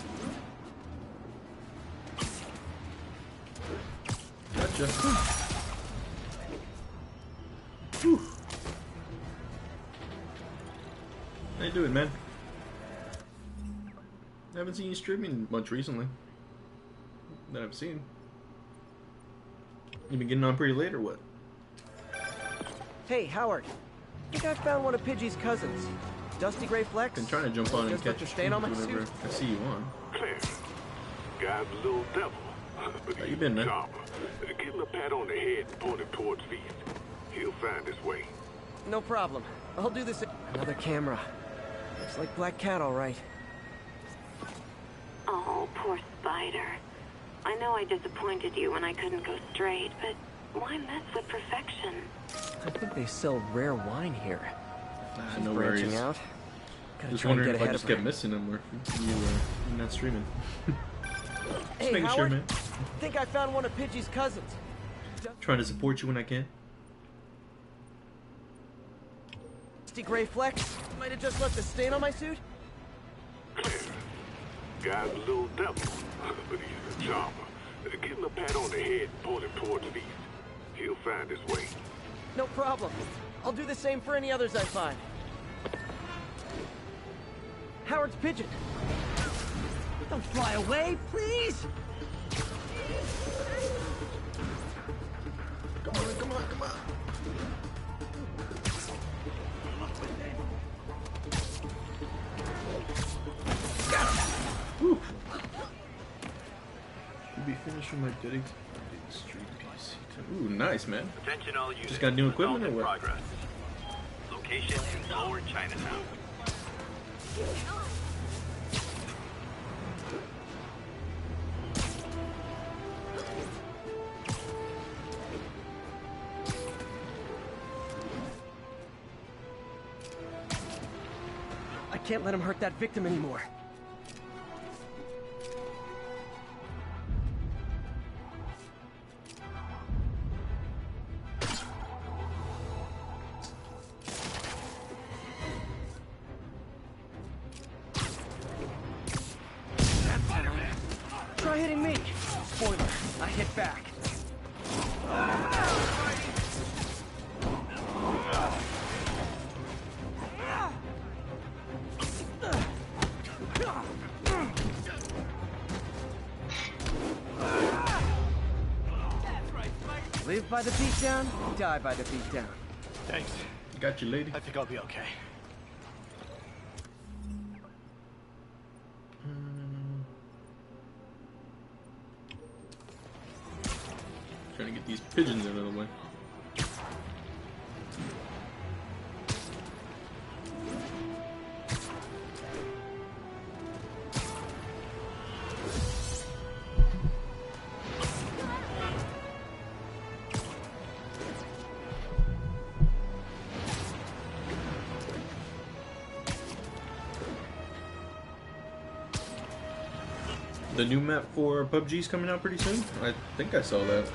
Gotcha. Whew. How you doing, man? I haven't seen you streaming much recently. That I've seen. You been getting on pretty late or what? Hey, Howard. I think I found one of Pidgey's cousins. Dusty Gray Flex. Been trying to jump on and Just catch left a stain on my whatever suit. I see you on. Claire, guy's a little devil. But How you been, man? charmer. Give him a pat on the head and point him towards Feast. He'll find his way. No problem. I'll do this. Another camera. Looks like Black Cat, all right. Oh, poor Spider. I know I disappointed you when I couldn't go straight, but why mess with perfection? I think they sell rare wine here. She's no branching worries. out. Gotta Just try and wondering get if I ahead just of her. kept missing them or if you're not streaming. Hey, making Howard. sure, man. Think I found one of Pidgey's cousins. Trying to support you when I can. Dusty Gray Flex. Might have just left a stain on my suit. Guy's a little devil. But he's a charmer. Give him a pat on the head and point him towards Feast. He'll find his way. No problem. I'll do the same for any others I find. Howard's pigeon. Don't fly away, please! Come on, come on, come on. Whew. Should be finished with my dedicated street piece. Ooh, nice, man. Attention all units. Just got new equipment or Assault in what? progress. Location in Lower Chinatown. can't let him hurt that victim anymore. Try hitting me. Spoiler, I hit back. Live by the beatdown, die by the beatdown. Thanks. Got you, lady. I think I'll be okay. Trying to get these pigeons out of the way. The new map for PUBG's coming out pretty soon. I think I saw that.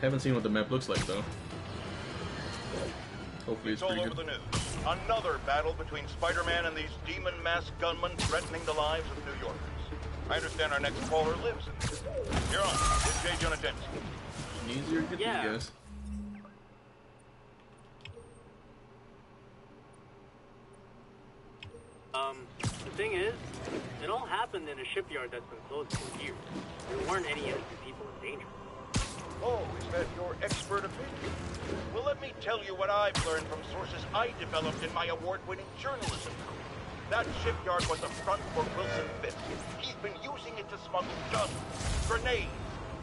Haven't seen what the map looks like though. Hopefully it's all pretty over good. the news. Another battle between Spider-Man and these demon masked gunmen threatening the lives of New Yorkers. I understand our next caller lives in this. You're on with J. Jonah Dempsey. Easier to get these guys. The thing is, it all happened in a shipyard that's been closed for years. There weren't any innocent people in danger. Oh, is that your expert opinion? Well, let me tell you what I've learned from sources I developed in my award-winning journalism career. That shipyard was a front for Wilson Fisk. He's been using it to smuggle guns, grenades,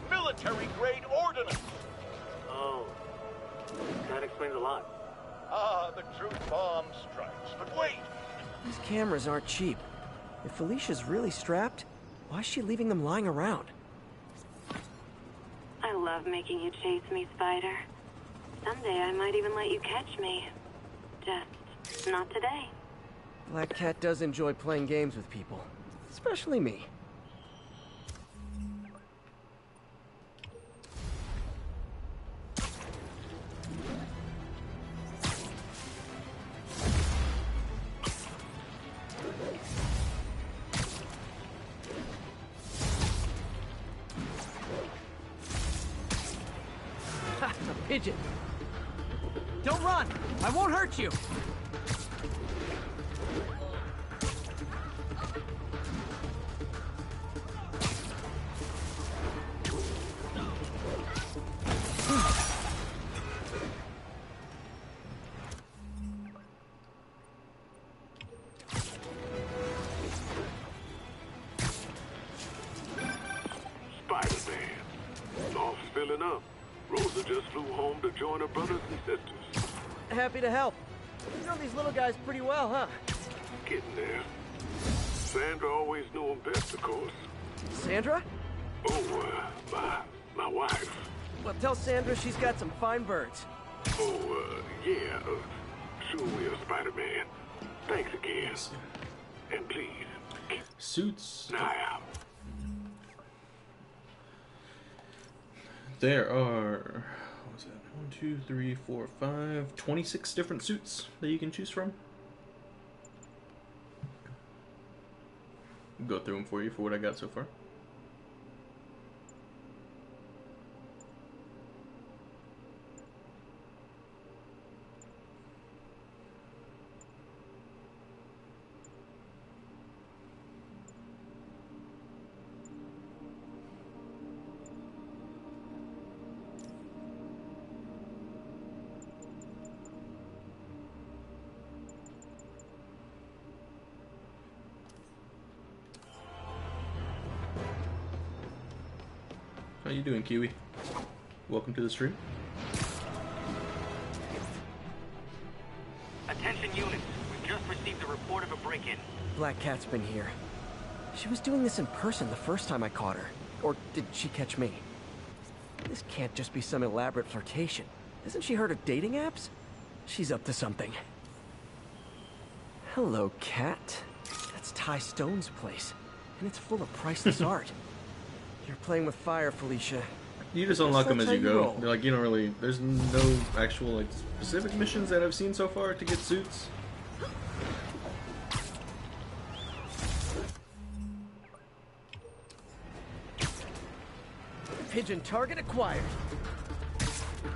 military-grade ordnance. Oh, that explains a lot. Ah, the truth bomb strikes. But wait! These cameras aren't cheap. If Felicia's really strapped, why is she leaving them lying around? I love making you chase me, Spider. Someday I might even let you catch me. Just not today. Black Cat does enjoy playing games with people. Especially me. A pigeon. Don't run! I won't hurt you! Spider-Man. Loft's filling up. Rosa just flew home to join her brothers and sisters. Happy to help. You know these little guys pretty well, huh? Getting there. Sandra always knew him best, of course. Sandra? Oh, my wife. Well, tell Sandra she's got some fine birds. Oh, yeah. Sure will, Spider-Man. Thanks again. And please, Suits. an eye out. There are, what was that? 1, 2, 3, 4, 5, 26 different suits that you can choose from. Go through them for you for what I got so far. How you doing, Kiwi? Welcome to the stream. Attention units, we've just received a report of a break-in. Black Cat's been here. She was doing this in person the first time I caught her. Or did she catch me? This can't just be some elaborate flirtation. Hasn't she heard of dating apps? She's up to something. Hello, cat. That's Ty Stone's place, and it's full of priceless art. You're playing with fire, Felicia. You just unlock them as you go. roll. They're like, you don't really. There's no actual like specific missions that I've seen so far to get suits. Pigeon target acquired.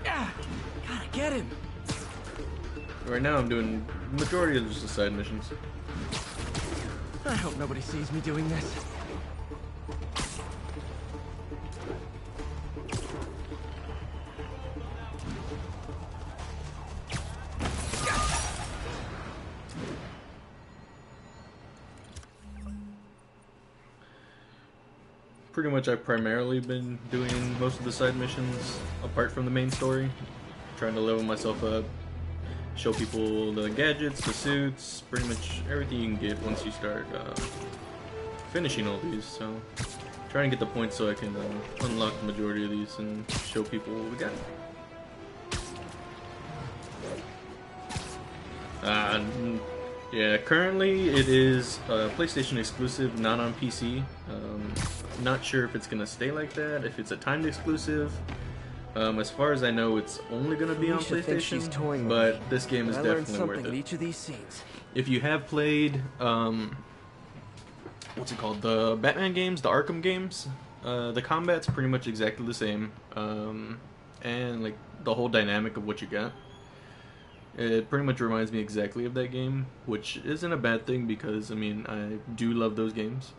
Ah, gotta get him. Right now, I'm doing the majority of just the side missions. I hope nobody sees me doing this. Pretty much, I've primarily been doing most of the side missions apart from the main story, trying to level myself up, show people the gadgets, the suits, pretty much everything you can get once you start finishing all these. So, trying to get the points so I can unlock the majority of these and show people what we got. Yeah, currently it is PlayStation exclusive, not on PC. Not sure if it's gonna stay like that, if it's a timed exclusive. As far as I know, it's only gonna be on PlayStation, but this game is definitely worth it. Each of these scenes. If you have played, what's it called, the Batman games, the Arkham games, the combat's pretty much exactly the same, and like the whole dynamic of what you got. It pretty much reminds me exactly of that game, which isn't a bad thing because, I mean, I do love those games.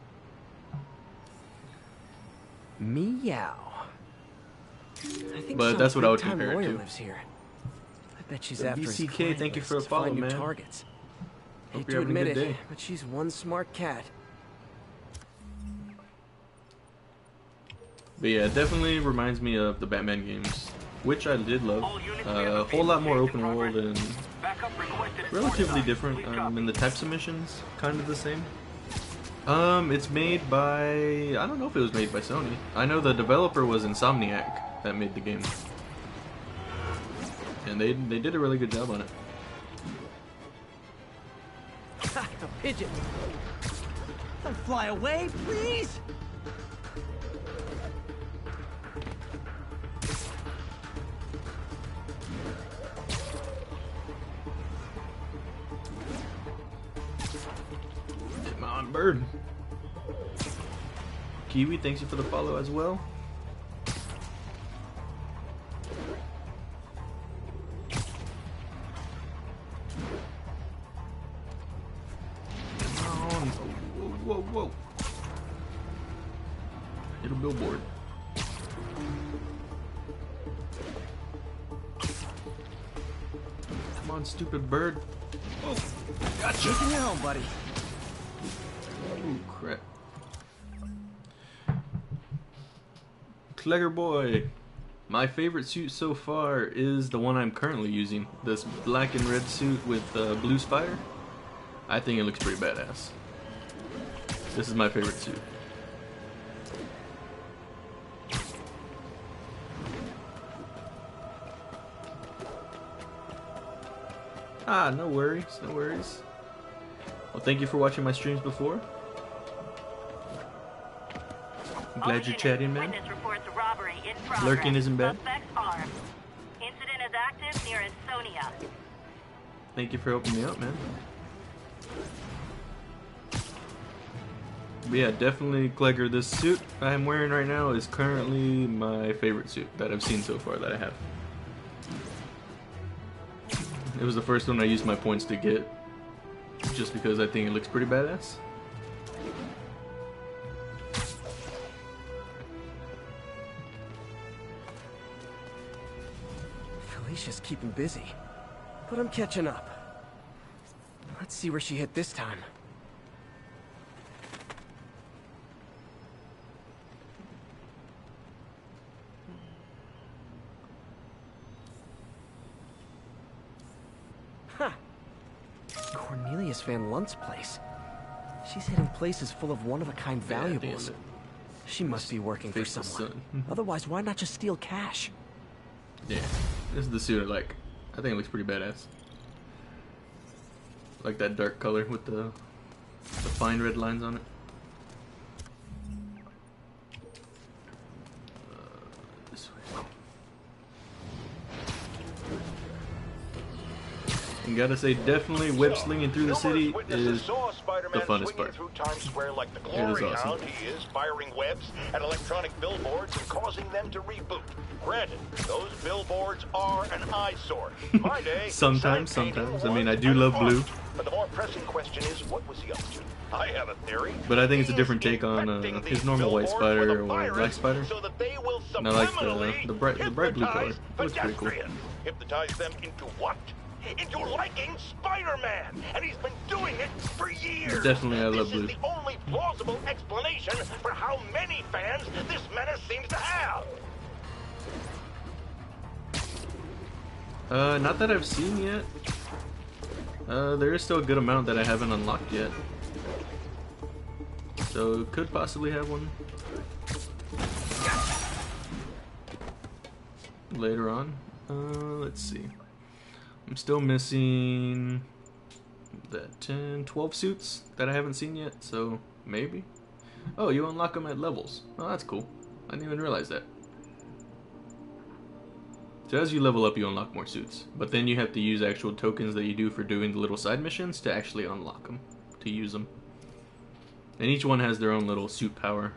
Meow. I think But that's what I would compare it to. Lives here. I bet she's The after his BCK, client thank you list for the to follow, find new man. targets. Hope Hate you're to having a admit good it, day. but she's one smart cat. But yeah, it definitely reminds me of the Batman games, which I did love. A whole lot more open world and relatively different in the types of missions, kind of the same. It's made by, I don't know if it was made by Sony. I know the developer was Insomniac that made the game, and they did a really good job on it. A pigeon. Don't fly away, please. Come on, bird. Kiwi, thanks you for the follow as well. Come on. Whoa, whoa, whoa. Hit a billboard. Come on, stupid bird. Oh, gotcha. Taking you home, buddy. Ooh, crap. Clegger boy. My favorite suit so far is the one I'm currently using. This black and red suit with blue spider. I think it looks pretty badass. This is my favorite suit. Ah, no worries, no worries. Well, thank you for watching my streams before. I'm glad you're chatting, man. Lurking isn't bad. Incident is active near Estonia. Thank you for helping me out, man. But yeah, definitely Clegger. This suit I'm wearing right now is currently my favorite suit that I've seen so far that I have. It was the first one I used my points to get, just because I think it looks pretty badass. Felicia's keeping busy, but I'm catching up. Let's see where she hit this time. Huh. Cornelius Van Lunt's place. She's hidden places full of one-of-a-kind valuables. She must be working for someone. Otherwise, why not just steal cash? Yeah, this is the suit I like. I think it looks pretty badass. Like that dark color with the fine red lines on it. This way. And gotta say, definitely web slinging through the city is the funnest part. Through Times Square like the It is glory awesome. hound he is, firing webs at electronic billboards and causing them to reboot. Granted, those billboards are an eyesore. In my day, Sometimes. I mean, I do love blue. But the more pressing question is, what was he up to? I have a theory. But I think it's a different take on his normal white spider or black spider. And I like the bright blue color. It looks pretty cool. Hypnotize them into what? Into liking Spider-Man, and he's been doing it for years. Definitely, I love blue. This is the only plausible explanation for how many fans this menace seems to have. Not that I've seen yet. There is still a good amount that I haven't unlocked yet. So, could possibly have one later on. Let's see. I'm still missing that 10, 12 suits that I haven't seen yet, so maybe. Oh, you unlock them at levels. Oh, that's cool. I didn't even realize that. So as you level up, you unlock more suits, but then you have to use actual tokens that you do for doing the little side missions to actually unlock them, to use them. And each one has their own little suit power.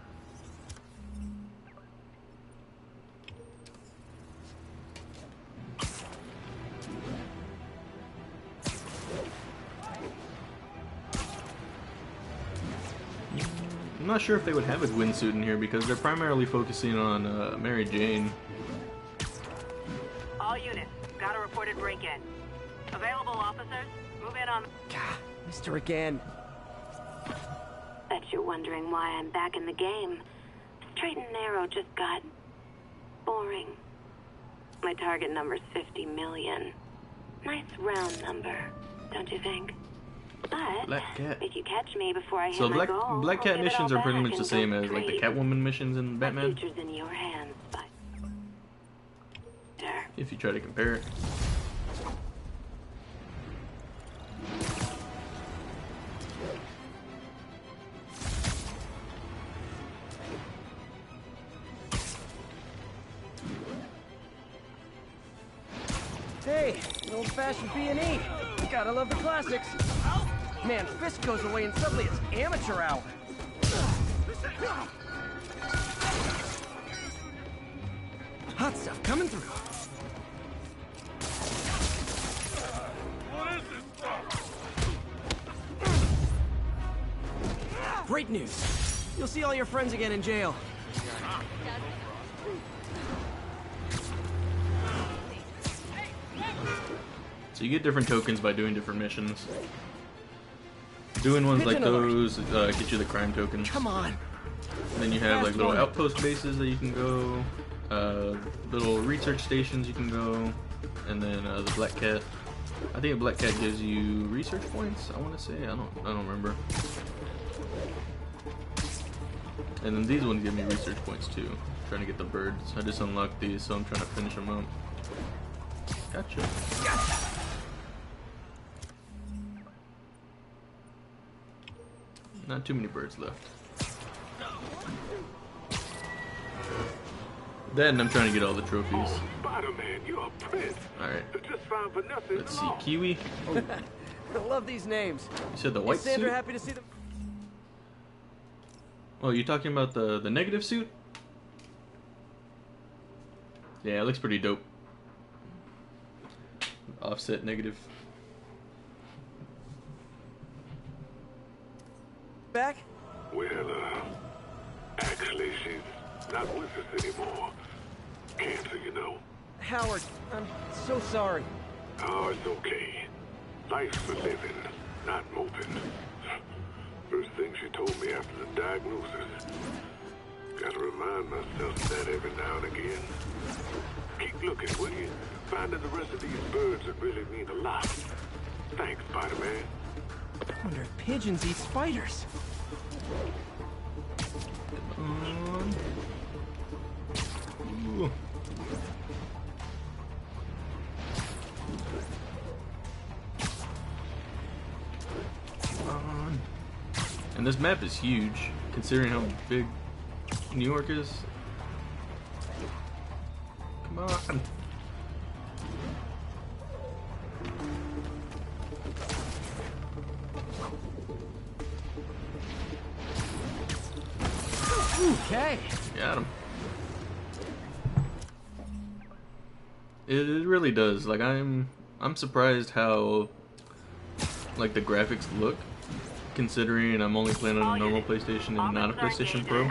I'm not sure if they would have a Gwen suit in here because they're primarily focusing on Mary Jane. All units, got a reported break-in. Available officers, move in on... God, Mr. Again. Bet you're wondering why I'm back in the game. Straight and narrow just got... boring. My target number's 50 million. Nice round number, don't you think? But Black Cat. if you catch me before I hit So my goal, Black I'll Cat give it missions all are pretty back much the and same go as like the straight. Catwoman missions in My Batman. future's in your hands, Spider. If you try to compare it. Hey, an old-fashioned B&E. Gotta love the classics. Man, Fisk goes away and suddenly it's amateur hour. Hot stuff coming through. What is this stuff? Great news. You'll see all your friends again in jail. So you get different tokens by doing different missions. Doing ones like those get you the crime tokens. Come on. And then you have like little outpost bases that you can go, little research stations you can go, and then the Black Cat. I think a Black Cat gives you research points. I want to say I don't remember. And then these ones give me research points too. I'm trying to get the birds. I just unlocked these, so I'm trying to finish them up. Gotcha. Not too many birds left. Then I'm trying to get all the trophies. Spider-Man, you're a prince. Alright. Just fine for nothing. Let's see. Kiwi. Oh. I love these names. You said the white Is Sandra suit? happy to see them? Oh, you talking about the negative suit? Yeah, it looks pretty dope. Offset negative. Back? Well, actually, she's not with us anymore. Cancer, you know. Howard, I'm so sorry. Oh, it's okay. Life's for living, not moping. First thing she told me after the diagnosis. Gotta remind myself of that every now and again. Keep looking, will you? Finding the rest of these birds would really mean a lot. Thanks, Spider-Man. I wonder if pigeons eat spiders. on. Ooh. On. And this map is huge, considering how big New York is. Come on. Okay. Got him. It really does. Like I'm surprised how like the graphics look, considering I'm only playing on a normal PlayStation and not a PlayStation Pro.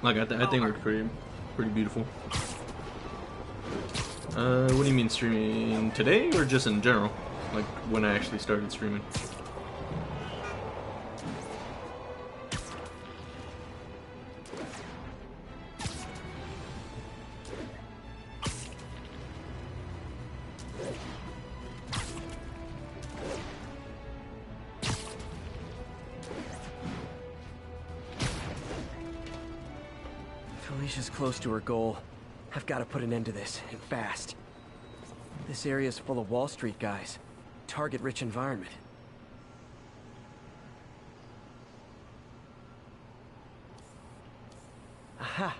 Like I think it looks pretty beautiful. What do you mean streaming today or just in general? Like when I actually started streaming? Felicia's close to her goal. I've got to put an end to this, and fast. This area's full of Wall Street guys. Target-rich environment. Aha!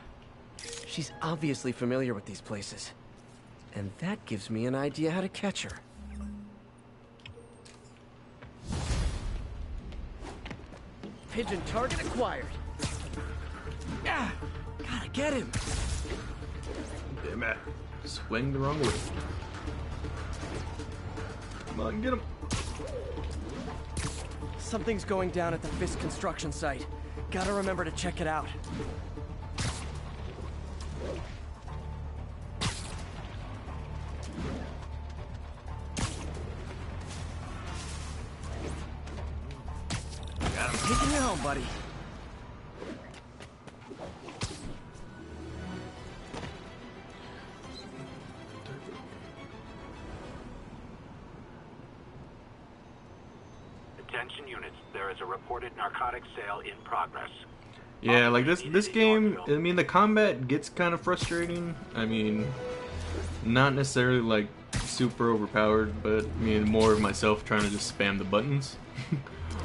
She's obviously familiar with these places. And that gives me an idea how to catch her. Pigeon target acquired. Ah! Gotta get him! Damn it. Swing the wrong way. Come on, get him. Something's going down at the Fisk construction site. Gotta remember to check it out. Got him. Taking you home, buddy. Attention units, there is a reported narcotics sale in progress. Yeah, like this game, I mean, the combat gets kind of frustrating. I mean, not necessarily like super overpowered, but I mean more of myself trying to just spam the buttons.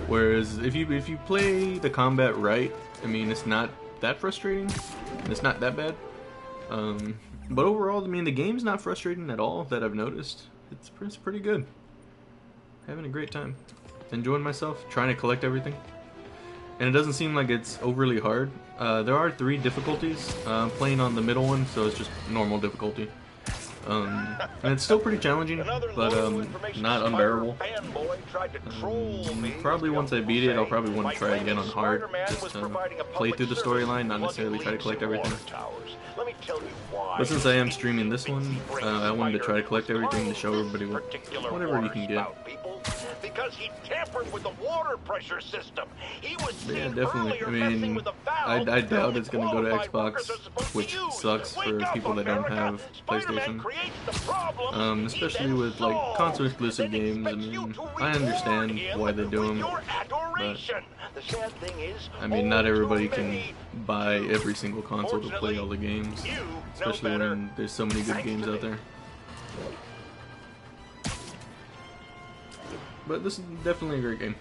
Whereas if you play the combat right, I mean, it's not that frustrating. It's not that bad. But overall, I mean, the game's not frustrating at all that I've noticed. It's pretty good. Having a great time. Enjoying myself, trying to collect everything. And it doesn't seem like it's overly hard. There are 3 difficulties. I'm playing on the middle one, so it's just normal difficulty. And it's still pretty challenging, but not unbearable. Probably once I beat it, I'll probably want to try again on hard, just to play through the storyline, not necessarily try to collect everything. But since I am streaming this one, I wanted to try to collect everything to show everybody whatever you can get. Because he tampered with the water pressure system. He was yeah, definitely. I mean, I doubt it's going to go to Xbox, which sucks for people that don't have PlayStation. Especially with like console exclusive games. I mean, I understand why they do them, but I mean, not everybody can buy every single console to play all the games, especially when there's so many good games out there. But this is definitely a great game.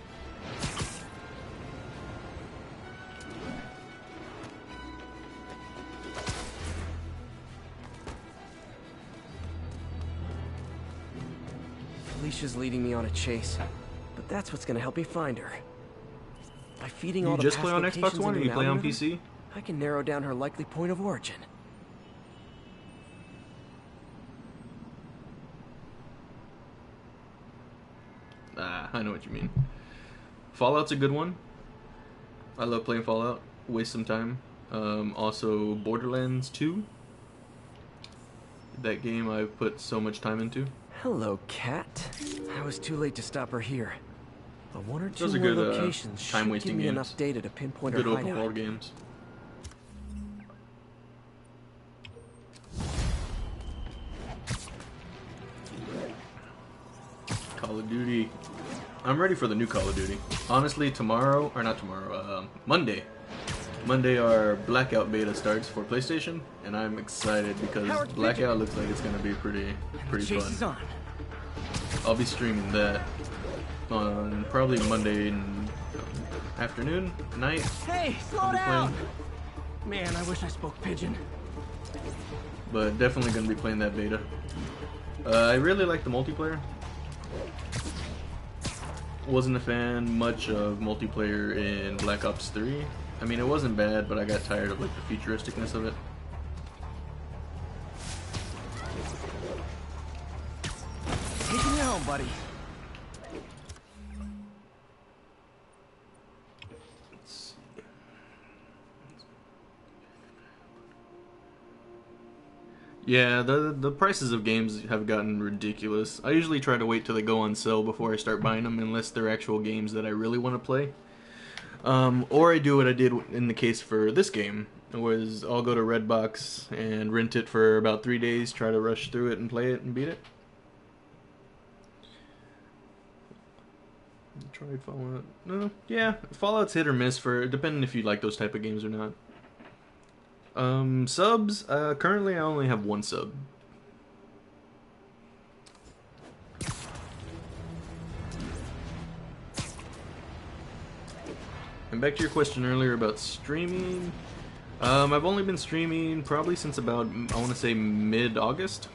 Felicia's leading me on a chase, but that's what's gonna help me find her. By feeding all the just past play on locations Xbox One, or into you an play on algorithm, PC? I can narrow down her likely point of origin. I know what you mean. Fallout's a good one. I love playing Fallout. Waste some time. Also, Borderlands 2. That game I've put so much time into. Hello, cat. I was too late to stop her here. But 1 or 2 Those are more good locations should time-wasting give me games. enough data to pinpoint Good her open hideout. world games. Call of Duty. I'm ready for the new Call of Duty. Honestly, tomorrow, or not tomorrow, Monday. Monday our Blackout beta starts for PlayStation, and I'm excited because Blackout looks like it's gonna be pretty fun. I'll be streaming that on probably Monday afternoon, night. Hey, slow down! Man, I wish I spoke pigeon. But definitely gonna be playing that beta. I really like the multiplayer. Wasn't a fan much of multiplayer in Black Ops 3. I mean, it wasn't bad, but I got tired of like the futuristicness of it. Taking you home, buddy. Yeah, the prices of games have gotten ridiculous. I usually try to wait till they go on sale before I start buying them, unless they're actual games that I really want to play. Or I do what I did in the case for this game, was I'll go to Redbox and rent it for about 3 days, try to rush through it and play it and beat it. Tried Fallout. No, yeah, Fallout's hit or miss for depending if you like those type of games or not. Subs, currently I only have 1 sub. And back to your question earlier about streaming. I've only been streaming probably since about, I want to say, mid-August.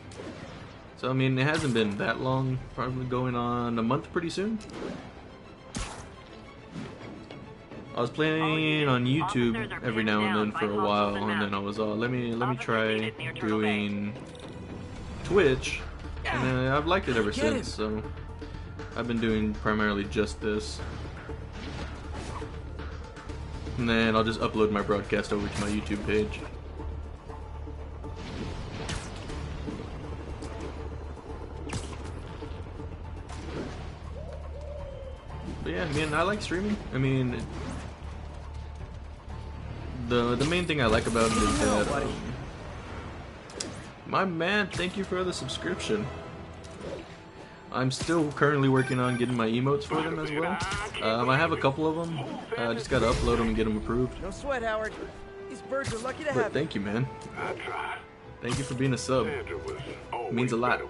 So, I mean, it hasn't been that long. Probably going on a month pretty soon. I was playing on YouTube every now and then for a while, and then I was let me try doing Twitch, and then I've liked it ever since. So I've been doing primarily just this, and then I'll just upload my broadcast over to my YouTube page. But yeah, man, I like streaming. I mean, the main thing I like about it is that my man, thank you for the subscription. I'm still currently working on getting my emotes for them as well. I have a couple of them. I just gotta upload them and get them approved. No sweat, Howard. These birds are lucky to have you. But thank you, man. Thank you for being a sub. It means a lot.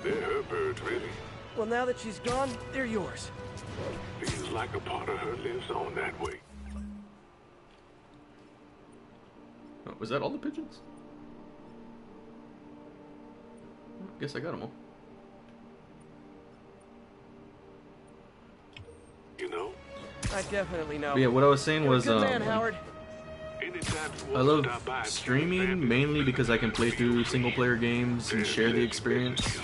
They're her birds, really. Well, now that she's gone, they're yours. Feels like a part of her lives on that way. Oh, was that all the pigeons? Guess I got them all. You know? I definitely know. But yeah, what I was saying was, Good man, Howard. I love streaming mainly because I can play through single-player games and share the experience.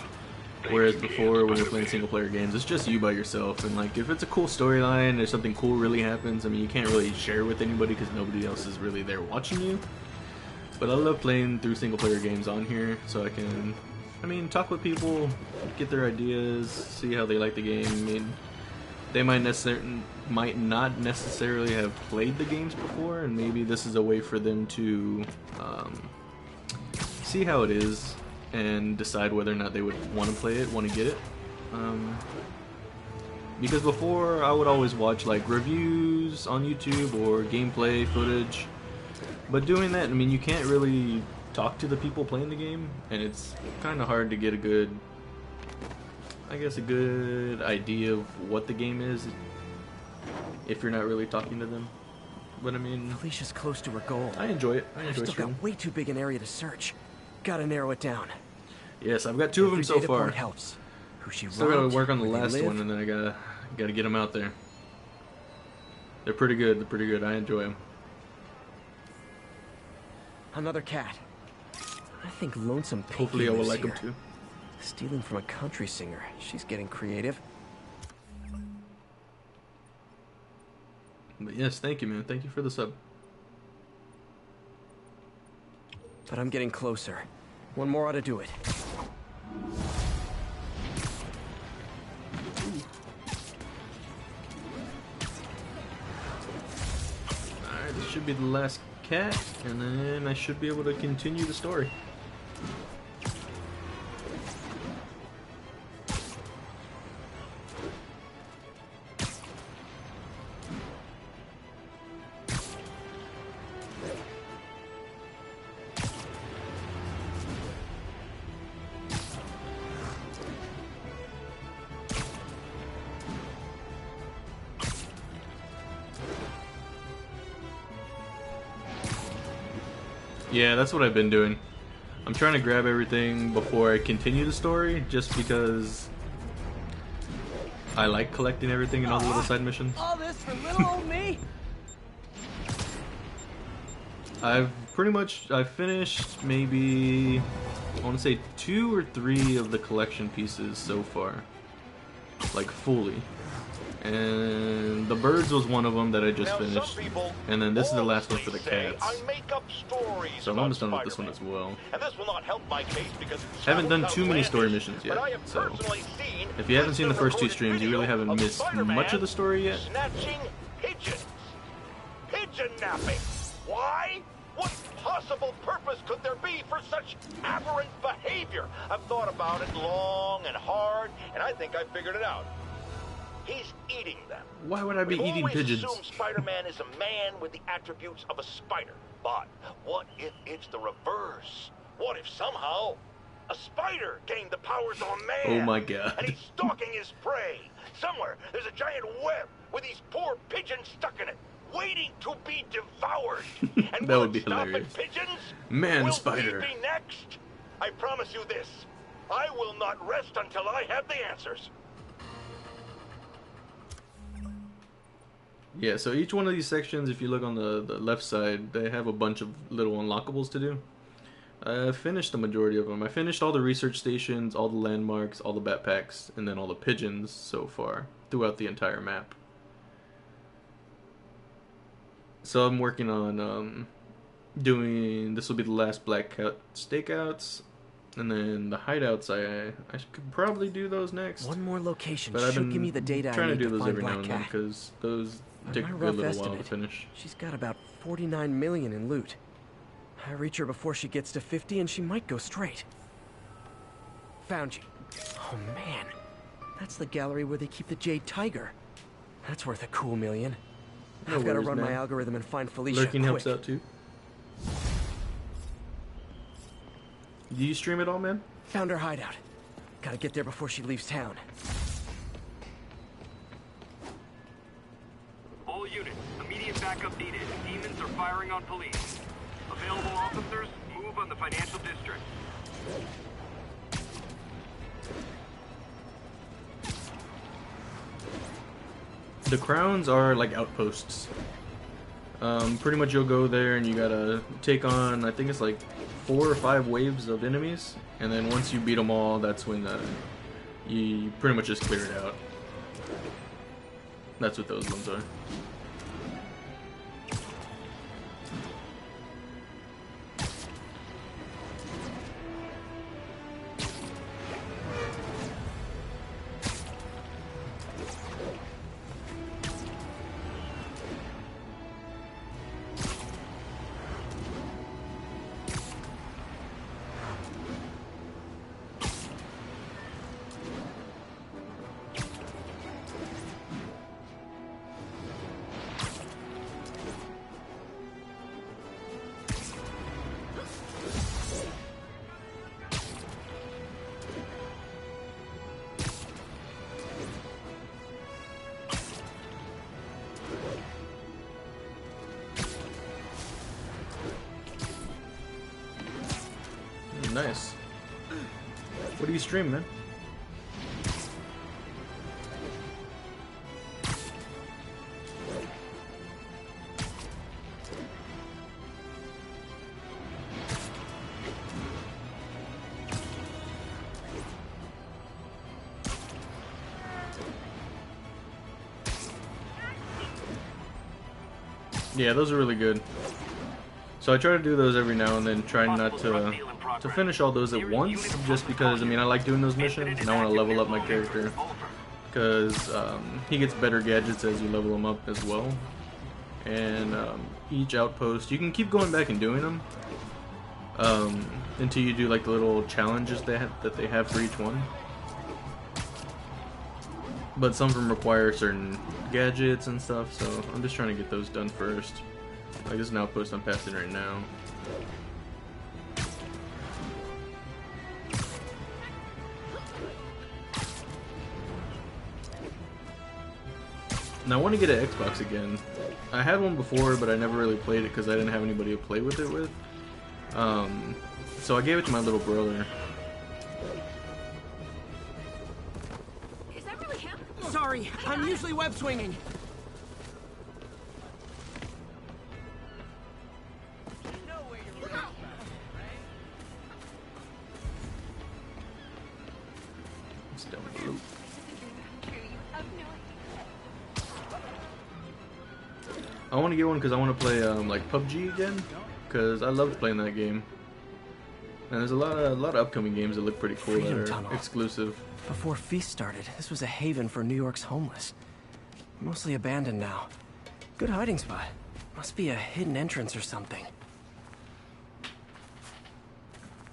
Whereas before, when you're playing single-player games, it's just you by yourself. And like, if it's a cool storyline or something cool really happens, I mean, you can't really share with anybody because nobody else is really there watching you. But I love playing through single-player games on here, so I can, I mean, talk with people, get their ideas, see how they like the game. I mean, they might not necessarily have played the games before, and maybe this is a way for them to see how it is and decide whether or not they would want to play it, want to get it. Because before, I would always watch like reviews on YouTube or gameplay footage. But doing that, I mean, you can't really talk to the people playing the game, and it's kind of hard to get a good, I guess, a good idea of what the game is if you're not really talking to them. But I mean, Felicia's close to her goal. I enjoy it. I enjoy I've still streaming. got way too big an area to search. Gotta narrow it down. Yes, I've got 2 of them so far. Helps. Who she Still gotta robbed, work on the where they last live. one, and then I gotta get them out there. They're pretty good. They're pretty good. I enjoy them. Another cat. I think Lonesome Pinky Hopefully I will lives like them here. too. Stealing from a country singer. She's getting creative. But yes, thank you, man. Thank you for the sub. But I'm getting closer. One more ought to do it. Alright, this should be the last cat, and then I should be able to continue the story. Yeah, that's what I've been doing. I'm trying to grab everything before I continue the story, just because I like collecting everything in all the little side missions. All this for little old me? I've finished maybe, I want to say 2 or 3 of the collection pieces so far. Like fully. And the birds was one of them that I just finished. And then this is the last one for the cats. So I'm almost done with this one as well. And this will not help my case because Haven't done too many story missions yet, so if you haven't seen the first 2 streams, you really haven't missed much of the story yet. Snatching pigeons. Pigeon napping. Why? What possible purpose could there be for such aberrant behavior? I've thought about it long and hard, and I think I figured it out. He's eating them. Why would I be eating pigeons? We always assume Spider-Man is a man with the attributes of a spider. But what if it's the reverse? What if somehow a spider gained the powers of a man? Oh my god. And he's stalking his prey. Somewhere there's a giant web with these poor pigeons stuck in it, waiting to be devoured. And that would be stop hilarious. at pigeons? Man Will spider. we be next? I promise you this. I will not rest until I have the answers. Yeah, so each one of these sections, if you look on the left side, they have a bunch of little unlockables to do. I finished the majority of them. I finished all the research stations, all the landmarks, all the backpacks, and then all the pigeons so far throughout the entire map. So I'm working on doing, this will be the last Black Cat stakeouts, and then the hideouts, I could probably do those next. One more location. But I've been give me the data trying I to need do those find every now Black and then Cat. because those take My a rough little while to estimate, finish. She's got about 49 million in loot. I reach her before she gets to 50 and she might go straight. Found you. Oh man, that's the gallery where they keep the Jade Tiger. That's worth a cool million. No I've got to worries, run my man. algorithm and find Felicia Lurking quick. helps out too. Do you stream it all, man? Found her hideout. Gotta get there before she leaves town. All units, immediate backup needed. Demons are firing on police. Available officers, move on the financial district. The crowns are like outposts. Pretty much you'll go there and you gotta take on, I think it's like 4 or 5 waves of enemies, and then once you beat them all, that's when you pretty much just clear it out. That's what those ones are. Nice. What do you stream, man? Yeah, those are really good. So I try to do those every now and then, trying not to finish all those at once, just because, I mean, I like doing those missions, and I want to level up my character, because he gets better gadgets as you level him up as well. And each outpost, you can keep going back and doing them until you do like the little challenges that they have for each one. But some of them require certain gadgets and stuff, so I'm just trying to get those done first. Like this is an outpost I'm passing right now. Now I want to get an Xbox again. I had one before, but I never really played it because I didn't have anybody to play with it with. So I gave it to my little brother. Is that really him? Sorry, I'm usually web swinging. It's down below. I want to get one because I want to play like PUBG again, because I loved playing that game. And there's a lot of upcoming games that look pretty cool that are Tunnel. exclusive. Before Feast started, this was a haven for New York's homeless. Mostly abandoned now. Good hiding spot. Must be a hidden entrance or something.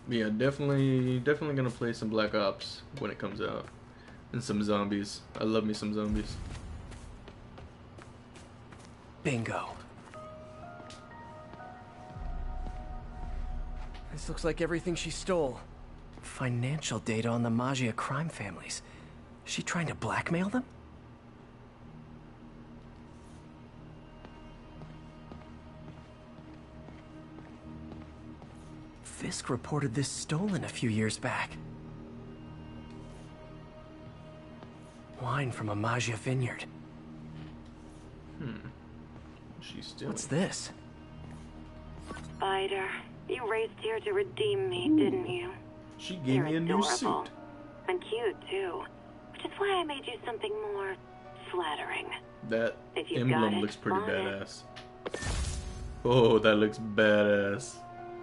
Yeah, definitely gonna play some Black Ops when it comes out. And some zombies. I love me some zombies. Bingo. This looks like everything she stole. Financial data on the Maggia crime families. She trying to blackmail them? Fisk reported this stolen a few years back. Wine from a Maggia vineyard. She's still. What's this? Spider, you raced here to redeem me, didn't you? She gave You're me a new adorable. suit. And cute, too. Which is why I made you something more flattering. That If you've emblem got it, looks pretty flaunt it. badass. Oh, that looks badass.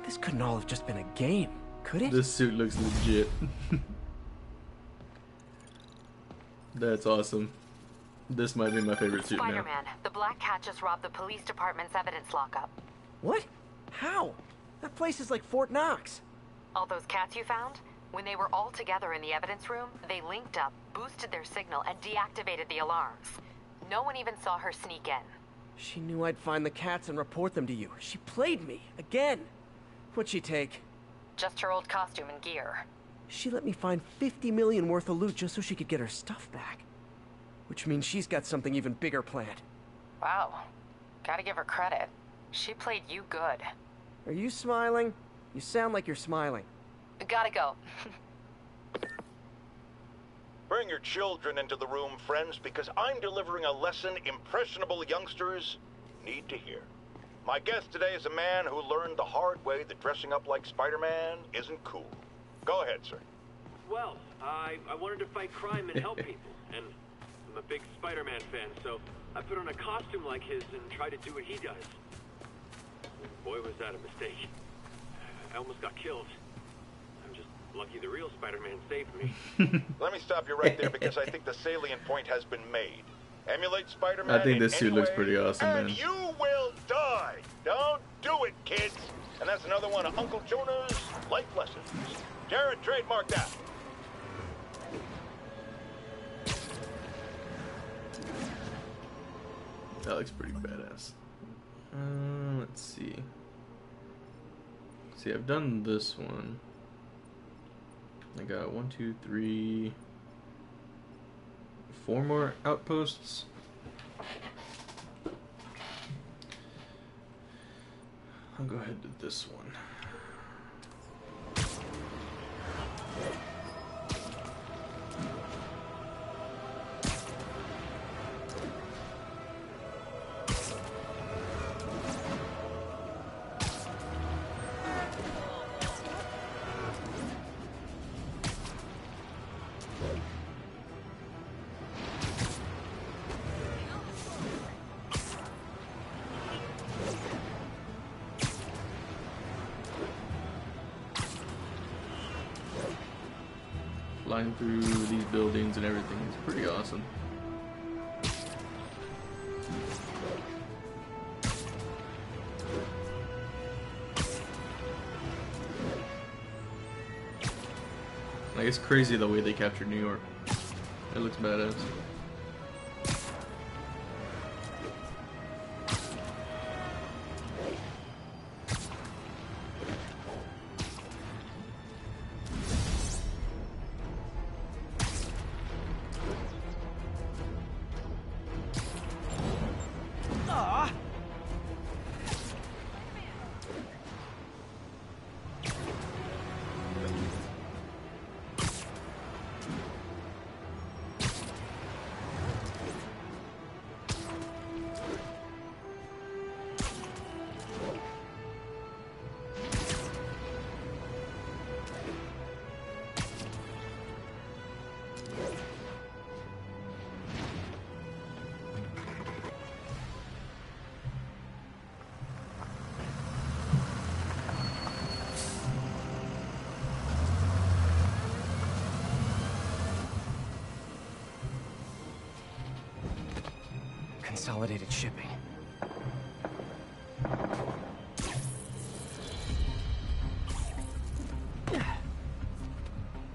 This couldn't all have just been a game, could it? This suit looks legit. That's awesome. This might be my favorite suit now. Spider-Man, the Black Cat just robbed the police department's evidence lockup. What? How? That place is like Fort Knox. All those cats you found? When they were all together in the evidence room, they linked up, boosted their signal, and deactivated the alarms. No one even saw her sneak in. She knew I'd find the cats and report them to you. She played me, again. What'd she take? Just her old costume and gear. She let me find 50 million worth of loot just so she could get her stuff back. Which means she's got something even bigger planned. Wow. Gotta give her credit. She played you good. Are you smiling? You sound like you're smiling. Gotta go. Bring your children into the room, friends, because I'm delivering a lesson impressionable youngsters need to hear. My guest today is a man who learned the hard way that dressing up like Spider-Man isn't cool. Go ahead, sir. Well, I wanted to fight crime and help people, and I'm a big Spider-Man fan, so I put on a costume like his and tried to do what he does. Boy, was that a mistake. I almost got killed. I'm just lucky the real Spider-Man saved me. Let me stop you right there because I think the salient point has been made. Emulate Spider-Man. I think this in suit any looks way, pretty awesome, and man. you will die. Don't do it, kids. And that's another one of Uncle Jonah's life lessons. Jared, trademark that. That looks pretty badass. Let's see. See, I've done this one. I got 1, 2, 3, 4 more outposts. I'll go ahead to this one. Flying through these buildings and everything is pretty awesome. Like, it's crazy the way they captured New York. It looks badass. Consolidated shipping.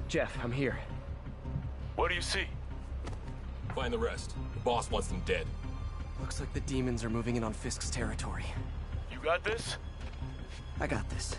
Jeff, I'm here. What do you see? Find the rest. The boss wants them dead. Looks like the demons are moving in on Fisk's territory. You got this? I got this.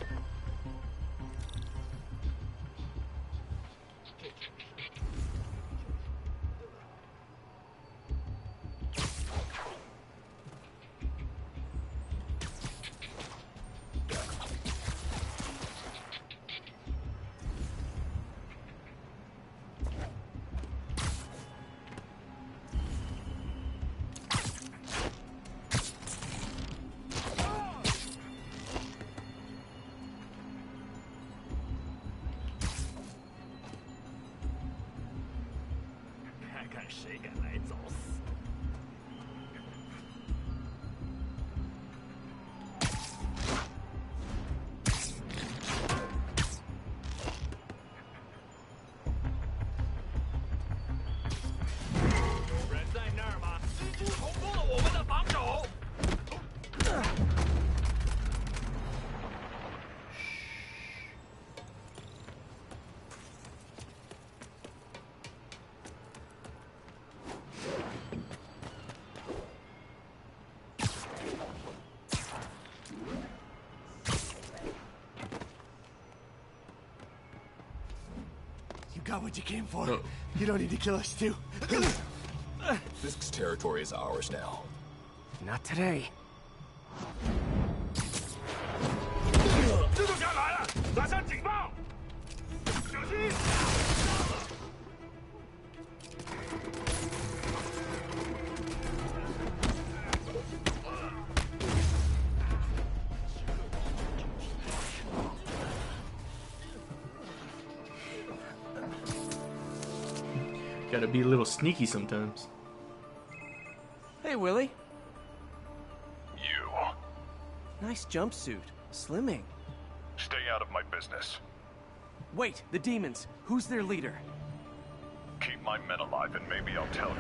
Got what you came for. No. You don't need to kill us too. Fisk's territory is ours now. Not today. Gotta be a little sneaky sometimes. Hey, Willie. You. Nice jumpsuit. Slimming. Stay out of my business. Wait, the demons. Who's their leader? Keep my men alive and maybe I'll tell you.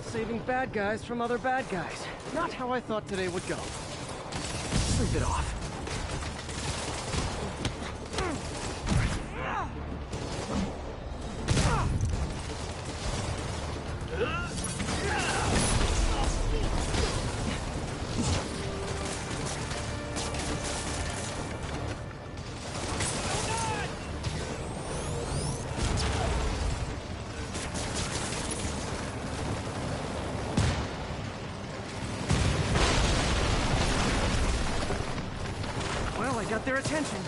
Saving bad guys from other bad guys. Not how I thought today would go. Sleep it off. Got their attention.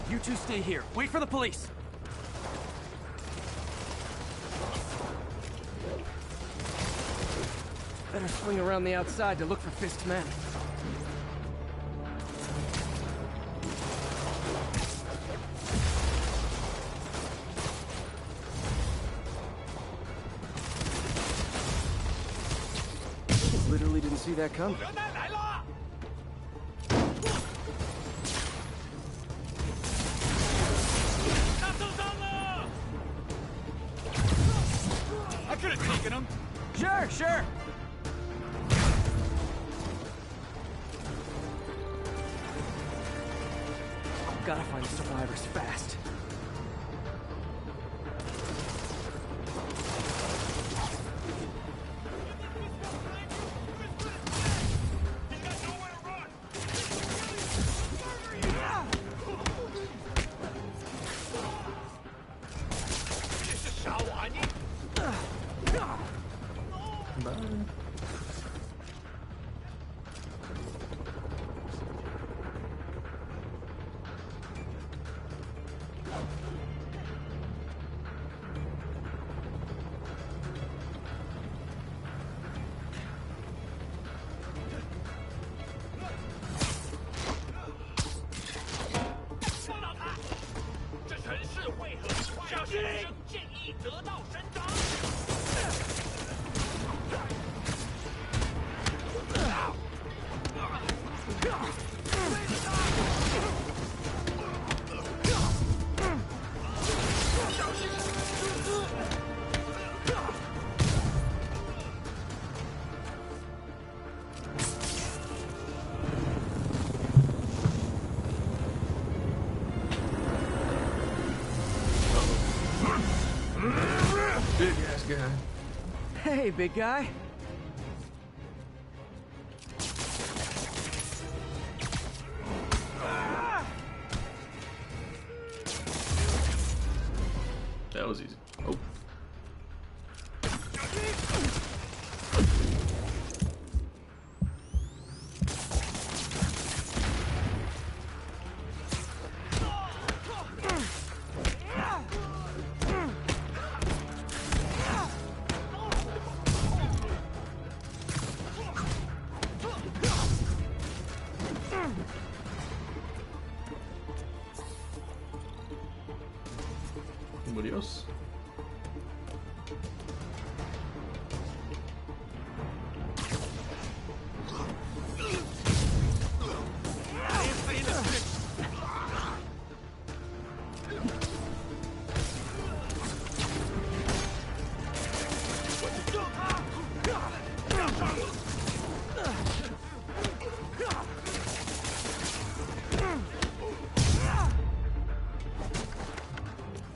You two stay here. Wait for the police. Better swing around the outside to look for Fisk's men. Literally didn't see that coming. Sure. Gotta find the survivors fast. Big ass guy. Hey, big guy. That was easy. Oh. Anybody else?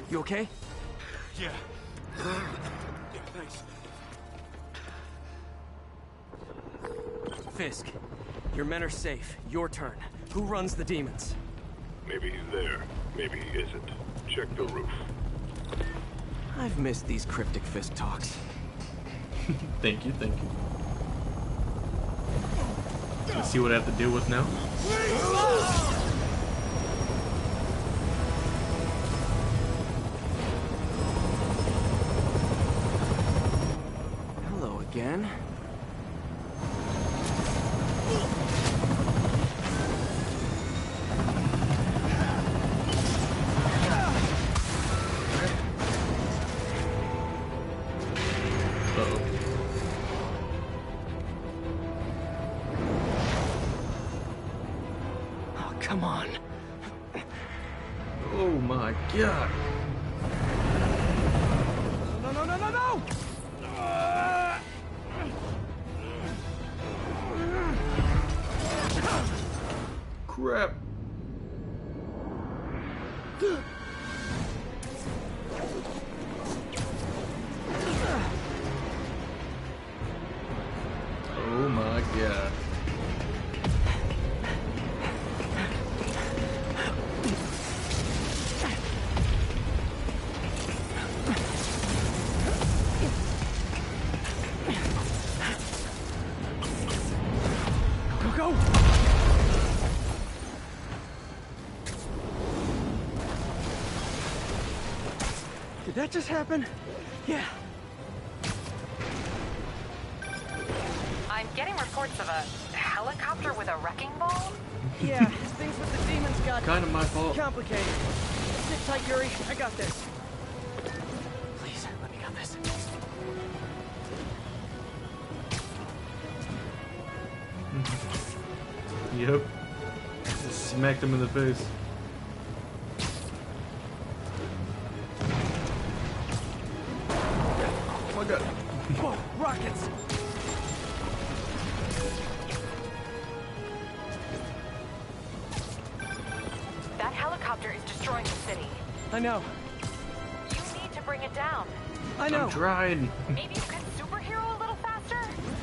You okay? Yeah. Yeah, thanks. Fisk, your men are safe. Your turn. Who runs the demons? Maybe he's there. Maybe he isn't. Check the roof. I've missed these cryptic Fisk talks. Thank you, thank you. Let's see what I have to deal with now. Hello again. Come on. Oh my god. No, no, no, no, no! Crap. Oh my god. Go! Did that just happen? Yeah. I'm getting reports of a helicopter with a wrecking ball. Yeah, things with the demons got Kind of my fault. complicated. Sit tight, Yuri. I got this. Please, let me got this. Yep. Just smacked him in the face. Oh my god. Whoa, rockets! That helicopter is destroying the city. I know. You need to bring it down. I know. I'm trying. Maybe you could superhero a little faster?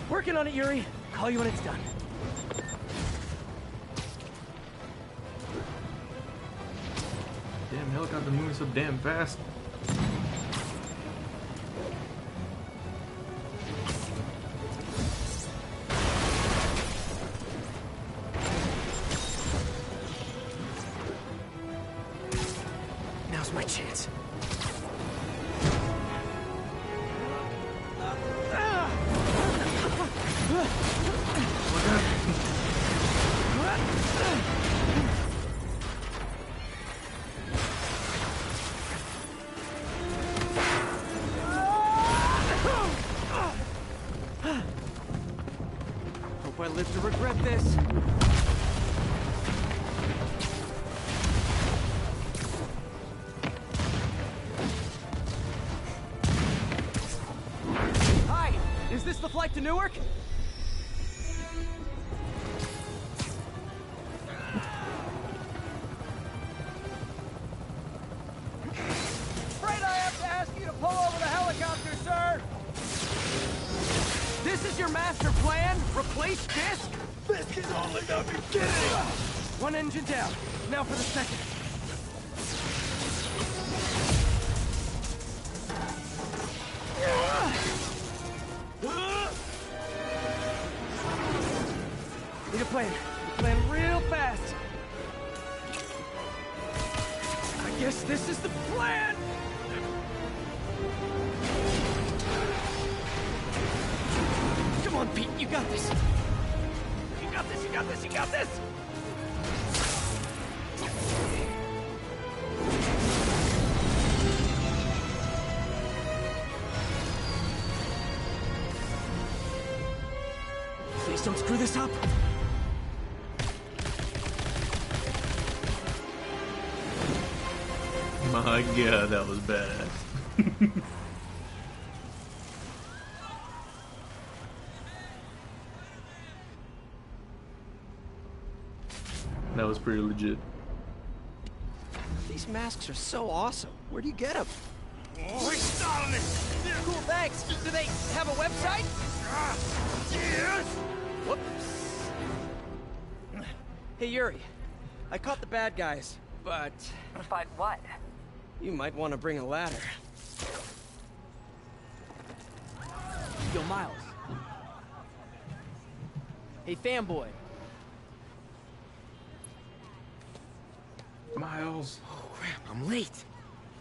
Working on it, Yuri. Call you when it's done. Damn helicopter moving so damn fast. Now's my chance. Hope I live to regret this. Hi, is this the flight to Newark? Afraid I have to ask you to pull over the helicopter, sir. This is your master plan? Replace Fisk? Fisk is only the beginning. One engine down. Now for the second. Need a plan. Plan real fast. I guess this is the plan. Come on, Pete. You got this. You got this. You got this. You got this. Please don't screw this up. My god, that was badass. That was pretty legit. These masks are so awesome. Where do you get them? Oh, he's stalling it. Cool, thanks. Do they have a website? Yes. Whoops. Hey, Yuri. I caught the bad guys, but... But what? You might want to bring a ladder. Yo, Miles. Hey, fanboy. Miles. Oh, crap, I'm late.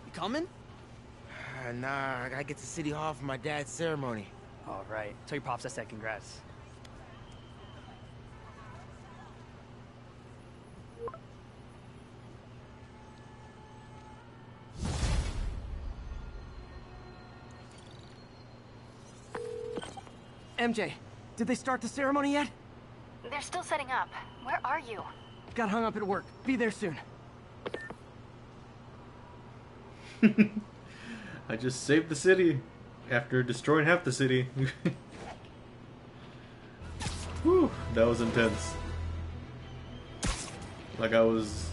You coming? Nah, I gotta get to City Hall for my dad's ceremony. All right. Tell your pops I said congrats. MJ, did they start the ceremony yet? They're still setting up. Where are you? Got hung up at work. Be there soon. I just saved the city after destroying half the city. Whew, that was intense. Like, I was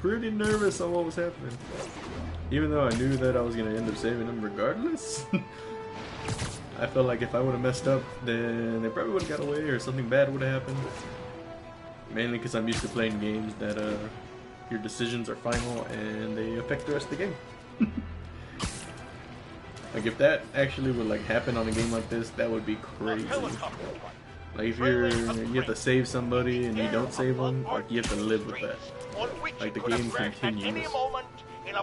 pretty nervous on what was happening. Even though I knew that I was going to end up saving him regardless. I felt like if I would have messed up, then they probably would have got away or something bad would have happened. Mainly because I'm used to playing games that your decisions are final and they affect the rest of the game. Like if that actually would like happen on a game like this, that would be crazy. Like if you have to save somebody and you don't save them, like you have to live with that. Like the game continues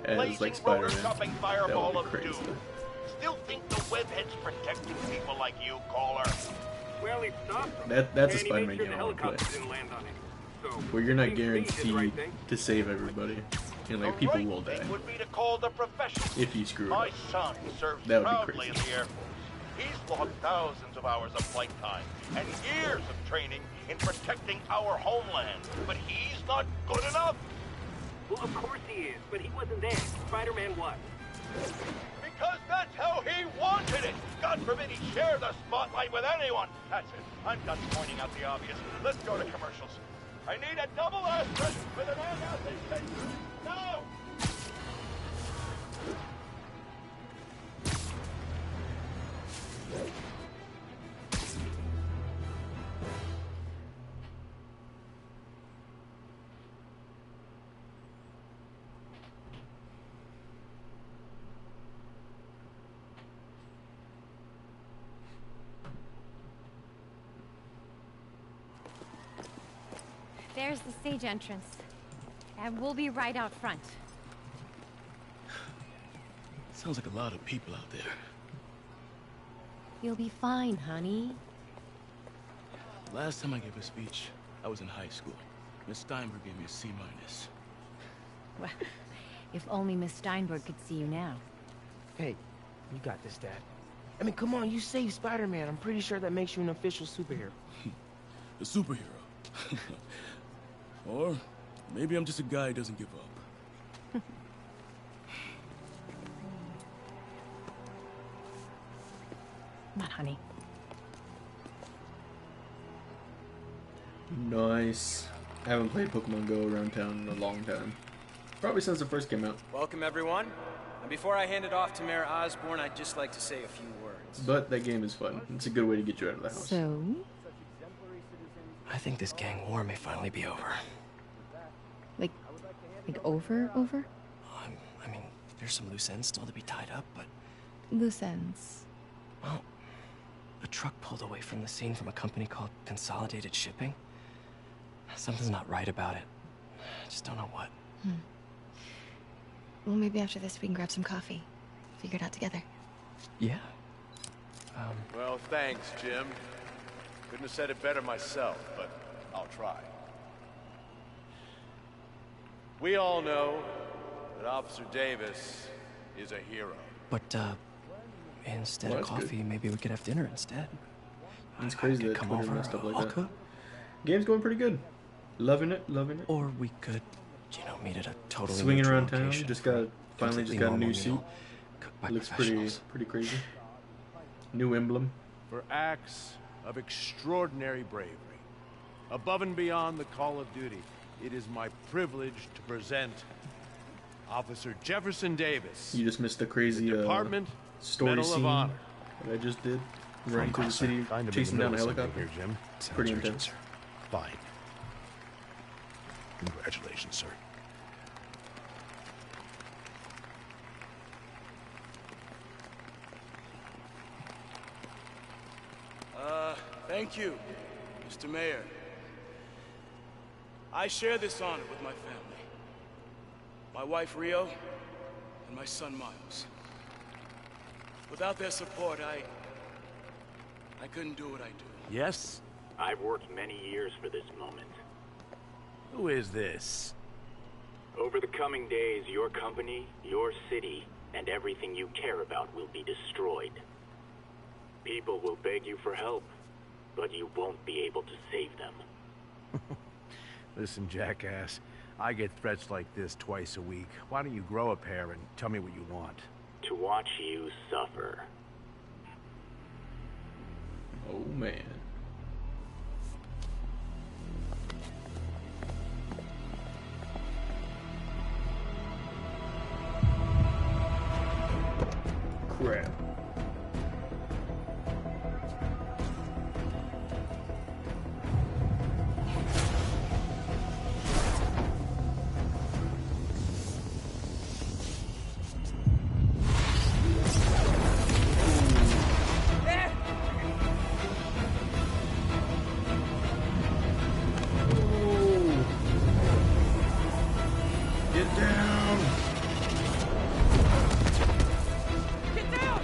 as like Spider-Man. That would be crazy. Still think the webhead's protecting people like you, caller? Well, he stopped them. That's a And he Spider-Man made sure game the I want to helicopter play. didn't land on him. So, Where you're not seems to me he did the guaranteed right thing. to save everybody. And like people will die Would be to call the professionals. if you screw it My up. son serves That would be proudly in crazy. the Air Force. He's logged thousands of hours of flight time and years of training in protecting our homeland. But he's not good enough. Well, of course he is, but he wasn't there. Spider-Man was. Because that's how he wanted it! God forbid he share the spotlight with anyone! That's it. I'm done pointing out the obvious. Let's go to commercials. I need a double asterisk with an antacid. Now! There's the stage entrance. And we'll be right out front. Sounds like a lot of people out there. You'll be fine, honey. Last time I gave a speech, I was in high school. Miss Steinberg gave me a C-. Well, if only Miss Steinberg could see you now. Hey, you got this, Dad. I mean, come on, you saved Spider-Man. I'm pretty sure that makes you an official superhero. A superhero. Or maybe I'm just a guy who doesn't give up. Come on, honey. Nice. I haven't played Pokemon Go around town in a long time. Probably since the first came out. Welcome, everyone. And before I hand it off to Mayor Osborn, I'd just like to say a few words. But that game is fun. It's a good way to get you out of the house. So? I think this gang war may finally be over. Like over? I mean, there's some loose ends still to be tied up, but... Loose ends. Well, a truck pulled away from the scene from a company called Consolidated Shipping. Something's not right about it. I just don't know what. Well, maybe after this we can grab some coffee. Figure it out together. Yeah. Well, thanks, Jim. Couldn't have said it better myself, but I'll try. We all know that Officer Davis is a hero. But, instead Well, of that's coffee, maybe we could have dinner instead. It's crazy that come Twitter over, messed up like I'll that. cook. Game's going pretty good. Loving it. Or we could, meet at a totally Swinging neutral around town. location Just for got finally completely just got a normal new suit. meal, cooked by Looks professionals. pretty crazy. New emblem. For acts of extraordinary bravery, above and beyond the call of duty, it is my privilege to present Officer Jefferson Davis. You just missed the crazy Department story Medal scene of Honor. that I just did. Running through the city, Kind of chasing in down the a middle of helicopter. something here, Jim. It's pretty intense. Fine. Congratulations, sir. Thank you, Mr. Mayor. I share this honor with my family. My wife, Rio, and my son, Miles. Without their support, I couldn't do what I do. Yes? I've worked many years for this moment. Who is this? Over the coming days, your company, your city, and everything you care about will be destroyed. People will beg you for help, but you won't be able to save them. Listen, jackass. I get threats like this twice a week. Why don't you grow a pair and tell me what you want? To watch you suffer. Oh man. Crap. Get down! Get down!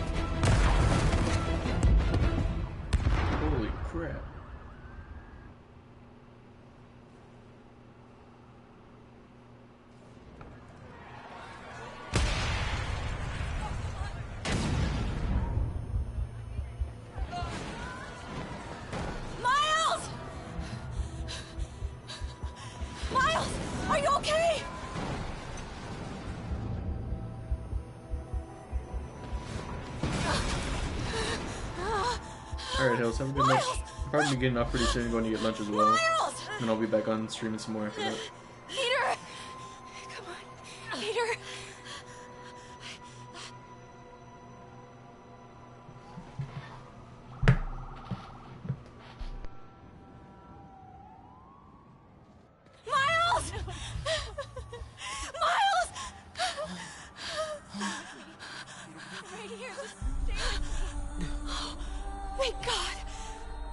Holy crap. Miles! Miles! Are you okay? Alright, Hills, have a good night. Probably be getting off pretty soon, going to get lunch as well. Miles! And I'll be back on streaming some more after that. Peter! Come on, Peter! Miles! Miles! Right here, just stay with me. Thank God.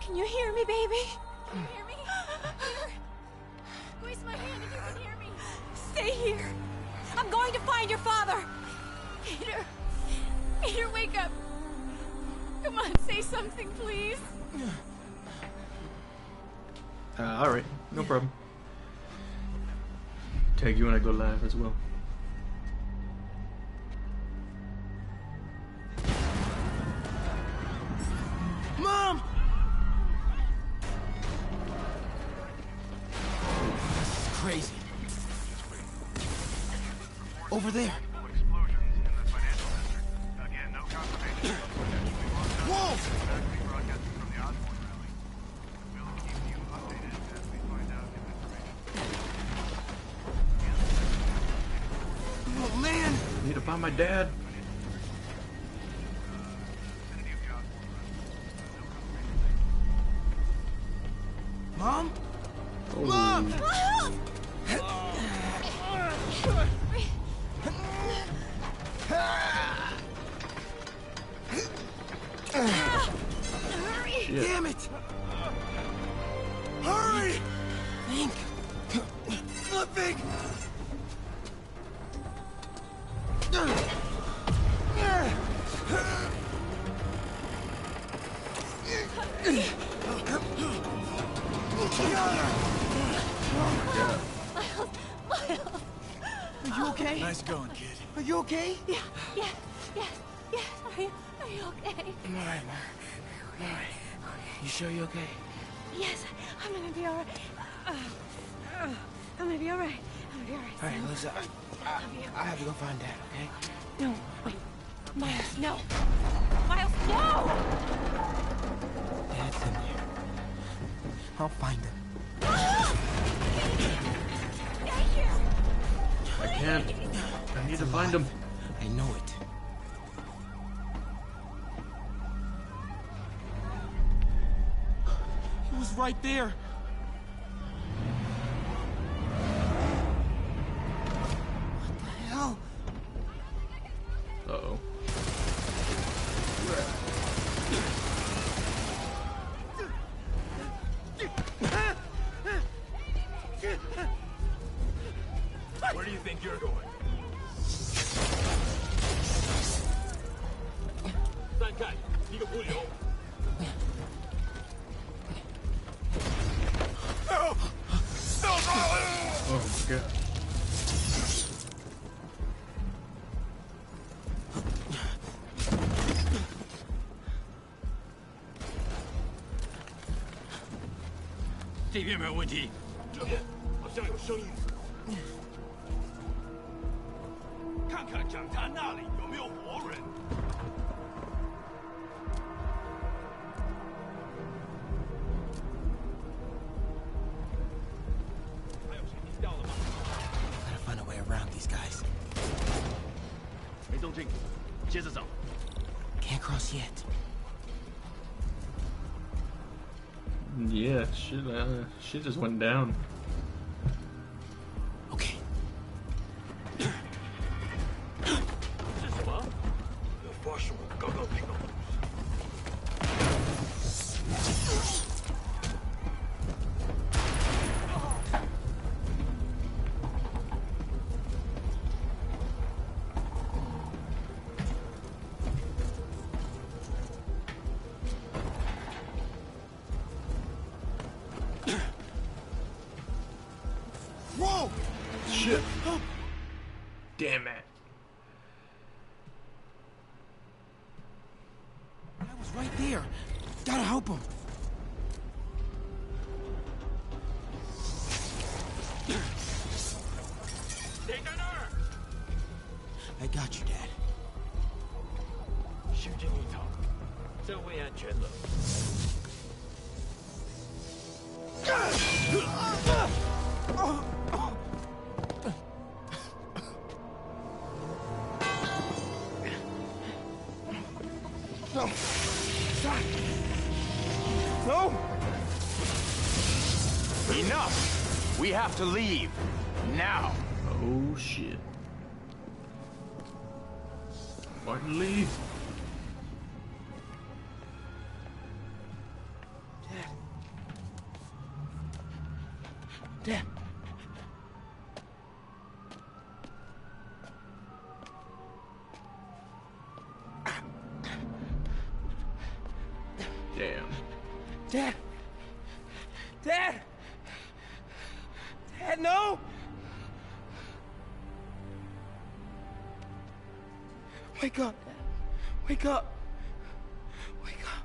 Can you hear me, baby? Can you hear me? Peter? Squeeze my hand if you can hear me. Stay here. I'm going to find your father. Peter. Peter, wake up. Come on, say something, please. Alright, no problem. Tag you when I go live as well. Mom! This is crazy. Over there. Whoa! Oh man! I need to find my dad. Mom? Oh. Mom! Shit. Damn it! Hurry! Think. Flipping! Are you okay? Nice going, kid. Are you okay? Yeah. Are you okay? I'm alright, Mom. I'm alright. You sure you're okay? Yes, I'm gonna be alright. I'm gonna be alright. I'm gonna be alright. Alright, Melissa, I have to go find Dad, okay? No, wait. Miles, no. Miles, no! Dad's in there. I'll find him. Stay here! I can't. I need to find him. I know it. He was right there. What the hell? Uh-oh. Where do you think you're going? Oh, shit. Gotta find a way around these guys. Can't cross yet. Yeah, shit just went down. Okay. Whoa! Shit. Damn it. I was right there. Gotta help him. I got you, Dad. So we had Chandler. No. Stop. No. Enough! We have to leave. Now. Oh shit. Martin, leave. Dad. Damn. Dad. Dad. Dad, no. Wake up, Dad. Wake up. Wake up.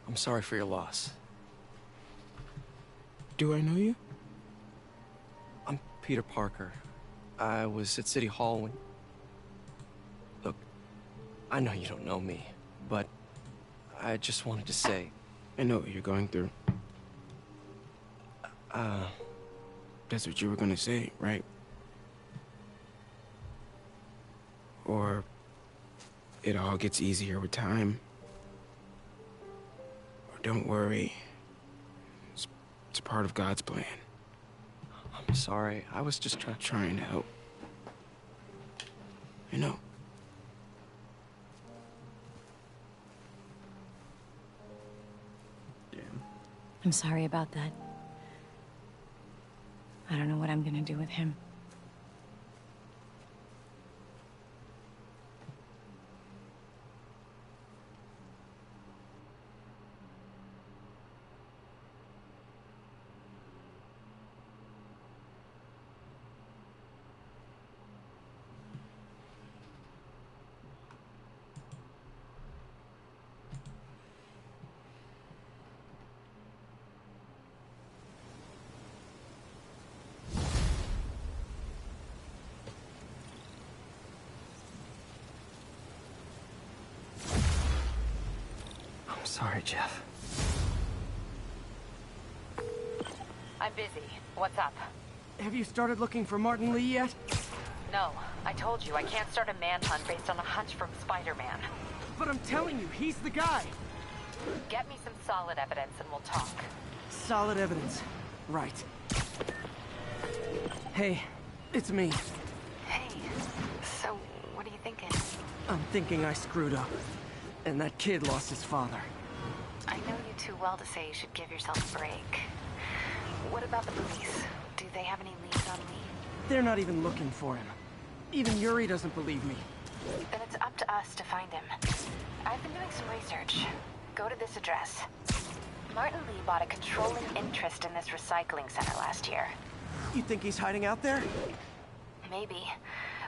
I'm sorry for your loss. Do I know you? I'm Peter Parker. I was at City Hall when... Look, I know you don't know me, but I just wanted to say... I know what you're going through. That's what you were gonna say, right? Or it all gets easier with time. Or don't worry. It's part of God's plan. I'm sorry. I was just trying to help. I know. I'm sorry about that. I don't know what I'm gonna do with him. Sorry, Jeff. I'm busy. What's up? Have you started looking for Martin Lee yet? No. I told you I can't start a manhunt based on a hunch from Spider-Man. But I'm telling you, he's the guy. Get me some solid evidence and we'll talk. Solid evidence. Right. Hey, it's me. Hey. So, what are you thinking? I'm thinking I screwed up. And that kid lost his father. I know you too well to say you should give yourself a break. What about the police? Do they have any leads on me? They're not even looking for him. Even Yuri doesn't believe me. Then it's up to us to find him. I've been doing some research. Go to this address. Martin Lee bought a controlling interest in this recycling center last year. You think he's hiding out there? Maybe.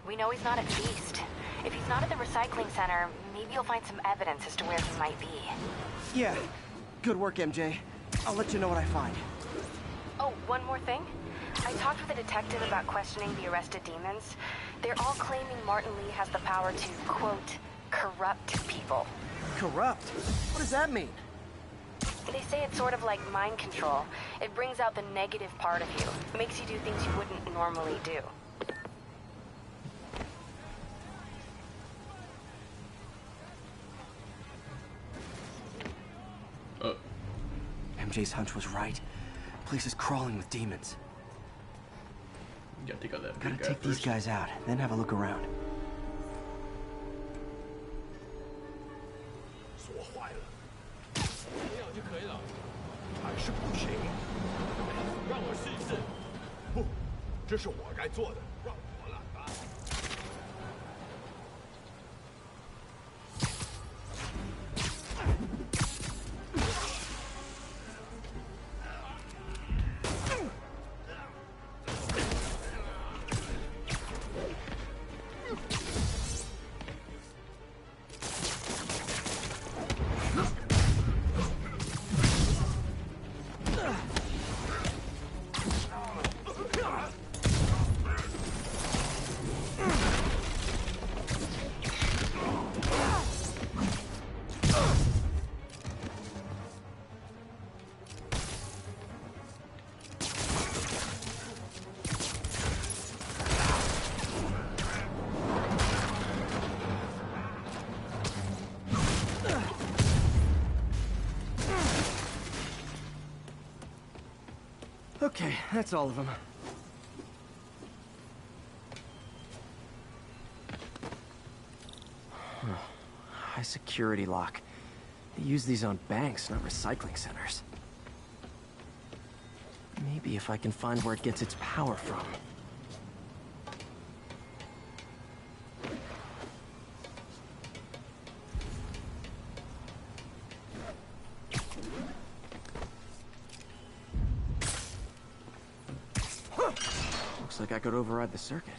We know he's not at Feast. If he's not at the recycling center, maybe you'll find some evidence as to where he might be. Yeah. Good work, MJ. I'll let you know what I find. Oh, one more thing. I talked with a detective about questioning the arrested demons. They're all claiming Martin Lee has the power to, quote, corrupt people. Corrupt? What does that mean? They say it's sort of like mind control. It brings out the negative part of you. Makes you do things you wouldn't normally do. MJ's hunch was right. Place is crawling with demons. You gotta take out that Gotta big guy take these first. guys out, then have a look around. 锁坏了，这样就可以了，还是不行。让我试一试。不，这是我该做的，让我来吧。Okay, that's all of them. High security lock. They use these on banks, not recycling centers. Maybe if I can find where it gets its power from. Looks like I could override the circuit.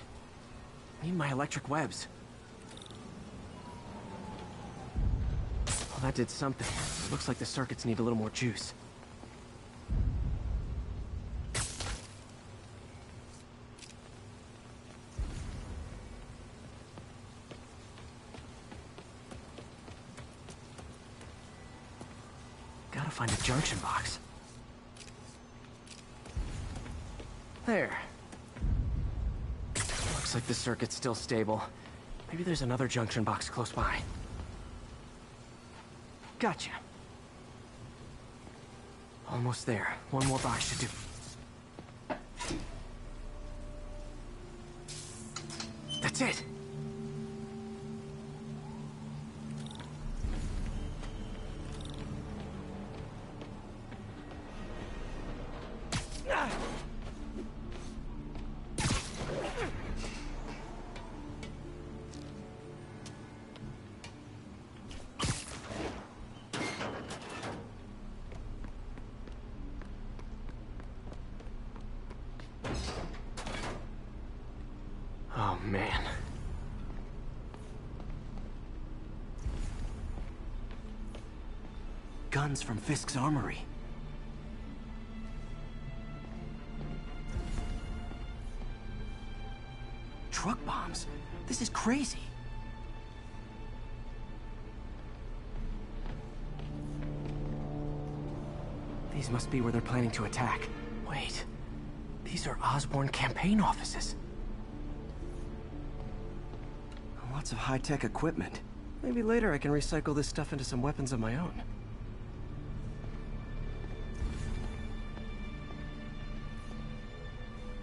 Need my electric webs. Well, that did something. Looks like the circuits need a little more juice. Gotta find a junction box. There. Looks like the circuit's still stable. Maybe there's another junction box close by. Gotcha. Almost there. One more box should do. That's it! Oh, man. Guns from Fisk's armory. Truck bombs? This is crazy. These must be where they're planning to attack. Wait. These are Osborn campaign offices. Lots of high-tech equipment. Maybe later I can recycle this stuff into some weapons of my own.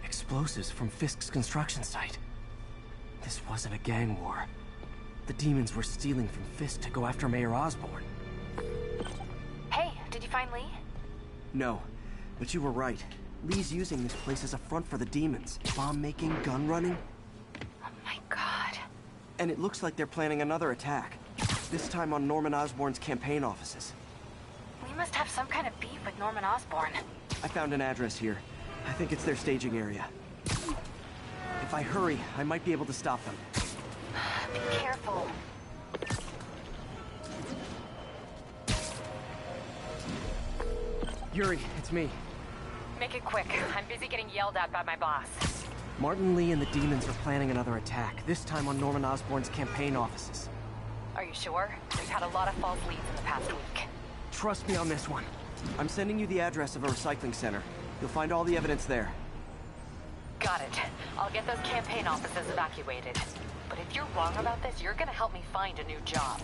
Explosives from Fisk's construction site. This wasn't a gang war. The demons were stealing from Fisk to go after Mayor Osborn. Hey, did you find Lee? No, but you were right. Lee's using this place as a front for the demons. Bomb-making, gun-running. Oh my god. And it looks like they're planning another attack. This time on Norman Osborn's campaign offices. We must have some kind of beef with Norman Osborn. I found an address here. I think it's their staging area. If I hurry, I might be able to stop them. Be careful. Yuri, it's me. make it quick. I'm busy getting yelled at by my boss. Martin Lee and the demons are planning another attack, this time on Norman Osborn's campaign offices. Are you sure? We've had a lot of false leads in the past week. Trust me on this one. I'm sending you the address of a recycling center. You'll find all the evidence there. Got it. I'll get those campaign offices evacuated. But if you're wrong about this, you're gonna help me find a new job.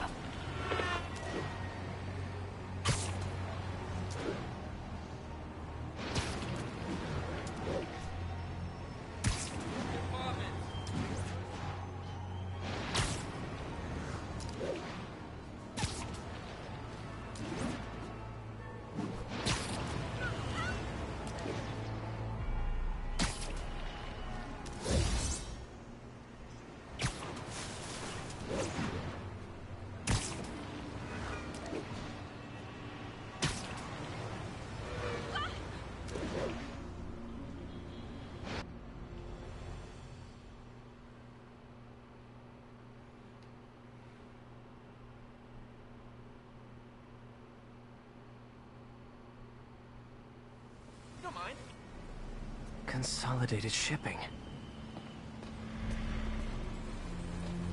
Consolidated shipping.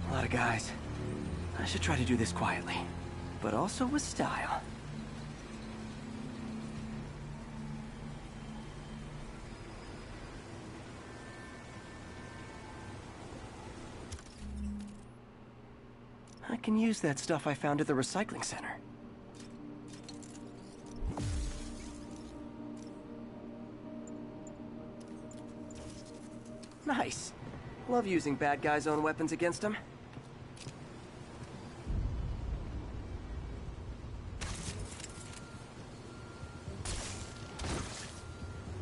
A lot of guys. I should try to do this quietly, but also with style. I can use that stuff I found at the recycling center. Nice. Love using bad guys' own weapons against them.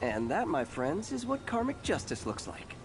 And that, my friends, is what karmic justice looks like.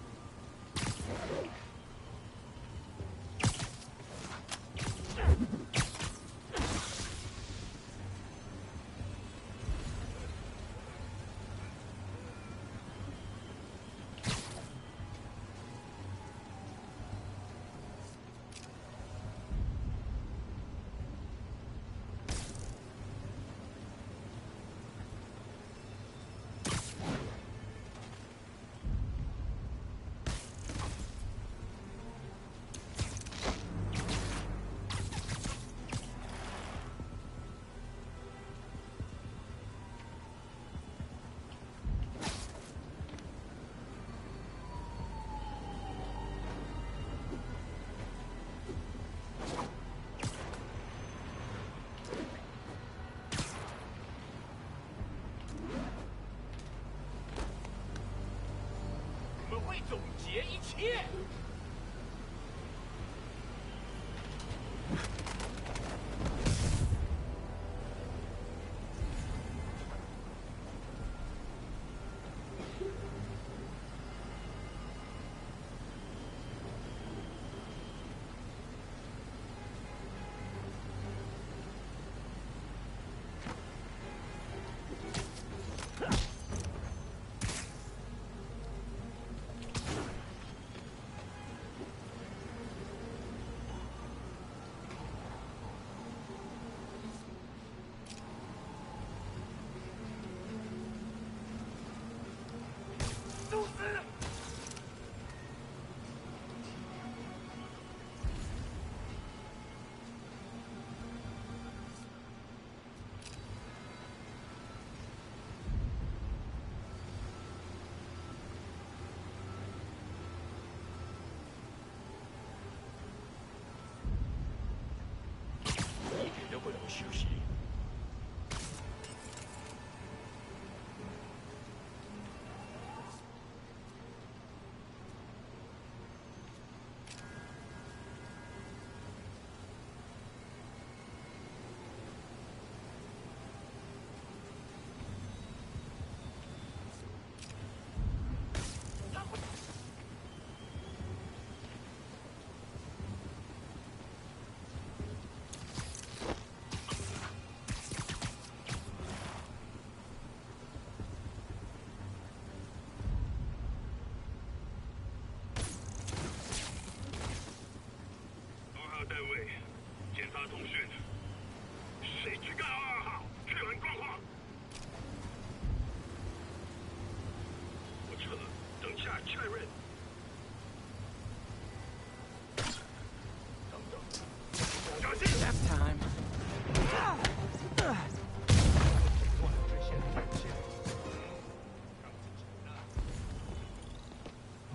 time.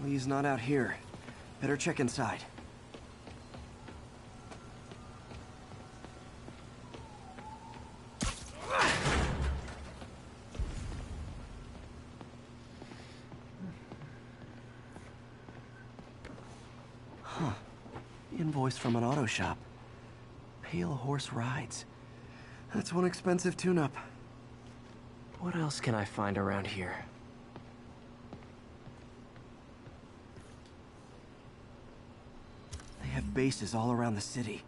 Lee's not out here. Better check inside. Huh. Invoice from an auto shop. Pale Horse Rides. That's one expensive tune-up. What else can I find around here? They have bases all around the city.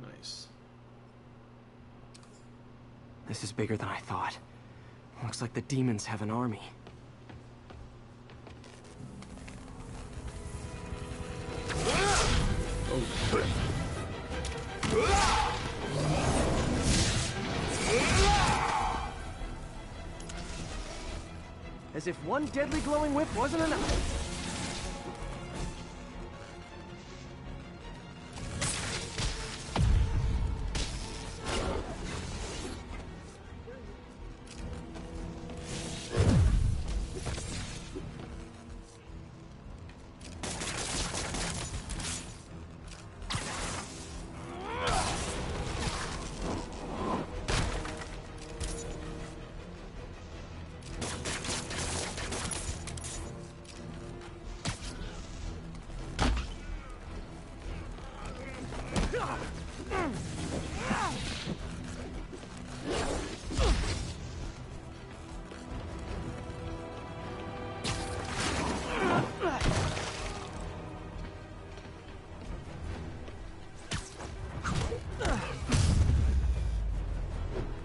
Nice. This is bigger than I thought. Looks like the demons have an army. As if one deadly glowing whip wasn't enough.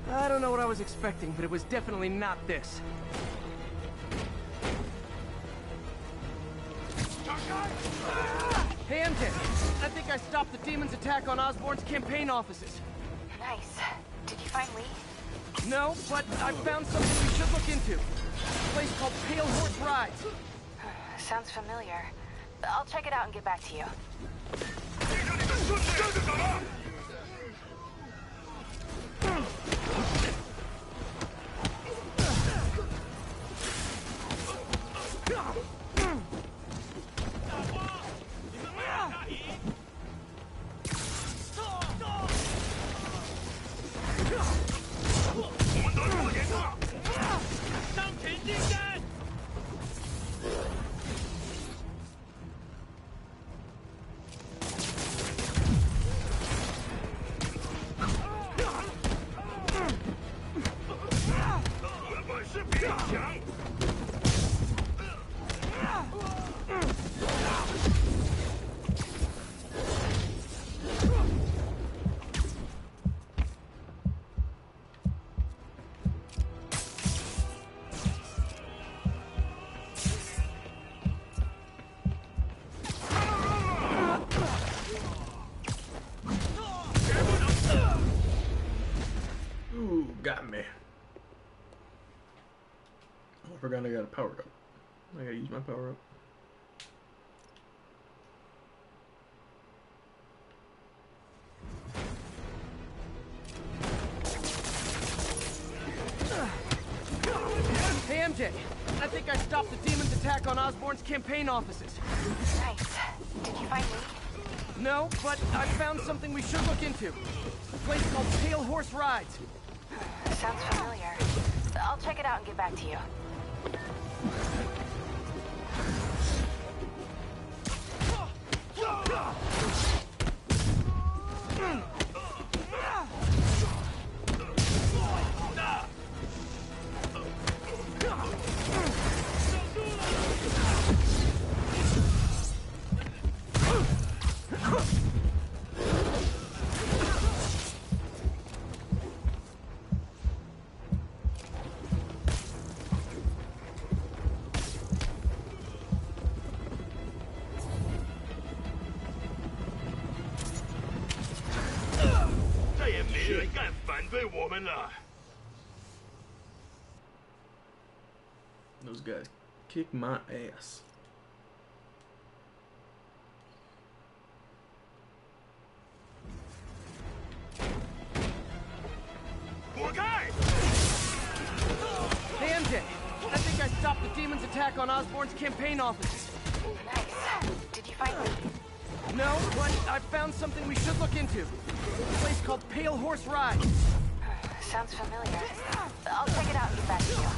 I don't know what I was expecting, but it was definitely not this. Hey, MJ. I think I stopped the demons' attack on Osborn's campaign offices. Nice. Did you find Lee? No, but I found something we should look into. A place called Pale Horse Rides. Sounds familiar. I'll check it out and get back to you. Got me. Oh, I forgot I got a power up. I gotta use my power up. Hey, MJ. I think I stopped the demons' attack on Osborn's campaign offices. Nice. Did you find Lee? No, but I found something we should look into. A place called Pale Horse Rides. Sounds familiar. I'll check it out and get back to you. Those guys kick my ass. Hey, MJ. I think I stopped the demon's attack on Osborn's campaign office. Nice. Did you find me? No, but I found something we should look into. A place called Pale Horse Ride. Sounds familiar. I'll check it out and get back to you.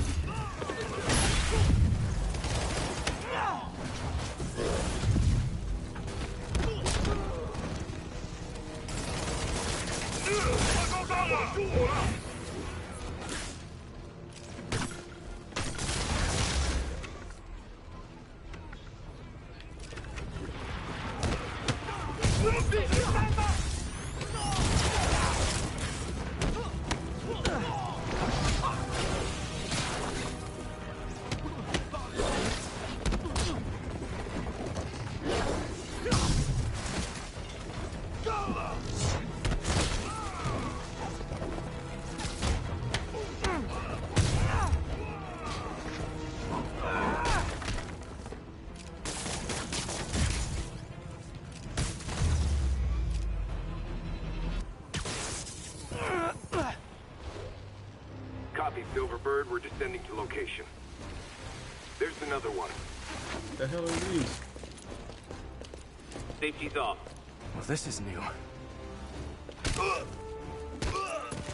Copy, Silverbird. We're descending to location. There's another one. What the hell are these? Safety's off. Well, this is new.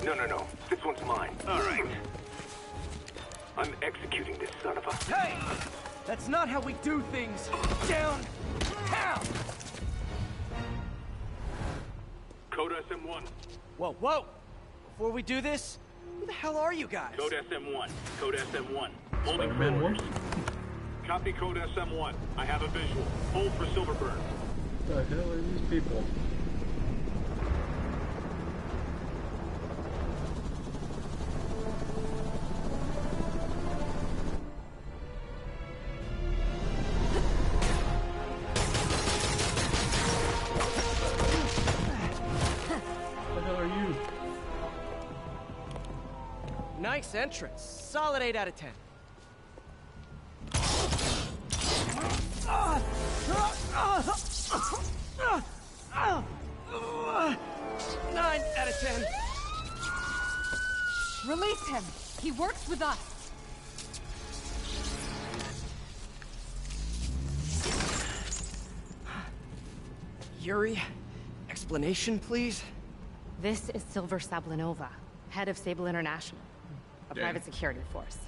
No. This one's mine. All right. I'm executing this son of a... Hey! That's not how we do things. Down! Down! Code SM1. Whoa! Before we do this, who the hell are you guys? Code SM1. Code SM1. Holding for Spider-Man orders. Copy Code SM1. I have a visual. Hold for Silverbird. What the hell are these people? Nice entrance. Solid 8 out of 10. 9 out of 10. Release him. He works with us. Yuri, explanation, please? This is Silver Sablinova, head of Sable International, a Damn. private security force.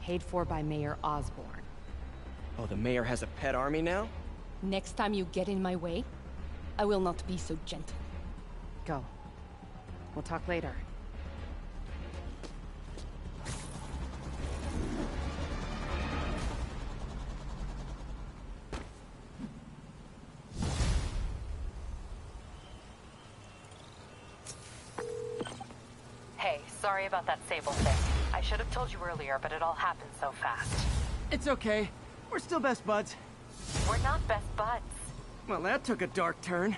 Paid for by Mayor Osborn. Oh, the mayor has a pet army now? Next time you get in my way, I will not be so gentle. Go. We'll talk later. Hey, sorry about that Sable thing. I should have told you earlier, but it all happened so fast. It's okay. We're still best buds. We're not best buds. Well, that took a dark turn.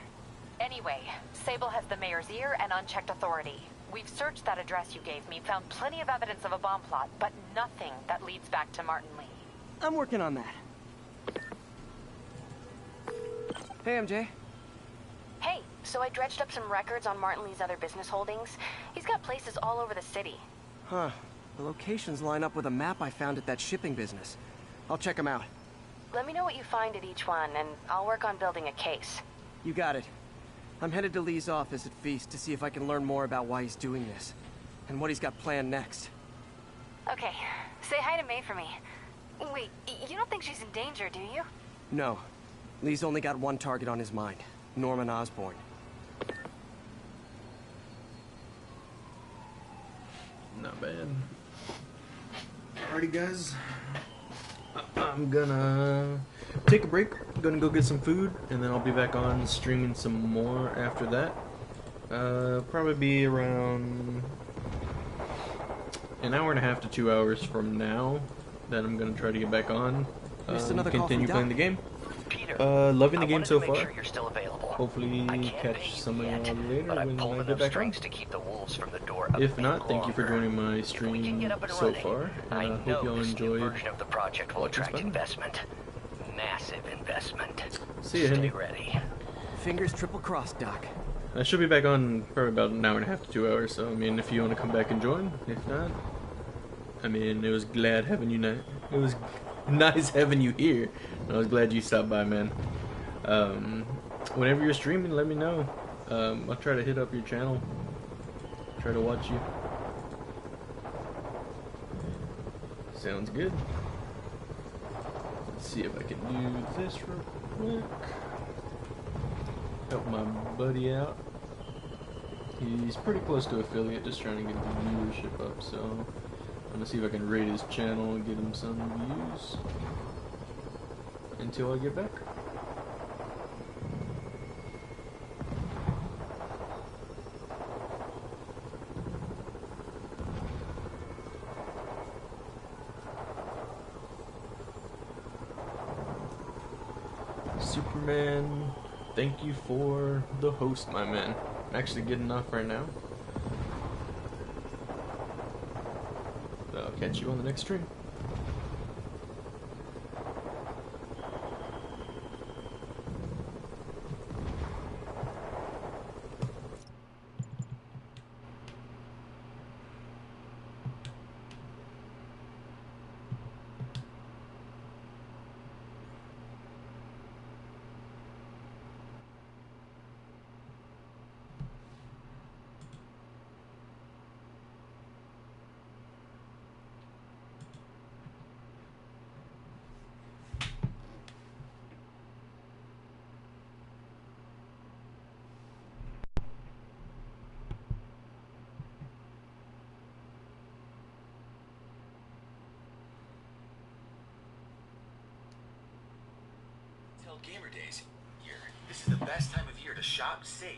Anyway, Sable has the mayor's ear and unchecked authority. We've searched that address you gave me, found plenty of evidence of a bomb plot, but nothing that leads back to Martin Lee. I'm working on that. Hey, MJ. Hey, so I dredged up some records on Martin Lee's other business holdings. He's got places all over the city. Huh. The locations line up with a map I found at that shipping business. I'll check them out. Let me know what you find at each one, and I'll work on building a case. You got it. I'm headed to Lee's office at Feast to see if I can learn more about why he's doing this. And what he's got planned next. Okay, say hi to May for me. Wait, you don't think she's in danger, do you? No. Lee's only got one target on his mind. Norman Osborn. Not bad. Alrighty, guys. I'm gonna take a break. I'm gonna go get some food, and then I'll be back on streaming some more after that. Probably be around an hour and a half to 2 hours from now. Then I'm gonna try to get back on. Missed another call continue from playing the game. Peter, Loving the I game wanted so to make far. sure you're still available. hopefully catch some of y'all later when I get back on. To keep the wolves from the door If not, thank you for joining my stream so far, and I hope y'all enjoyed version of the project will watching attract Spider. investment. Massive investment. See ya, Stay Henry. ready. Fingers triple crossed, Doc. I should be back on probably about an hour and a half to 2 hours, so I mean, if you want to come back and join, if not, I mean, it was glad having you. It was nice having you here. I was glad you stopped by, man. Whenever you're streaming, let me know. I'll try to hit up your channel. Try to watch you. Sounds good. Let's see if I can do this real quick. Help my buddy out. He's pretty close to affiliate, just trying to get the viewership up, so I'm gonna see if I can raid his channel and get him some views until I get back. Superman, thank you for the host, my man. I'm actually getting off right now. But I'll catch you on the next stream. Gamer Days here. This is the best time of year to shop, save,